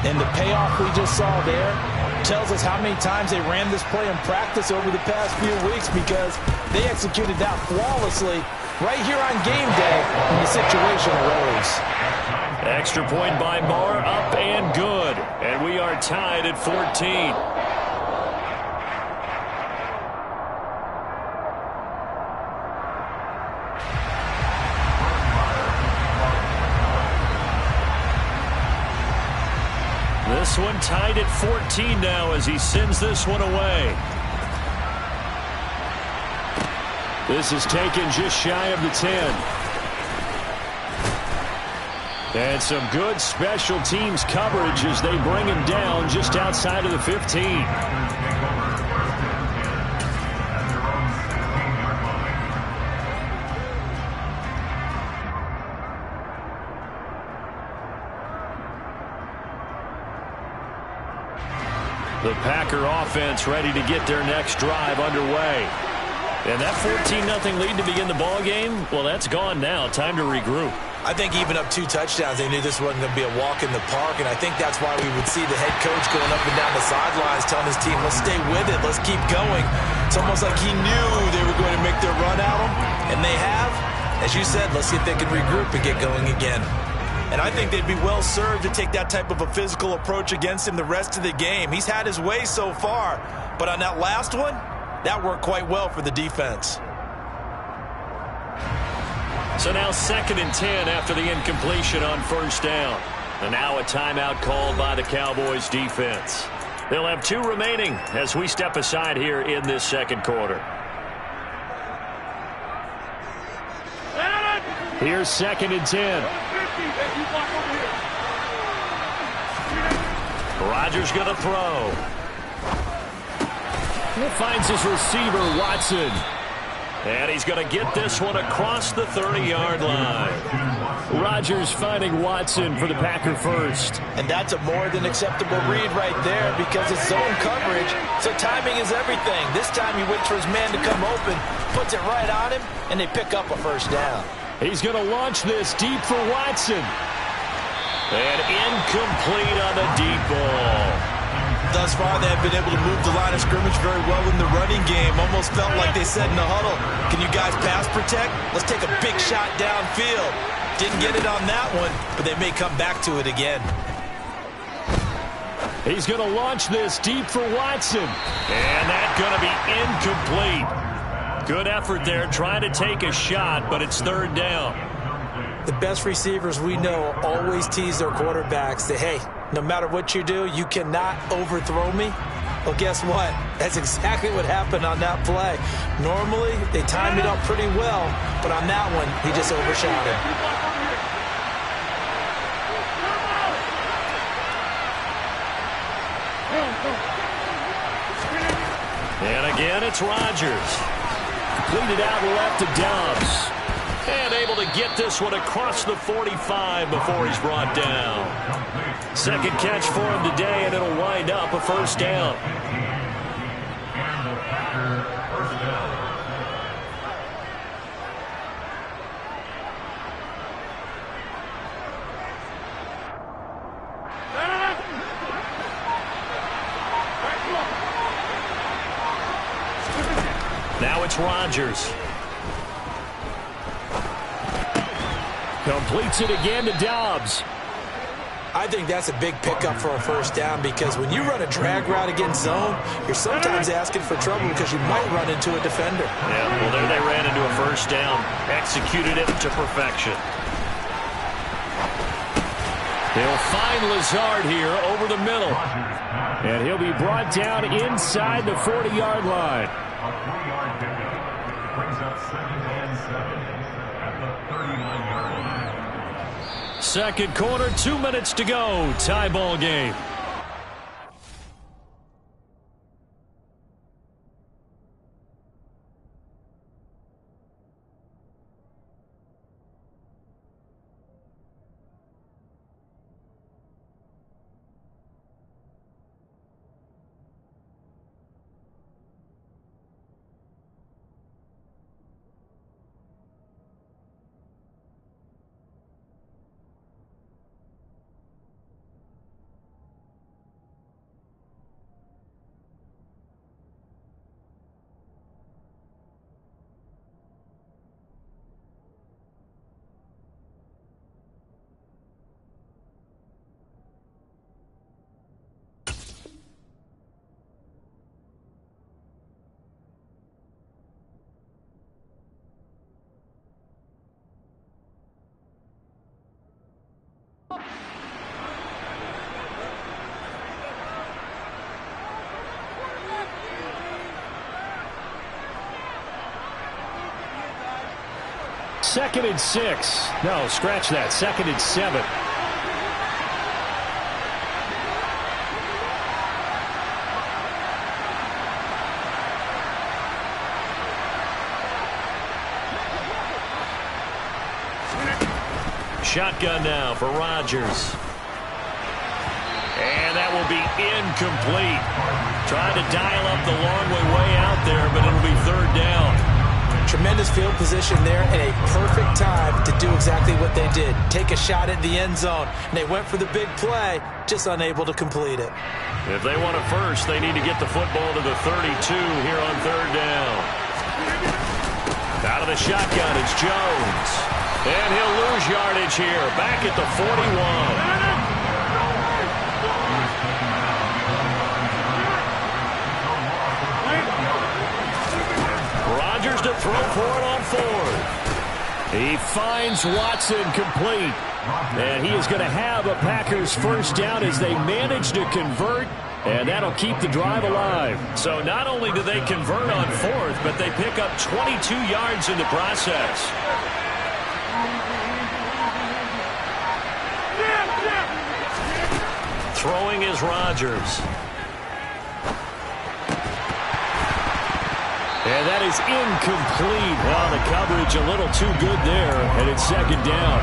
And the payoff we just saw there tells us how many times they ran this play in practice over the past few weeks, because they executed that flawlessly right here on game day when the situation arose. Extra point by Moore, up and good. And we are tied at 14. This one tied at 14 now as he sends this one away. This is taken just shy of the 10. And some good special teams coverage as they bring him down just outside of the 15. The Packer offense ready to get their next drive underway. And that 14-0 lead to begin the ball game, well, that's gone now. Time to regroup. I think even up 2 touchdowns, they knew this wasn't going to be a walk in the park, and I think that's why we would see the head coach going up and down the sidelines telling his team, let's stay with it, let's keep going. It's almost like he knew they were going to make their run at him, and they have. As you said, let's see if they can regroup and get going again. And I think they'd be well served to take that type of a physical approach against him the rest of the game. He's had his way so far, but on that last one, that worked quite well for the defense. So now 2nd and 10 after the incompletion on first down. And now a timeout called by the Cowboys defense. They'll have 2 remaining as we step aside here in this second quarter. Here's 2nd and 10. Rodgers going to throw. He finds his receiver, Watson. And he's going to get this one across the 30-yard line. Rodgers finding Watson for the Packer first. And that's a more than acceptable read right there because it's zone coverage, so timing is everything. This time he waits for his man to come open, puts it right on him, and they pick up a first down. He's going to launch this deep for Watson. And incomplete on the deep ball. Thus far, they have been able to move the line of scrimmage very well in the running game. Almost felt like they said in the huddle, can you guys pass protect? Let's take a big shot downfield. Didn't get it on that one, but they may come back to it again. He's going to launch this deep for Watson. And that's going to be incomplete. Good effort there trying to take a shot, but it's 3rd down. The best receivers we know always tease their quarterbacks that, hey, no matter what you do, you cannot overthrow me. Well, guess what? That's exactly what happened on that play. Normally, they timed it up pretty well, but on that one, he just overshot it. And again, it's Rodgers. Completed out left to Dobbs. And able to get this one across the 45 before he's brought down. 2nd catch for him today, and it'll wind up a first down. Now it's Rodgers. Completes it again to Dobbs. I think that's a big pickup for a first down because when you run a drag route against zone, you're sometimes asking for trouble because you might run into a defender. Yeah, well, there they ran into a first down. Executed it to perfection. They'll find Lazard here over the middle. And he'll be brought down inside the 40-yard line. A 40-yard pickup brings up 2nd and 7 at the 39-yard line. Second quarter, 2 minutes to go. Tie ball game. 2nd and 6. No, scratch that. 2nd and 7. Shotgun now for Rodgers. And that will be incomplete. Trying to dial up the long way out there, but it'll be 3rd down. Tremendous field position there and a perfect time to do exactly what they did. Take a shot at the end zone. And they went for the big play, just unable to complete it. If they want a first, they need to get the football to the 32 here on 3rd down. Out of the shotgun, it's Jones. And he'll lose yardage here, back at the 41. Rodgers to throw for it on 4th. He finds Watson complete. And he is going to have a Packers first down as they manage to convert. And that'll keep the drive alive. So not only do they convert on 4th, but they pick up 22 yards in the process. Throwing is Rodgers. And that is incomplete. Well, the coverage a little too good there, and it's 2nd down.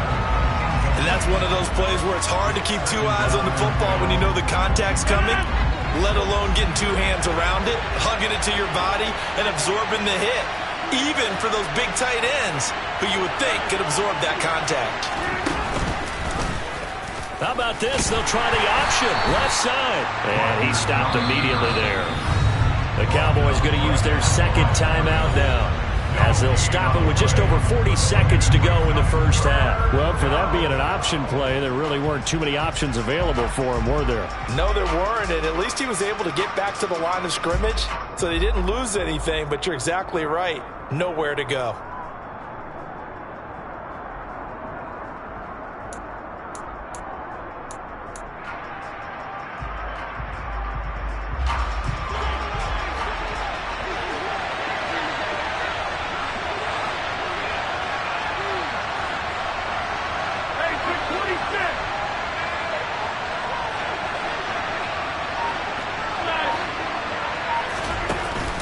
And that's one of those plays where it's hard to keep 2 eyes on the football when you know the contact's coming, let alone getting 2 hands around it, hugging it to your body, and absorbing the hit. Even for those big tight ends who you would think could absorb that contact. How about this? They'll try the option, left side. And he stopped immediately there. The Cowboys going to use their 2nd timeout now, as they'll stop it with just over 40 seconds to go in the first half. Well, for that being an option play, there really weren't too many options available for him, were there? No, there weren't, and at least he was able to get back to the line of scrimmage, so they didn't lose anything, but you're exactly right. Nowhere to go.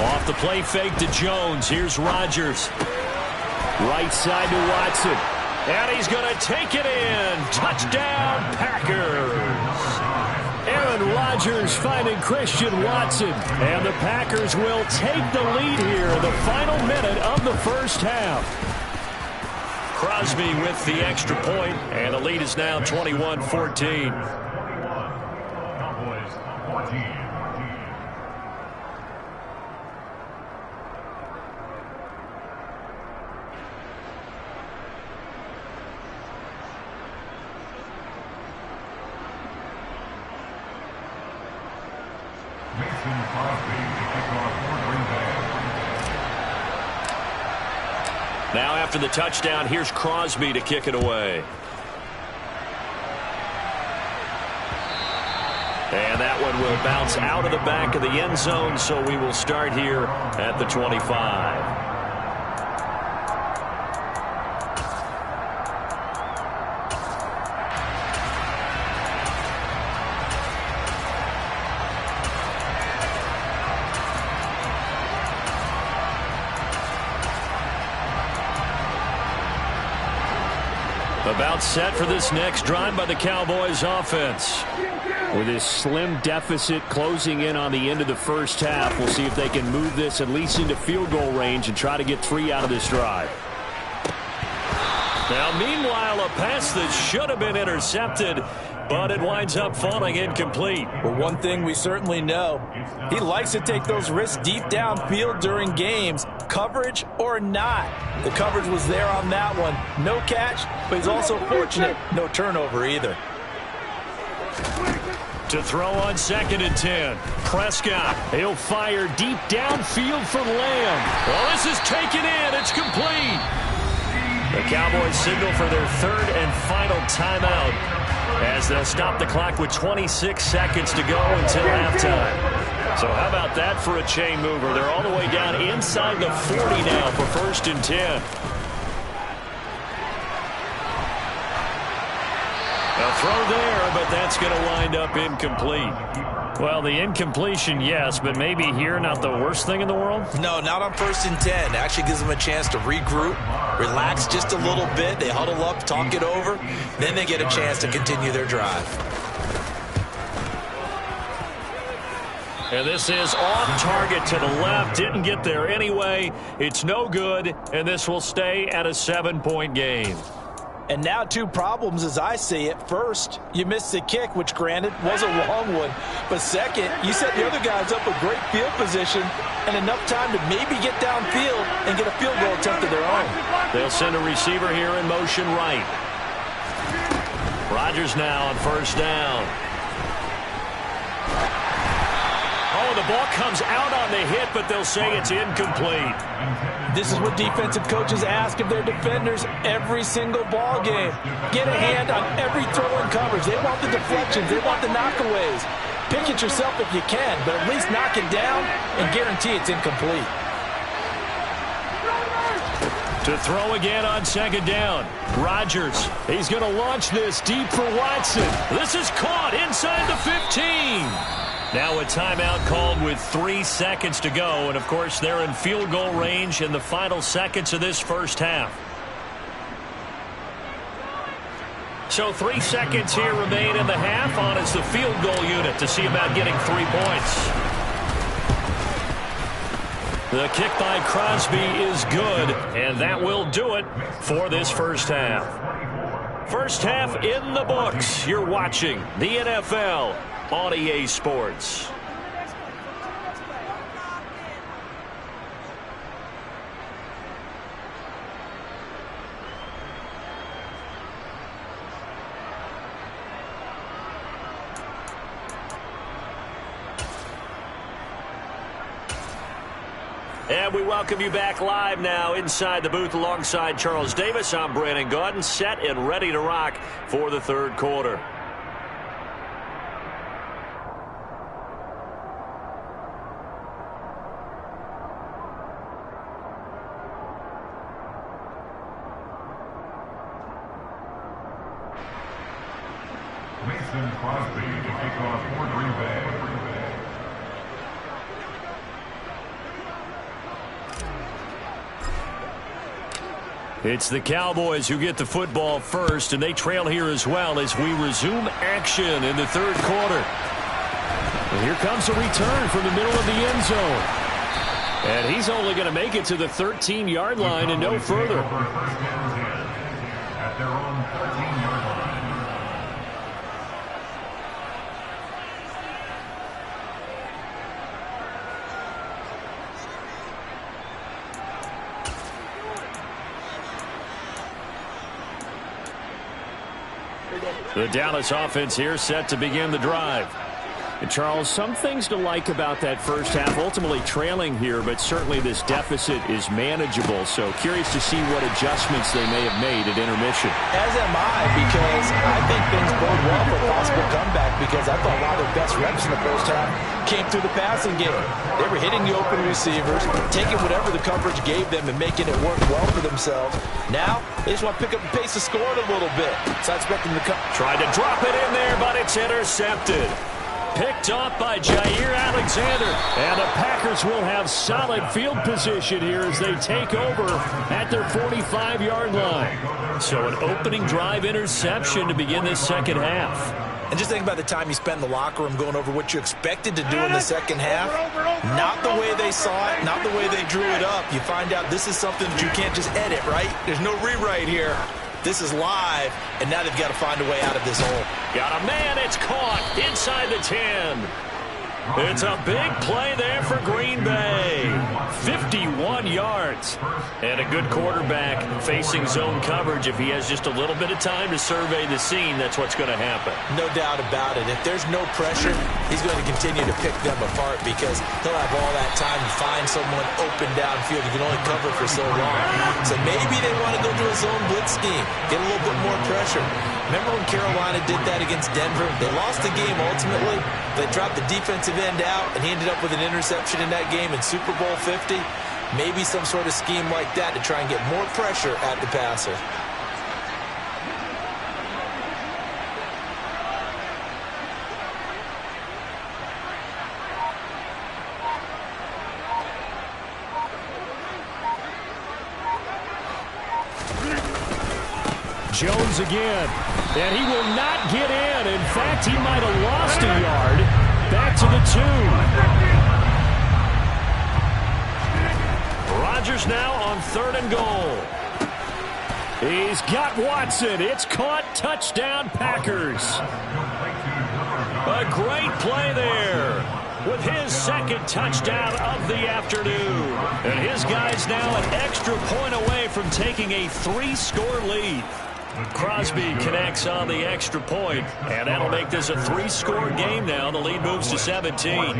Off the play fake to Jones. Here's Rodgers. Right side to Watson. And he's going to take it in. Touchdown, Packers. Aaron Rodgers finding Christian Watson. And the Packers will take the lead here in the final minute of the first half. Crosby with the extra point, and the lead is now 21-14. Cowboys 14. Mason Crosby to kick off for Green Bay. Now after the touchdown, here's Crosby to kick it away. And that one will bounce out of the back of the end zone, so we will start here at the 25. About set for this next drive by the Cowboys offense. With this slim deficit closing in on the end of the first half, we'll see if they can move this at least into field goal range and try to get 3 out of this drive. Now, meanwhile, a pass that should have been intercepted, but it winds up falling incomplete. Well, one thing we certainly know, he likes to take those risks deep downfield during games, coverage or not. The coverage was there on that one. No catch, but he's also fortunate, no turnover either. To throw on 2nd and 10. Prescott, he'll fire deep downfield for Lamb. Well, this is taken in. It's complete. The Cowboys signal for their 3rd and final timeout, as they'll stop the clock with 26 seconds to go until halftime. So how about that for a chain mover? They're all the way down inside the 40 now for 1st and 10. A throw there, but that's going to wind up incomplete. Well, the incompletion, yes, but maybe here not the worst thing in the world? No, not on 1st and 10. Actually gives them a chance to regroup, relax just a little bit. They huddle up, talk it over. Then they get a chance to continue their drive. And this is off target to the left. Didn't get there anyway. It's no good, and this will stay at a 7-point game. And now 2 problems as I see it. First, you missed the kick, which granted was a long one. But second, you set the other guys up with great field position and enough time to maybe get downfield and get a field goal attempt of their own. They'll send a receiver here in motion right. Rodgers now on 1st down. Oh, the ball comes out on the hit, but they'll say it's incomplete. This is what defensive coaches ask of their defenders every single ball game. Get a hand on every throw in coverage. They want the deflections. They want the knockaways. Pick it yourself if you can, but at least knock it down and guarantee it's incomplete. To throw again on 2nd down. Rodgers. He's going to launch this deep for Watson. This is caught inside the 15. Now a timeout called with 3 seconds to go. And, of course, they're in field goal range in the final seconds of this first half. So 3 seconds here remain in the half. On is the field goal unit to see about getting 3 points. The kick by Crosby is good, and that will do it for this first half. First half in the books. You're watching the NFL on EA Sports. And we welcome you back live now inside the booth alongside Charles Davis. I'm Brandon Gaudin, set and ready to rock for the 3rd quarter. Mason Crosby to kick off for Green Bay. It's the Cowboys who get the football first, and they trail here as well as we resume action in the 3rd quarter. And here comes a return from the middle of the end zone. And he's only going to make it to the 13-yard line and no further. At their own 13-yard line. The Dallas offense here set to begin the drive. And Charles, some things to like about that first half. Ultimately trailing here, but certainly this deficit is manageable. So curious to see what adjustments they may have made at intermission. As am I, because I think things bode well for a possible comeback, because I thought a lot of their best reps in the first half came through the passing game. They were hitting the open receivers, taking whatever the coverage gave them and making it work well for themselves. Now, they just want to pick up the pace of scoring a little bit. So I expect them to come. Tried to drop it in there, but it's intercepted. Picked off by Jair Alexander. And the Packers will have solid field position here as they take over at their 45-yard line. So an opening drive interception to begin this second half. And just think about the time you spend in the locker room going over what you expected to do in the second half. Not the way they saw it, not the way they drew it up. You find out this is something that you can't just edit, right? There's no rewrite here. This is live, and now they've got to find a way out of this hole. Got a man, it's caught inside the 10. It's a big play there for Green Bay. 51 yards. And a good quarterback facing zone coverage. If he has just a little bit of time to survey the scene, that's what's going to happen. No doubt about it. If there's no pressure, he's going to continue to pick them apart because he'll have all that time to find someone open downfield. He can only cover for so long. So maybe they want to go to a zone blitz scheme, get a little bit more pressure. Remember when Carolina did that against Denver? They lost the game ultimately. They dropped the defensive end out, and he ended up with an interception in that game in Super Bowl 50. Maybe some sort of scheme like that to try and get more pressure at the passer. Jones again. And he will not get in. In fact, he might have lost a yard. Back to the 2. Rodgers now on 3rd and goal. He's got Watson. It's caught. Touchdown, Packers. A great play there with his 2nd touchdown of the afternoon. And his guys now an extra point away from taking a 3-score lead. Crosby connects on the extra point, and that'll make this a 3-score game now. The lead moves to 17.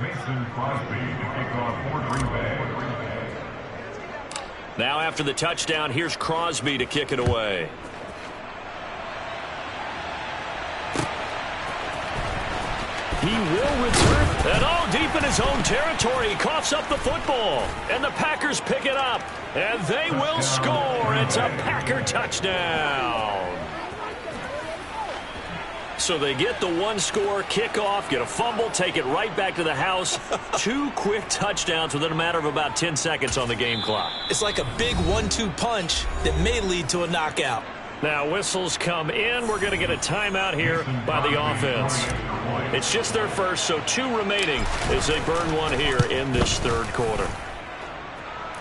Mason Crosby to kick off for Green Bay. Now after the touchdown, here's Crosby to kick it away. He will return. And all deep in his own territory. He coughs up the football. And the Packers pick it up. And they will score. It's a Packer touchdown. So they get the 1-score kickoff, get a fumble, take it right back to the house. 2 quick touchdowns within a matter of about 10 seconds on the game clock. It's like a big 1-2 punch that may lead to a knockout. Now whistles come in. We're going to get a timeout here by the offense. It's just their first, so 2 remaining as they burn one here in this 3rd quarter.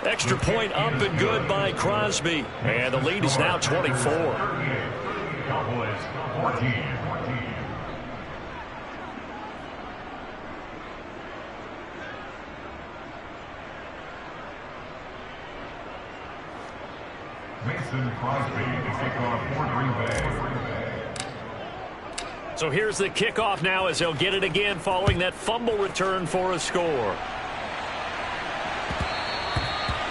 Extra point up and good by Crosby. And the lead is now 24. Cowboys 14. Mason Crosby to kick off for Green Bay. So here's the kickoff now as they'll get it again following that fumble return for a score.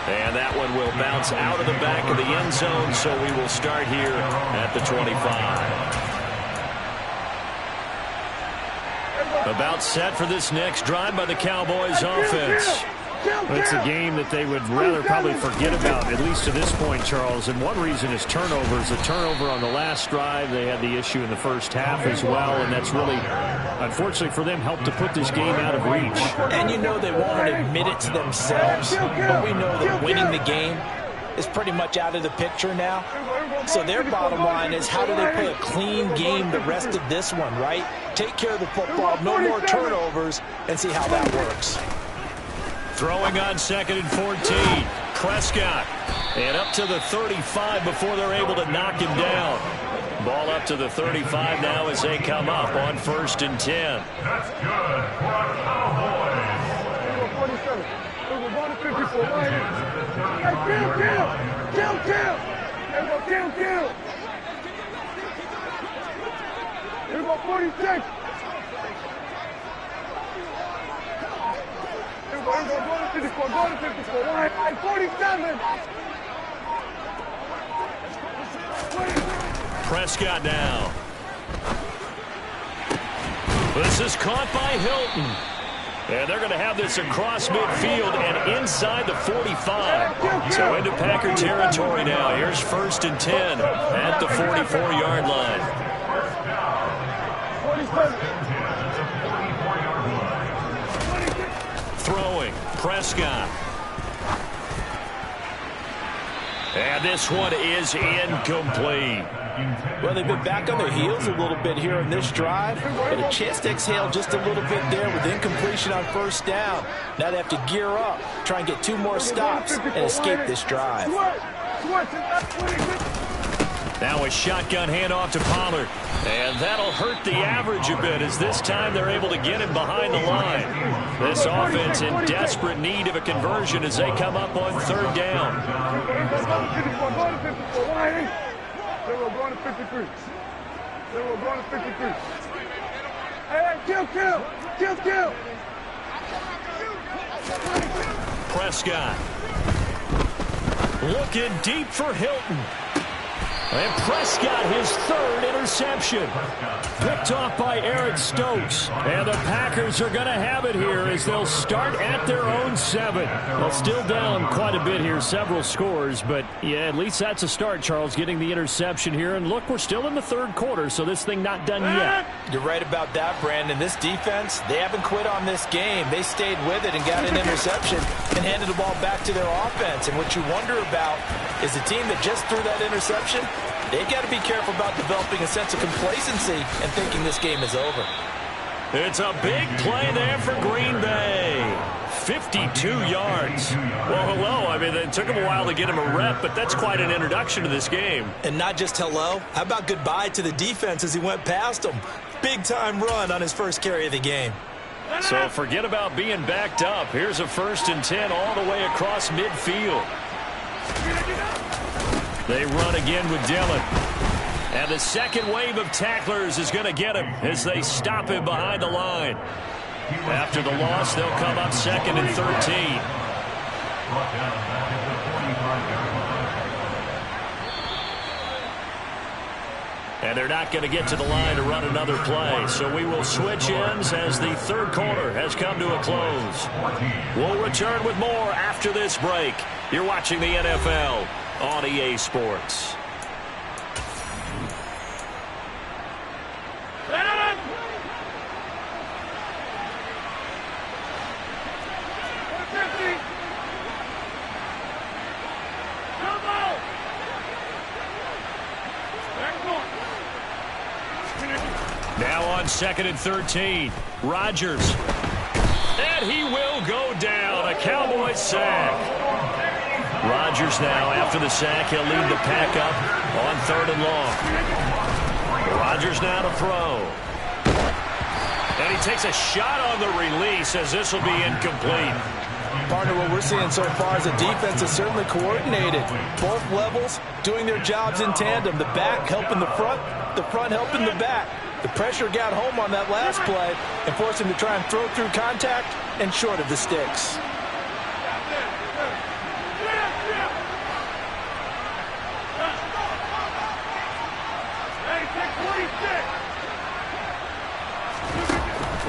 And that one will bounce out of the back of the end zone, so we will start here at the 25. About set for this next drive by the Cowboys offense. It's a game that they would rather probably forget about, at least to this point, Charles. And one reason is turnovers. A turnover on the last drive. They had the issue in the first half as well, and that's really, unfortunately for them, helped to put this game out of reach. And you know they won't admit it to themselves, but we know that winning the game is pretty much out of the picture now. So their bottom line is, how do they play a clean game the rest of this one, right? Take care of the football, no more turnovers, and see how that works. Throwing on 2nd and 14. Prescott. And up to the 35 before they're able to knock him down. Ball up to the 35 now as they come up on 1st and 10. That's good for our Cowboys. 47. We're going to 54. Right here. Hey, kill. Here we go, 46. Go to 54. Go to 54. Right, 47. Prescott now. This is caught by Hilton. And they're going to have this across midfield and inside the 45. So into Packer territory now. Here's 1st and 10 at the 44-yard line. Throwing, Prescott. And this one is incomplete. Well, they've been back on their heels a little bit here in this drive, but a chance to exhale just a little bit there with incompletion on 1st down. Now they have to gear up, try and get 2 more stops and escape this drive. Now a shotgun handoff to Pollard. And that'll hurt the average a bit, as this time they're able to get him behind the line. This offense in desperate need of a conversion as they come up on 3rd down. They were going to 53. Hey, kill. Prescott. Looking deep for Hilton. And Prescott, his third interception. Picked off by Eric Stokes. And the Packers are going to have it here as they'll start at their own 7. Well, still down quite a bit here, several scores. But, yeah, at least that's a start, Charles, getting the interception here. And, look, we're still in the third quarter, so this thing not done yet. You're right about that, Brandon. This defense, they haven't quit on this game. They stayed with it and got an interception and handed the ball back to their offense. And what you wonder about is the team that just threw that interception, they've got to be careful about developing a sense of complacency and thinking this game is over. It's a big play there for Green Bay. 52 yards. Well, hello. I mean, it took him a while to get him a rep, but that's quite an introduction to this game. And not just hello. How about goodbye to the defense as he went past him? Big-time run on his first carry of the game. So forget about being backed up. Here's a 1st and 10 all the way across midfield. They run again with Dillon. And the second wave of tacklers is going to get him as they stop him behind the line. After the loss, they'll come up 2nd and 13. And they're not going to get to the line to run another play. So we will switch ends as the third quarter has come to a close. We'll return with more after this break. You're watching the NFL on EA Sports. Now on 2nd and 13, Rodgers. And he will go down. A Cowboys sack. Rodgers now, after the sack, he'll lead the pack up on 3rd and long. Rodgers now to throw. And he takes a shot on the release as this will be incomplete. Partner, what we're seeing so far is the defense is certainly coordinated. Both levels doing their jobs in tandem. The back helping the front helping the back. The pressure got home on that last play and forced him to try and throw through contact and short of the sticks.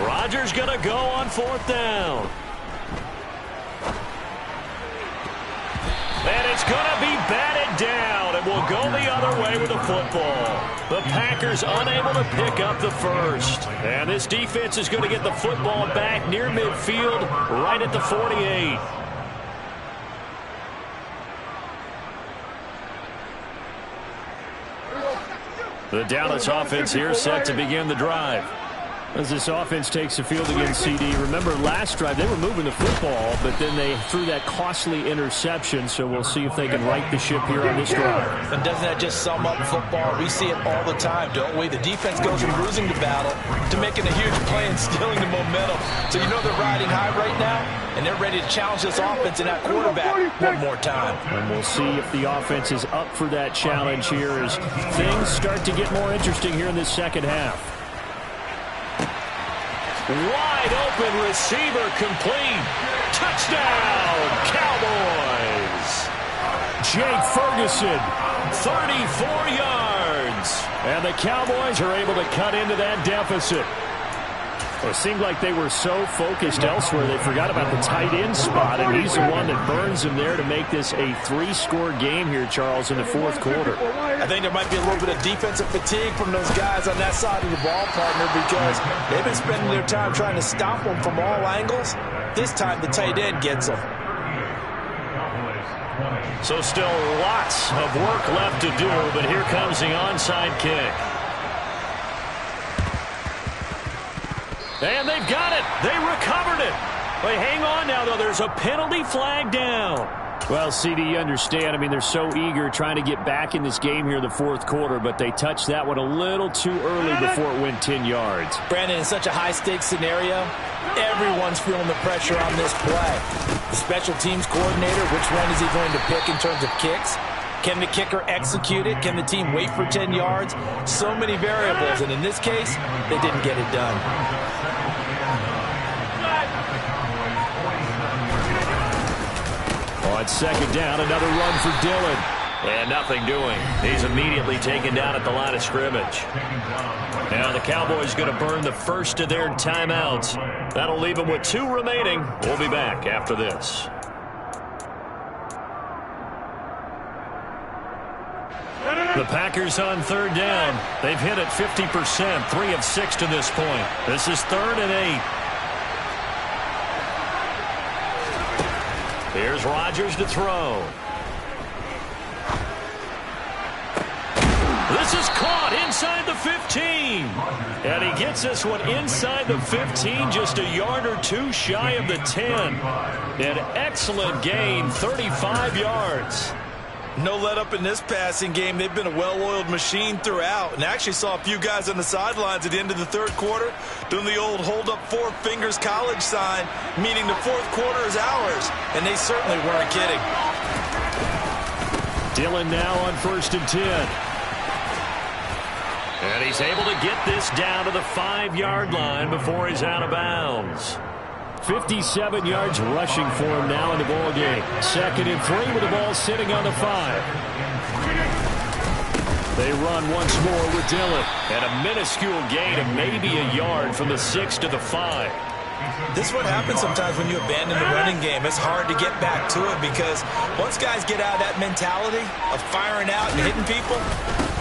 Rodgers going to go on 4th down. And it's going to be batted down, and will go the other way with the football. The Packers unable to pick up the first. And this defense is going to get the football back near midfield, right at the 48. The Dallas offense here set to begin the drive. As this offense takes the field against CD. Remember, last drive, they were moving the football, but then they threw that costly interception, so we'll see if they can right the ship here on this drive. And doesn't that just sum up football? We see it all the time, don't we? The defense goes from losing the battle to making a huge play and stealing the momentum. So you know they're riding high right now, and they're ready to challenge this offense and that quarterback one more time. And we'll see if the offense is up for that challenge here as things start to get more interesting here in this second half. Wide open receiver complete. Touchdown, Cowboys. Jake Ferguson, 34 yards. And the Cowboys are able to cut into that deficit. Well, it seemed like they were so focused elsewhere they forgot about the tight end spot, and he's the one that burns him there to make this a 3-score game here, Charles, in the 4th quarter. I think there might be a little bit of defensive fatigue from those guys on that side of the ball, partner, because they've been spending their time trying to stop them from all angles. This time the tight end gets them. So still lots of work left to do, but here comes the onside kick. And they've got it. They recovered it. They hang on now, though. There's a penalty flag down. Well, CD, you understand. I mean, they're so eager trying to get back in this game here in the 4th quarter, but they touched that one a little too early before it went 10 yards. Brandon, in such a high-stakes scenario, everyone's feeling the pressure on this play. The special teams coordinator, which one is he going to pick in terms of kicks? Can the kicker execute it? Can the team wait for 10 yards? So many variables, and in this case, they didn't get it done. On 2nd down, another run for Dillon. And nothing doing. He's immediately taken down at the line of scrimmage. Now the Cowboys going to burn the first of their timeouts. That'll leave them with 2 remaining. We'll be back after this. The Packers on 3rd down. They've hit it 50%, 3 of 6 to this point. This is 3rd and 8. Here's Rodgers to throw. This is caught inside the 15. And he gets this one inside the 15, just a yard or 2 shy of the 10. An excellent gain, 35 yards. No let up in this passing game. They've been a well-oiled machine throughout. And actually saw a few guys on the sidelines at the end of the 3rd quarter doing the old hold up 4 fingers college sign, meaning the 4th quarter is ours. And they certainly weren't kidding. Dillon now on 1st and 10. And he's able to get this down to the 5-yard line before he's out of bounds. 57 yards rushing for him now in the ball game. 2nd and 3 with the ball sitting on the 5. They run once more with Dillon. And a minuscule gain of maybe a yard from the 6 to the 5. This is what happens sometimes when you abandon the running game. It's hard to get back to it because once guys get out of that mentality of firing out and hitting people,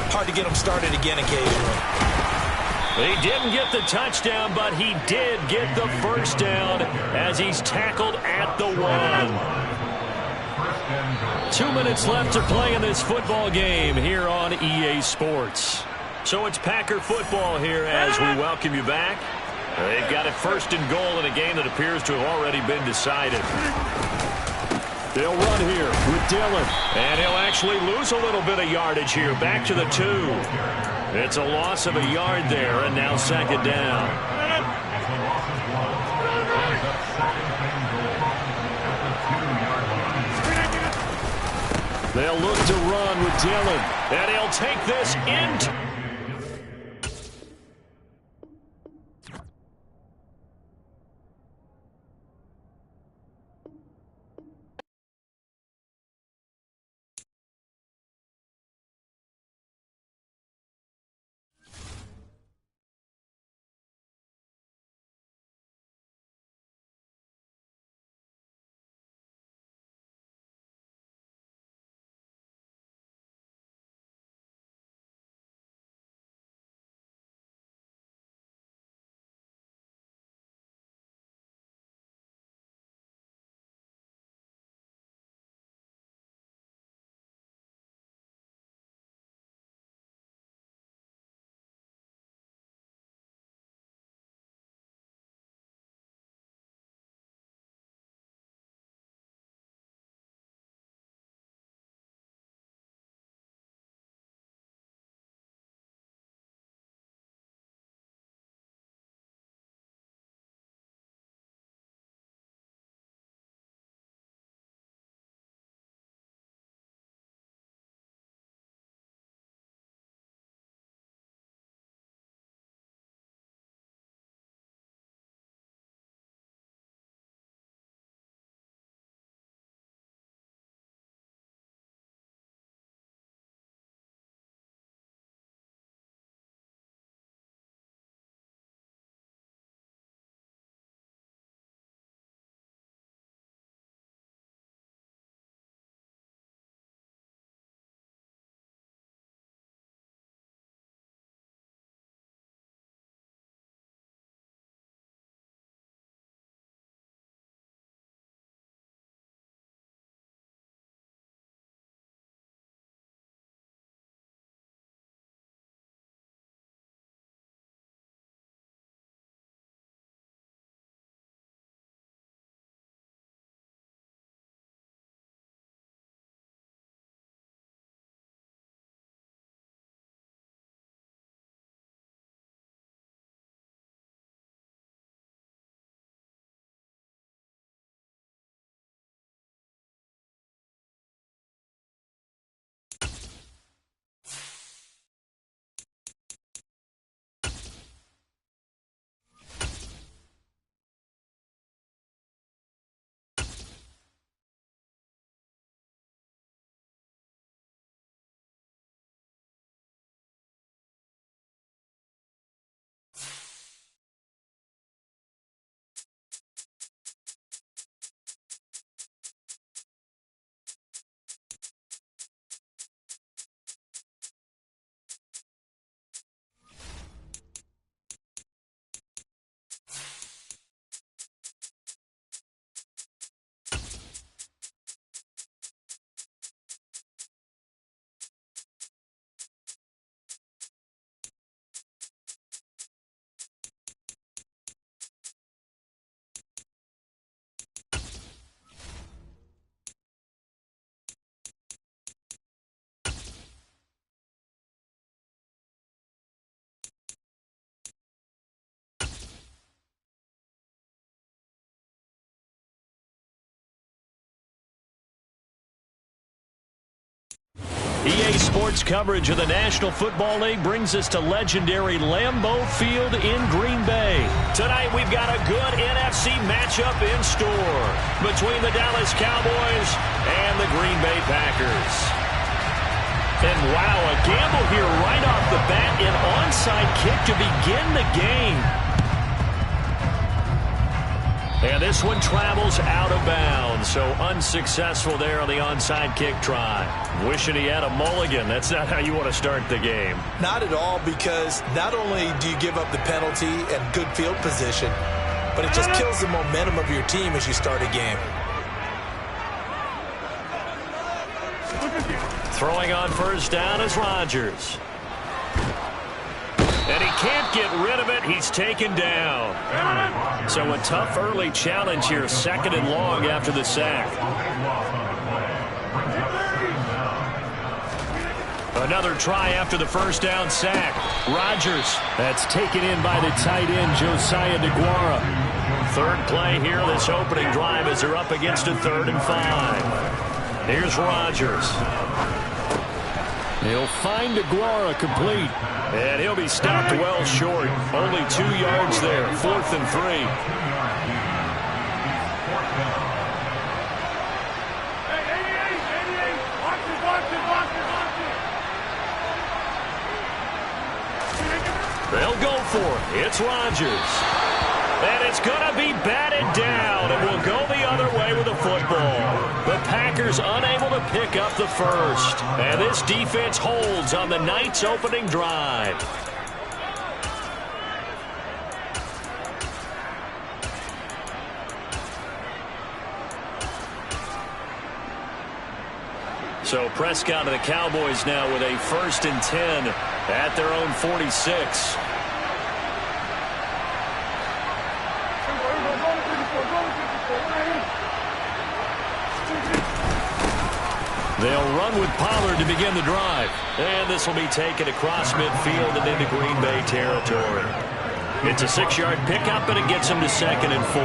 hard to get them started again occasionally. He didn't get the touchdown, but he did get the first down as he's tackled at the 1. 2 minutes left to play in this football game here on EA Sports. So it's Packer football here as we welcome you back. They've got it 1st and goal in a game that appears to have already been decided. They'll run here with Dillon. And he'll actually lose a little bit of yardage here. Back to the 2. It's a loss of a yard there, and now 2nd down. They'll look to run with Dillon. And he'll take this into EA Sports coverage of the National Football League brings us to legendary Lambeau Field in Green Bay. Tonight we've got a good NFC matchup in store between the Dallas Cowboys and the Green Bay Packers. And wow, a gamble here right off the bat, an onside kick to begin the game. And this one travels out of bounds, so unsuccessful there on the onside kick try. Wishing he had a mulligan. That's not how you want to start the game. Not at all, because not only do you give up the penalty and good field position, but it just kills the momentum of your team as you start a game. Throwing on first down is Rodgers. And he can't get rid of it. He's taken down. So a tough early challenge here, 2nd and long after the sack. Another try after the first down sack. Rodgers. That's taken in by the tight end, Josiah DeGuara. 3rd play here, this opening drive as they're up against a 3rd and 5. Here's Rodgers. He'll find DeGuara complete. And he'll be stopped well short. Only 2 yards there. 4th and 3. They'll go for it. It's Rodgers. And it's going to be batted down, and we'll go the other way with the football. The Packers unable to pick up the first. And this defense holds on the night's opening drive. So Prescott and the Cowboys now with a 1st and 10 at their own 46. They'll run with Pollard to begin the drive. And this will be taken across midfield and into Green Bay territory. It's a 6-yard pickup, and it gets them to 2nd and 4.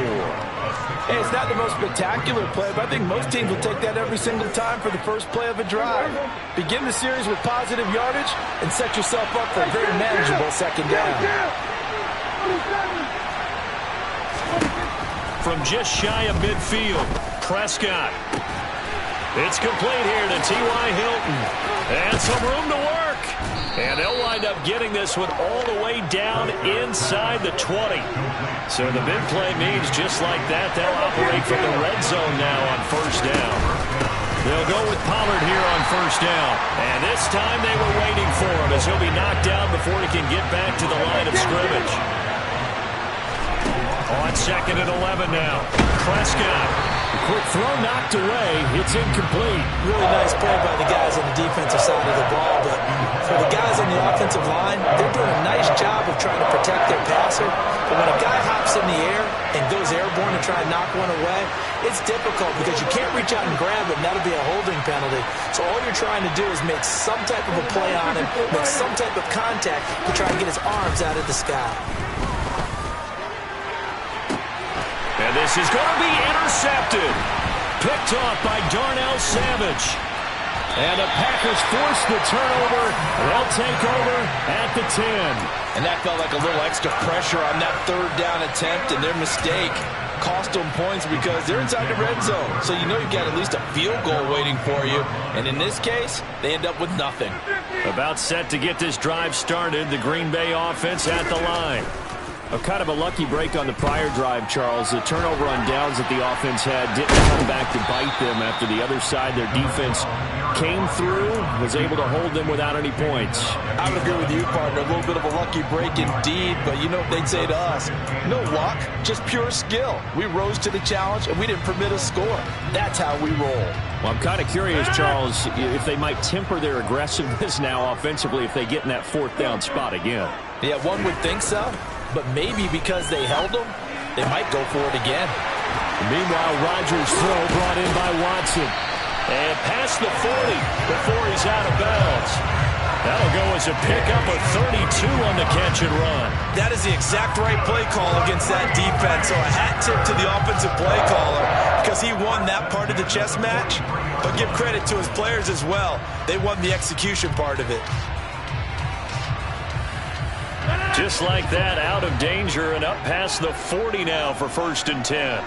Hey, it's not the most spectacular play, but I think most teams will take that every single time for the first play of a drive. Begin the series with positive yardage and set yourself up for a very manageable 2nd down. From just shy of midfield, Prescott. It's complete here to T.Y. Hilton. And some room to work. And they'll wind up getting this one all the way down inside the 20. So the big play means just like that, they'll operate from the red zone now on first down. They'll go with Pollard here on first down. And this time they were waiting for him as he'll be knocked down before he can get back to the line of scrimmage. On 2nd and 11 now. Prescott. Quick throw knocked away. It's incomplete. Really nice play by the guys on the defensive side of the ball, but for the guys on the offensive line, they're doing a nice job of trying to protect their passer. But when a guy hops in the air and goes airborne to try and knock one away, it's difficult because you can't reach out and grab it, and that'll be a holding penalty. So all you're trying to do is make some type of a play on him, make some type of contact to try to get his arms out of the sky. And this is going to be intercepted. Picked off by Darnell Savage. And the Packers force the turnover. They'll take over at the 10. And that felt like a little extra pressure on that 3rd down attempt, and their mistake cost them points because they're inside the red zone. So you know you've got at least a field goal waiting for you. And in this case, they end up with nothing. About set to get this drive started. The Green Bay offense at the line. Kind of a lucky break on the prior drive, Charles. The turnover on downs that the offense had didn't come back to bite them after the other side. Their defense came through, was able to hold them without any points. I would agree with you, partner. A little bit of a lucky break indeed, but you know what they'd say to us? No luck, just pure skill. We rose to the challenge, and we didn't permit a score. That's how we roll. Well, I'm kind of curious, Charles, if they might temper their aggressiveness now offensively if they get in that 4th down spot again. Yeah, one would think so. But maybe because they held them, they might go for it again. Meanwhile, Rodgers' throw brought in by Watson. And past the 40 before he's out of bounds. That'll go as a pickup of 32 on the catch and run. That is the exact right play call against that defense. So a hat tip to the offensive play caller because he won that part of the chess match. But give credit to his players as well. They won the execution part of it. Just like that, out of danger and up past the 40 now for 1st and 10.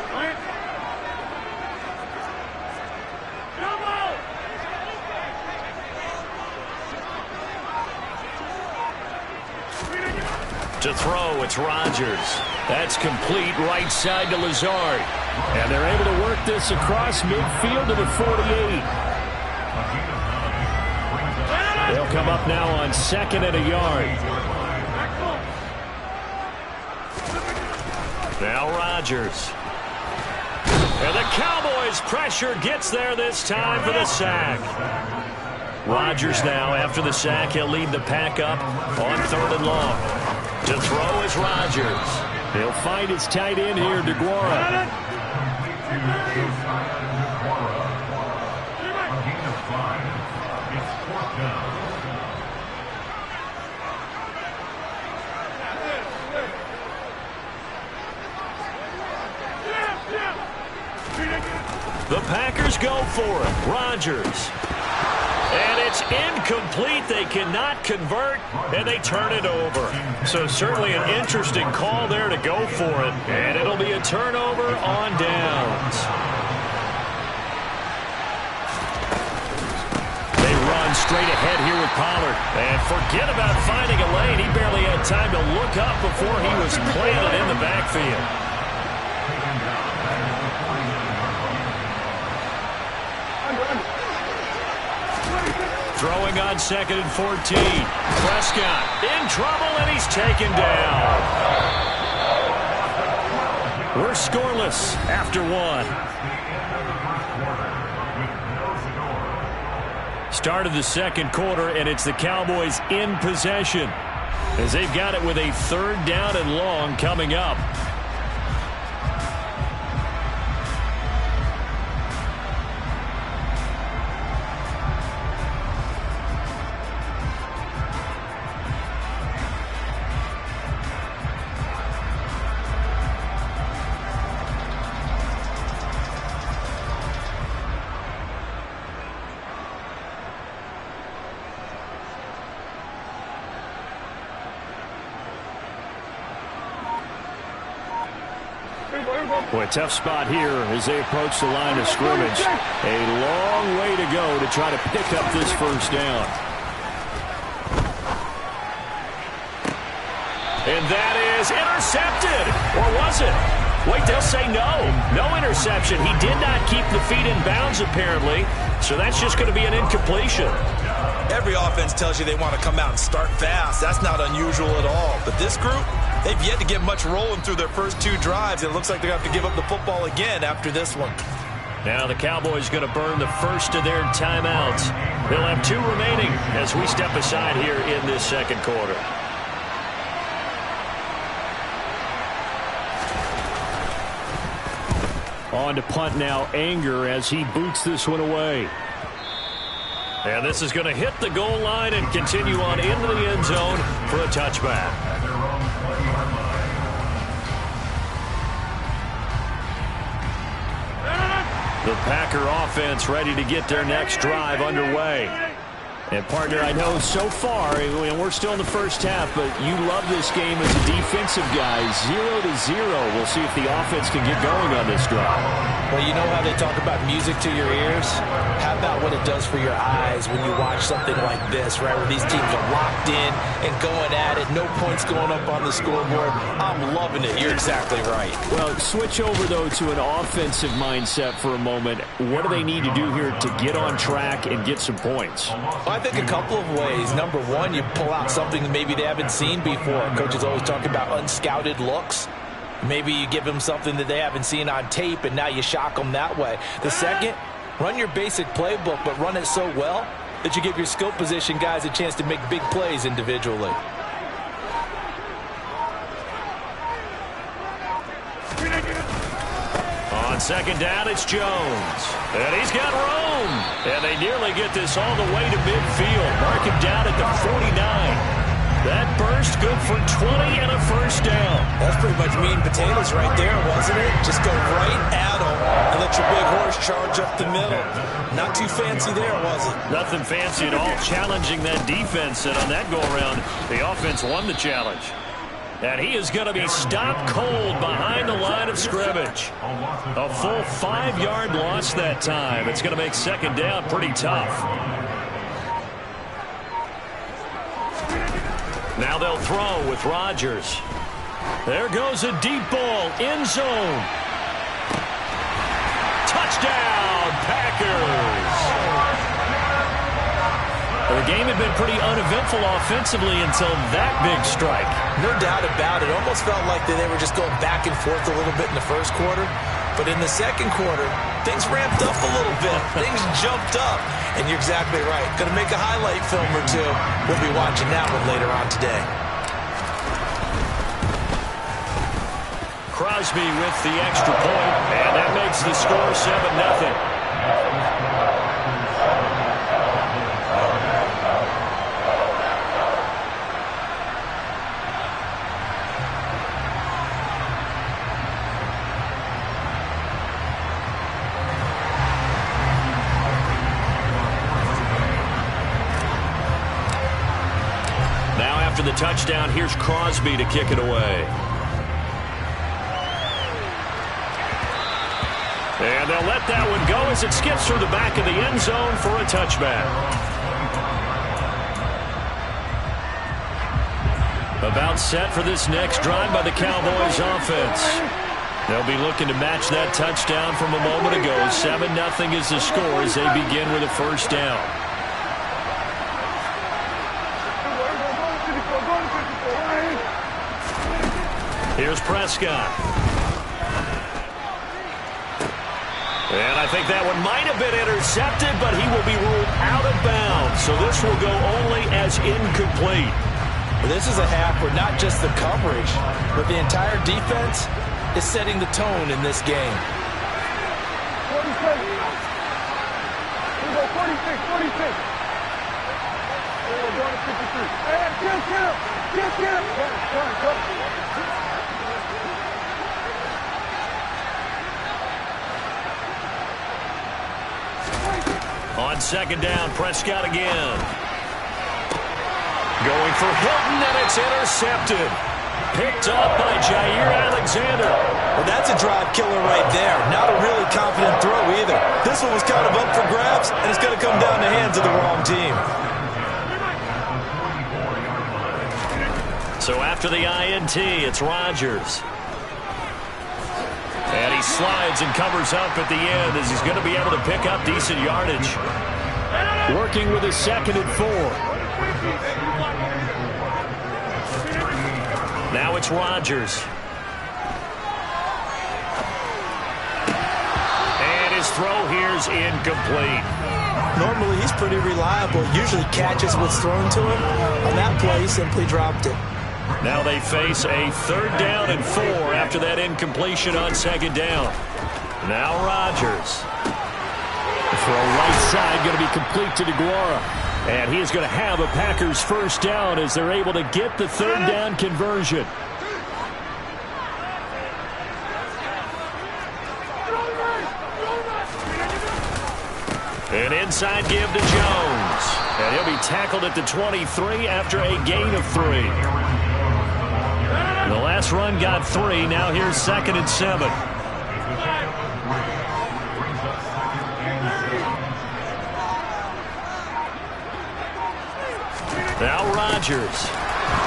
To throw, it's Rodgers. That's complete right side to Lazard. And they're able to work this across midfield to the 48. They'll come up now on 2nd and a yard. Now Rodgers. And the Cowboys' pressure gets there this time for the sack. Rodgers now, after the sack, he'll lead the pack up on 3rd and long. To throw is Rodgers. He'll find his tight end here, DeGuara. The Packers go for it. Rodgers. And it's incomplete. They cannot convert, and they turn it over. So certainly an interesting call there to go for it. And it'll be a turnover on downs. They run straight ahead here with Pollard. And forget about finding a lane. He barely had time to look up before he was planted in the backfield. Throwing on 2nd and 14. Prescott in trouble, and he's taken down. We're scoreless after 1. Start of the 2nd quarter, and it's the Cowboys in possession as they've got it with a 3rd down and long coming up. Boy, tough spot here as they approach the line of scrimmage. A long way to go to try to pick up this 1st down. And that is intercepted. Or was it? Wait, they'll say no. No interception. He did not keep the feet in bounds, apparently. So that's just going to be an incompletion. Every offense tells you they want to come out and start fast. That's not unusual at all. But this group, they've yet to get much rolling through their first 2 drives. It looks like they're going to have to give up the football again after this one. Now the Cowboys going to burn the first of their timeouts. They'll have 2 remaining as we step aside here in this 2nd quarter. On to punt now, Anger, as he boots this one away. And this is going to hit the goal line and continue on into the end zone for a touchback. The Packer offense ready to get their next drive underway. And, partner, I know so far, and we're still in the first half, but you love this game as a defensive guy. 0-0. We'll see if the offense can get going on this drive. Well, you know how they talk about music to your ears? How about what it does for your eyes when you watch something like this, right, where these teams are locked in and going at it, no points going up on the scoreboard? I'm loving it. You're exactly right. Well, switch over, though, to an offensive mindset for a moment. What do they need to do here to get on track and get some points? I think a couple of ways. Number one, you pull out something maybe they haven't seen before. Coaches always talk about unscouted looks. Maybe you give them something that they haven't seen on tape, and now you shock them that way. The second, run your basic playbook, but run it so well that you give your skill position guys a chance to make big plays individually. On 2nd down, it's Jones. And he's got room. And they nearly get this all the way to midfield. Mark him down at the 49. That burns first, good for 20 and a first down. That's pretty much meat and potatoes right there, wasn't it? Just go right at them and let your big horse charge up the middle. Not too fancy there, was it? Nothing fancy at all, challenging that defense, and on that go-around, the offense won the challenge. And he is going to be stopped cold behind the line of scrimmage. A full 5-yard loss that time. It's going to make second down pretty tough. Now they'll throw with Rodgers. There goes a deep ball, end zone. Touchdown, Packers. The game had been pretty uneventful offensively until that big strike. No doubt about it. Almost felt like they were just going back and forth a little bit in the first quarter. But in the second quarter, things ramped up a little bit. Things jumped up. And you're exactly right. Going to make a highlight film or two. We'll be watching that one later on today. Crosby with the extra point, and that makes the score 7-0. After the touchdown, here's Crosby to kick it away. And they'll let that one go as it skips through the back of the end zone for a touchback. About set for this next drive by the Cowboys offense. They'll be looking to match that touchdown from a moment ago. 7-0 is the score as they begin with a first down. Here's Prescott. And I think that one might have been intercepted, but he will be ruled out of bounds. So this will go only as incomplete. This is a half where not just the coverage, but the entire defense is setting the tone in this game. 46. Here we go, 46. Oh, we're going to 53. Hey, get him. On second down, Prescott again. Going for Hilton, and it's intercepted. Picked up by Jair Alexander. Well, that's a drive killer right there. Not a really confident throw either. This one was kind of up for grabs, and it's going to come down the hands of the wrong team. So after the INT, it's Rodgers. And he slides and covers up at the end as he's going to be able to pick up decent yardage. Working with his 2nd and 4. Now it's Rodgers. And his throw here's incomplete. Normally he's pretty reliable. Usually catches what's thrown to him. On that play, he simply dropped it. Now they face a 3rd down and 4 after that incompletion on 2nd down. Now Rodgers. For a right side, going to be complete to DeGuara. And he is going to have a Packers first down as they're able to get the 3rd down conversion. An inside give to Jones. And he'll be tackled at the 23 after a gain of 3. The last run got 3. Now here's 2nd and 7. Now Rodgers.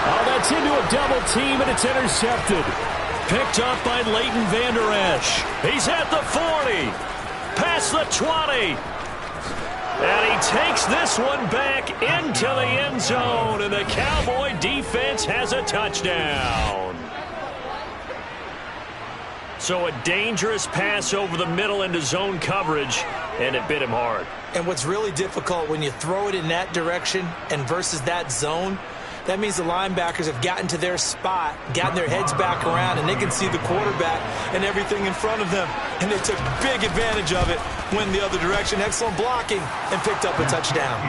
Oh, that's into a double team, and it's intercepted. Picked up by Leighton Vander Esch. He's at the 40. Past the 20. And he takes this one back into the end zone, and the Cowboy defense has a touchdown. So a dangerous pass over the middle into zone coverage, and it bit him hard. And what's really difficult when you throw it in that direction and versus that zone, that means the linebackers have gotten to their spot, gotten their heads back around, and they can see the quarterback and everything in front of them. And they took big advantage of it, went the other direction. Excellent blocking, and picked up a touchdown.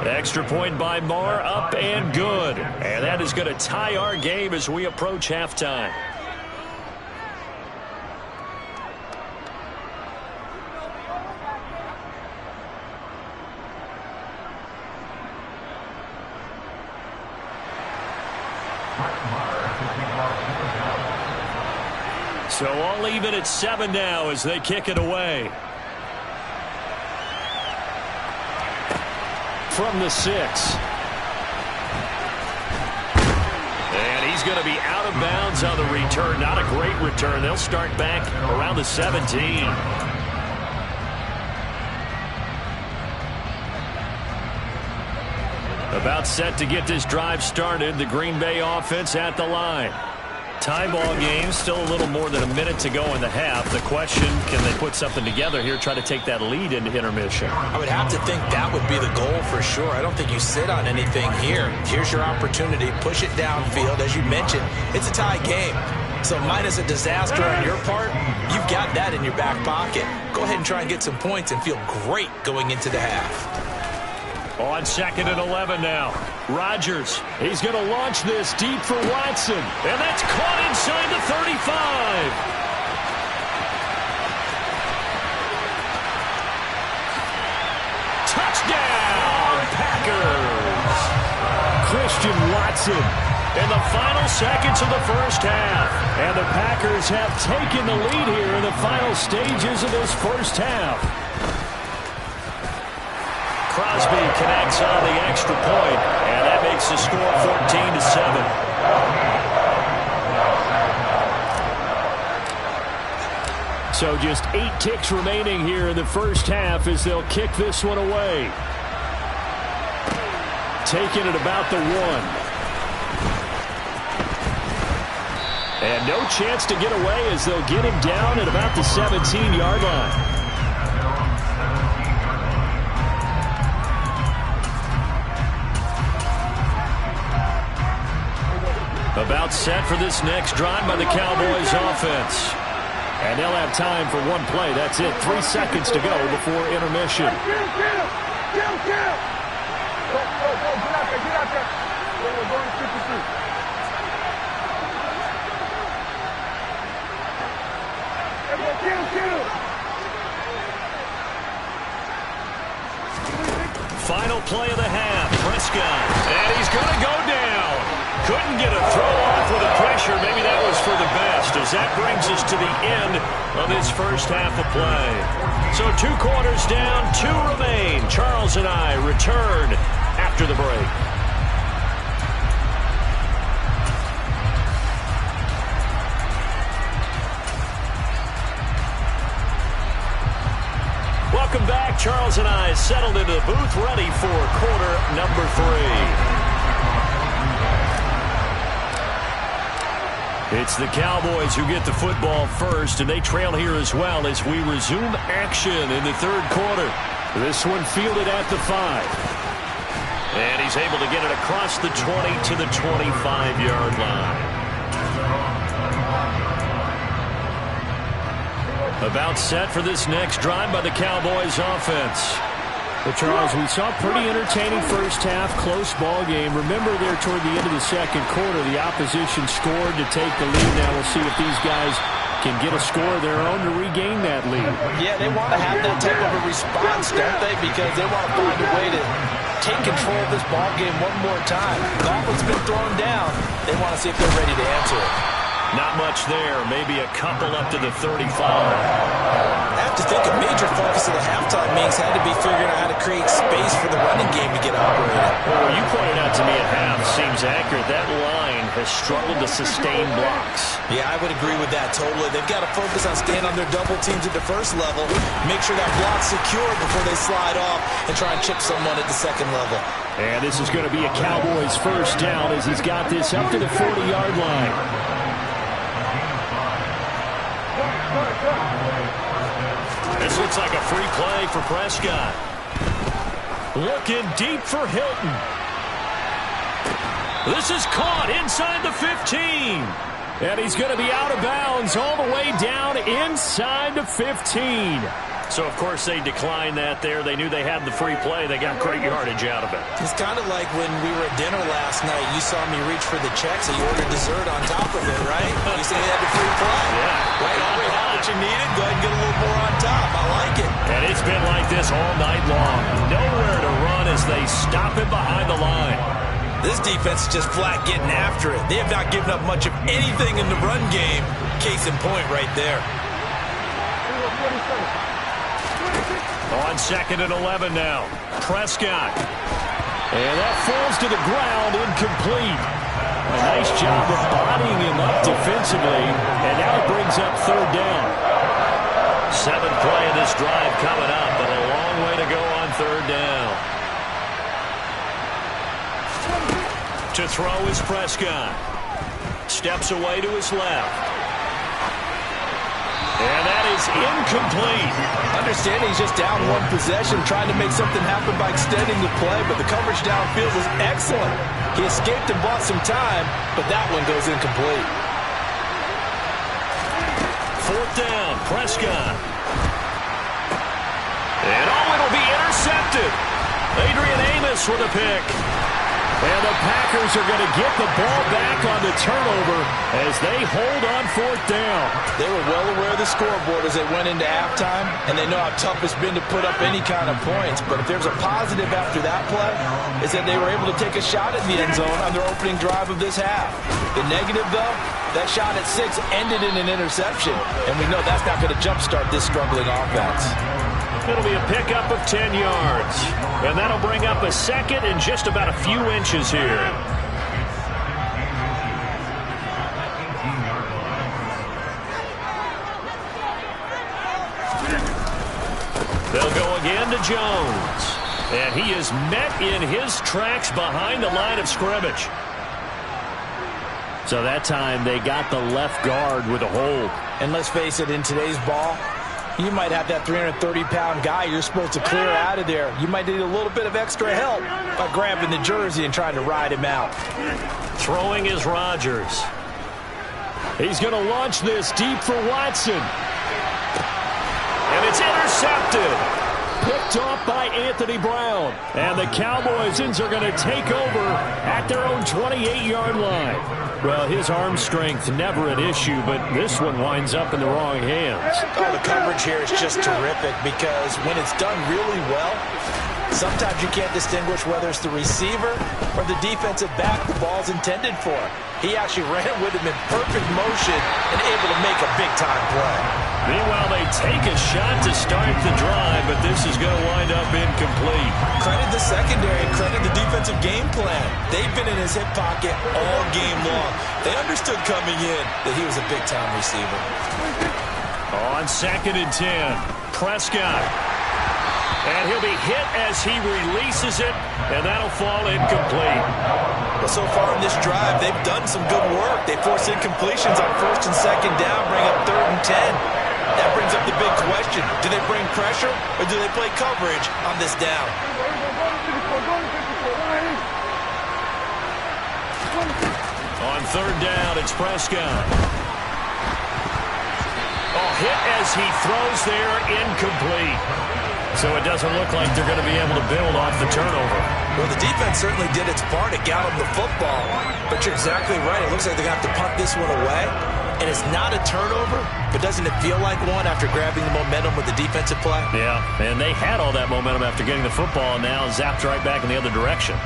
Extra point by Marr, up and good. And that is going to tie our game as we approach halftime. So all even at 7 now as they kick it away. From the 6. And he's going to be out of bounds on the return. Not a great return. They'll start back around the 17. About set to get this drive started. The Green Bay offense at the line. Tie ball game, still a little more than a minute to go in the half. The question, can they put something together here, try to take that lead into intermission? I would have to think that would be the goal for sure. I don't think you sit on anything here. Here's your opportunity. Push it downfield. As you mentioned, it's a tie game. So minus a disaster on your part, you've got that in your back pocket. Go ahead and try and get some points and feel great going into the half. On 2nd and 11 now. Rodgers, he's going to launch this deep for Watson. And that's caught inside the 35. Touchdown, Packers. Christian Watson in the final seconds of the first half. And the Packers have taken the lead here in the final stages of this first half. Crosby connects on the extra point, and that makes the score 14-7. So just 8 ticks remaining here in the first half as they'll kick this one away. Taking it about the 1. And no chance to get away as they'll get him down at about the 17-yard line. About set for this next drive by the Cowboys offense. And they'll have time for one play. That's it. 3 seconds to go before intermission. Get out there. We're going to 52. Final play of the half. Prescott. And he's going to go down. Couldn't get a throw off with the pressure. Maybe that was for the best, as that brings us to the end of this first half of play. So 2 quarters down, 2 remain. Charles and I return after the break. Welcome back. Charles and I settled into the booth, ready for quarter number 3. It's the Cowboys who get the football first, and they trail here as well as we resume action in the 3rd quarter. This one fielded at the 5. And he's able to get it across the 20 to the 25-yard line. About set for this next drive by the Cowboys offense. Well, Charles, we saw a pretty entertaining first half, close ball game. Remember there toward the end of the 2nd quarter, the opposition scored to take the lead. Now we'll see if these guys can get a score of their own to regain that lead. Yeah, they want to have that type of a response, don't they? Because they want to find a way to take control of this ball game one more time. Gauntlet's been thrown down. They want to see if they're ready to answer it. Not much there. Maybe a couple up to the 35. I have to think a major focus of the halftime meetings had to be figuring out how to create space for the running game to get operated. Well, you pointed out to me at half, seems accurate. That line has struggled to sustain blocks. Yeah, I would agree with that totally. They've got to focus on staying on their double teams at the first level, make sure that block's secure before they slide off and try and chip someone at the 2nd level. And this is going to be a Cowboys first down as he's got this up to the 40-yard line. This looks like a free play for Prescott. Looking deep for Hilton. This is caught inside the 15. And he's going to be out of bounds all the way down inside the 15. So, of course, they declined that there. They knew they had the free play. They got great yardage out of it. It's kind of like when we were at dinner last night. You saw me reach for the check, so you ordered dessert on top of it, right? You said you had the free play. Yeah. Right, already had what you needed. Go ahead and get a little more on top. I like it. And it's been like this all night long. Nowhere to run as they stop it behind the line. This defense is just flat getting after it. They have not given up much of anything in the run game. Case in point right there. On 2nd and 11 now. Prescott. And that falls to the ground, incomplete. A nice job of bodying him up defensively. And now it brings up 3rd down. 7th play of this drive coming up, but a long way to go on 3rd down. To throw is Prescott. Steps away to his left. And that is incomplete. Understanding he's just down one possession, trying to make something happen by extending the play, but the coverage downfield was excellent. He escaped and bought some time, but that one goes incomplete. 4th down, Prescott. And it'll be intercepted. Adrian Amos with a pick. And the Packers are going to get the ball back on the turnover as they hold on 4th down. They were well aware of the scoreboard as they went into halftime, and they know how tough it's been to put up any kind of points. But if there's a positive after that play, is that they were able to take a shot at the end zone on their opening drive of this half. The negative, though, that shot at 6 ended in an interception, and we know that's not going to jumpstart this struggling offense. It'll be a pickup of 10 yards. And that'll bring up a 2nd and just about a few inches here. They'll go again to Jones. And he is met in his tracks behind the line of scrimmage. So that time they got the left guard with a hold. And let's face it, in today's ball, you might have that 330-pound guy you're supposed to clear out of there. You might need a little bit of extra help by grabbing the jersey and trying to ride him out. Throwing is Rodgers. He's going to launch this deep for Watson. And it's intercepted. Picked off by Anthony Brown. And the Cowboys are going to take over at their own 28-yard line. Well, his arm strength never an issue, but this one winds up in the wrong hands. Oh, the coverage here is just terrific because when it's done really well, sometimes you can't distinguish whether it's the receiver or the defensive back the ball's intended for. He actually ran with him in perfect motion and able to make a big-time play. Meanwhile, they take a shot to start the drive, but this is going to wind up incomplete. Credit the secondary and credit the defensive game plan. They've been in his hip pocket all game long. They understood coming in that he was a big-time receiver. On 2nd and 10, Prescott. And he'll be hit as he releases it, and that'll fall incomplete. Well, so far in this drive, they've done some good work. They force incompletions on 1st and 2nd down, bring up 3rd and 10. That brings up the big question. Do they bring pressure, or do they play coverage on this down? On 3rd down, it's Prescott. Oh, hit as he throws there, incomplete. So it doesn't look like they're going to be able to build off the turnover. Well, the defense certainly did its part to get them the football. But you're exactly right. It looks like they're going to have to punt this one away. And it's not a turnover, but doesn't it feel like one after grabbing the momentum with the defensive play? Yeah, and they had all that momentum after getting the football, and now zapped right back in the other direction.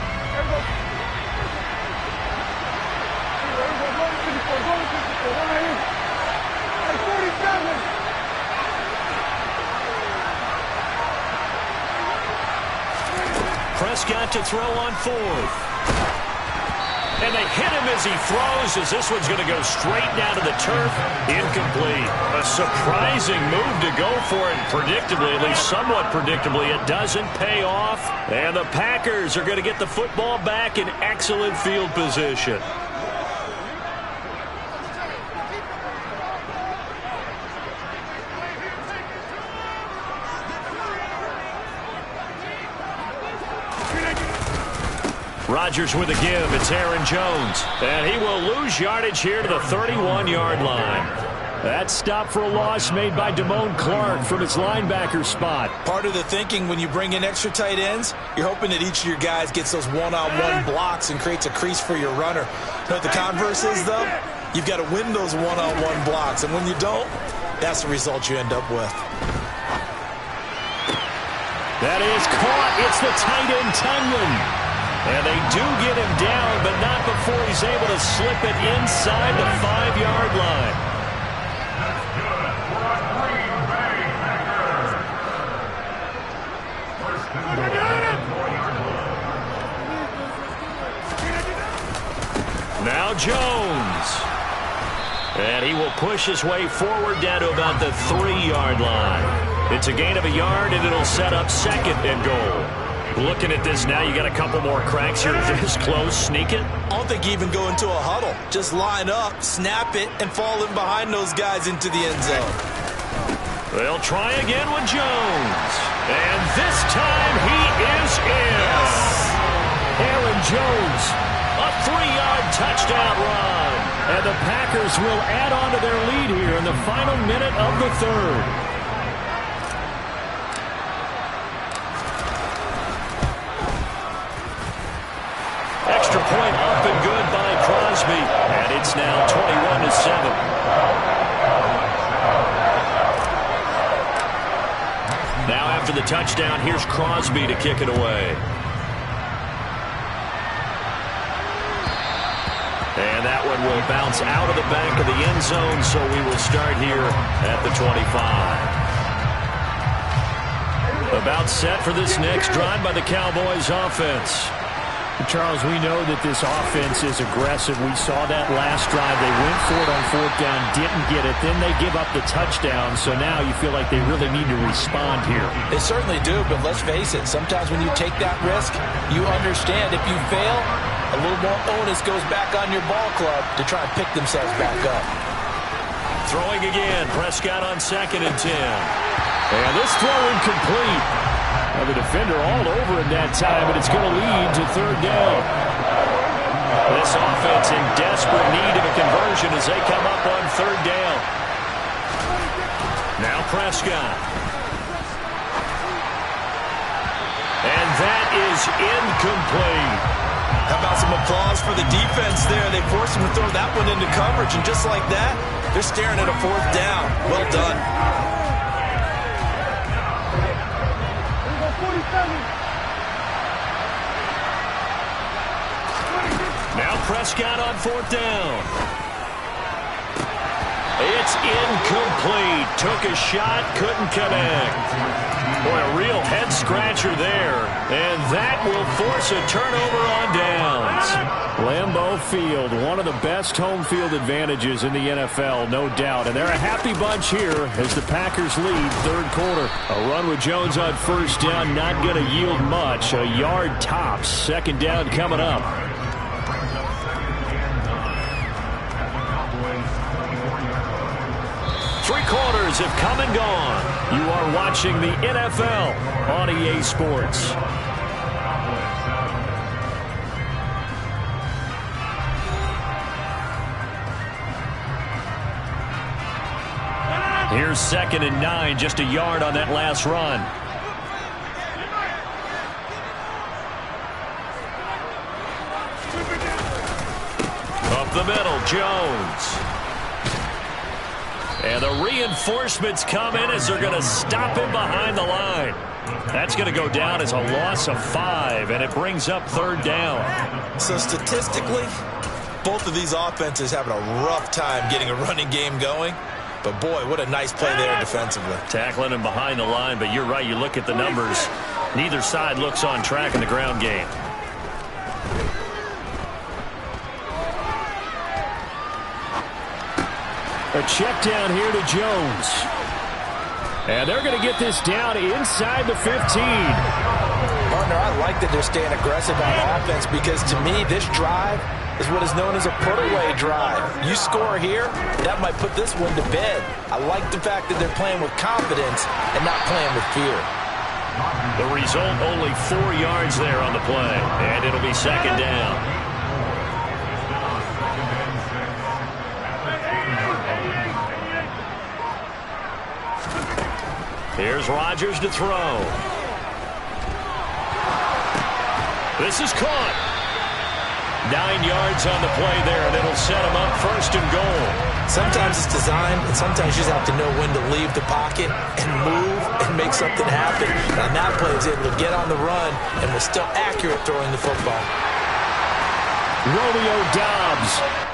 Prescott to throw on 4th. And they hit him as he throws, as this one's going to go straight down to the turf. Incomplete. A surprising move to go for it. Predictably, at least somewhat predictably, it doesn't pay off. And the Packers are going to get the football back in excellent field position. Rodgers with a give. It's Aaron Jones. And he will lose yardage here to the 31-yard line. That stop for a loss made by Damone Clark from his linebacker spot. Part of the thinking when you bring in extra tight ends, you're hoping that each of your guys gets those one-on-one blocks and creates a crease for your runner. You know what the converse is, though? You've got to win those one-on-one blocks, and when you don't, that's the result you end up with. That is caught. It's the tight end, Tunyon. And they do get him down, but not before he's able to slip it inside the 5-yard line. Now Jones. And he will push his way forward down to about the 3-yard line. It's a gain of a yard, and it'll set up 2nd and goal. Looking at this now, you got a couple more cracks here. This close, sneak it. I don't think you even go into a huddle. Just line up, snap it, and fall in behind those guys into the end zone. They'll try again with Jones. And this time he is in. Yes. Aaron Jones, a 3-yard touchdown run. And the Packers will add on to their lead here in the final minute of the 3rd. Extra point up and good by Crosby. And it's now 21-7. Now after the touchdown, here's Crosby to kick it away. And that one will bounce out of the back of the end zone, so we will start here at the 25. About set for this next drive by the Cowboys offense. Charles, we know that this offense is aggressive. We saw that last drive. They went for it on 4th down, didn't get it. Then they give up the touchdown, so now you feel like they really need to respond here. They certainly do, but let's face it. Sometimes when you take that risk, you understand if you fail, a little more onus goes back on your ball club to try and pick themselves back up. Throwing again. Prescott on 2nd and 10. And this throw incomplete. Now the defender all over him that time, but it's going to lead to 3rd down. This offense in desperate need of a conversion as they come up on 3rd down. Now Prescott. And that is incomplete. How about some applause for the defense there? They forced him to throw that one into coverage, and just like that, they're staring at a 4th down. Well done. Now Prescott on 4th down. It's incomplete. Took a shot, couldn't connect. Boy, a real head-scratcher there. And that will force a turnover on downs. Lambeau Field, one of the best home field advantages in the NFL, no doubt. And they're a happy bunch here as the Packers lead 3rd quarter. A run with Jones on 1st down, not going to yield much. A yard tops. 2nd down coming up. Three quarters have come and gone. You are watching the NFL on EA Sports. Here's 2nd and 9, just a yard on that last run. Up the middle, Jones. And the reinforcements come in as they're going to stop him behind the line. That's going to go down as a loss of 5, and it brings up 3rd down. So statistically, both of these offenses having a rough time getting a running game going. But, boy, what a nice play there defensively. Tackling him behind the line, but you're right. You look at the numbers. Neither side looks on track in the ground game. A check down here to Jones. And they're going to get this down inside the 15. Partner, I like that they're staying aggressive on offense because, to me, this drive is what is known as a put-away drive. You score here, that might put this one to bed. I like the fact that they're playing with confidence and not playing with fear. The result, only 4 yards there on the play, and it'll be 2nd down. Here's Rodgers to throw. This is caught. 9 yards on the play there, and it'll set him up 1st and goal. Sometimes it's designed, and sometimes you just have to know when to leave the pocket and move and make something happen. And on that play, he was able to get on the run and was still accurate throwing the football. Romeo Doubs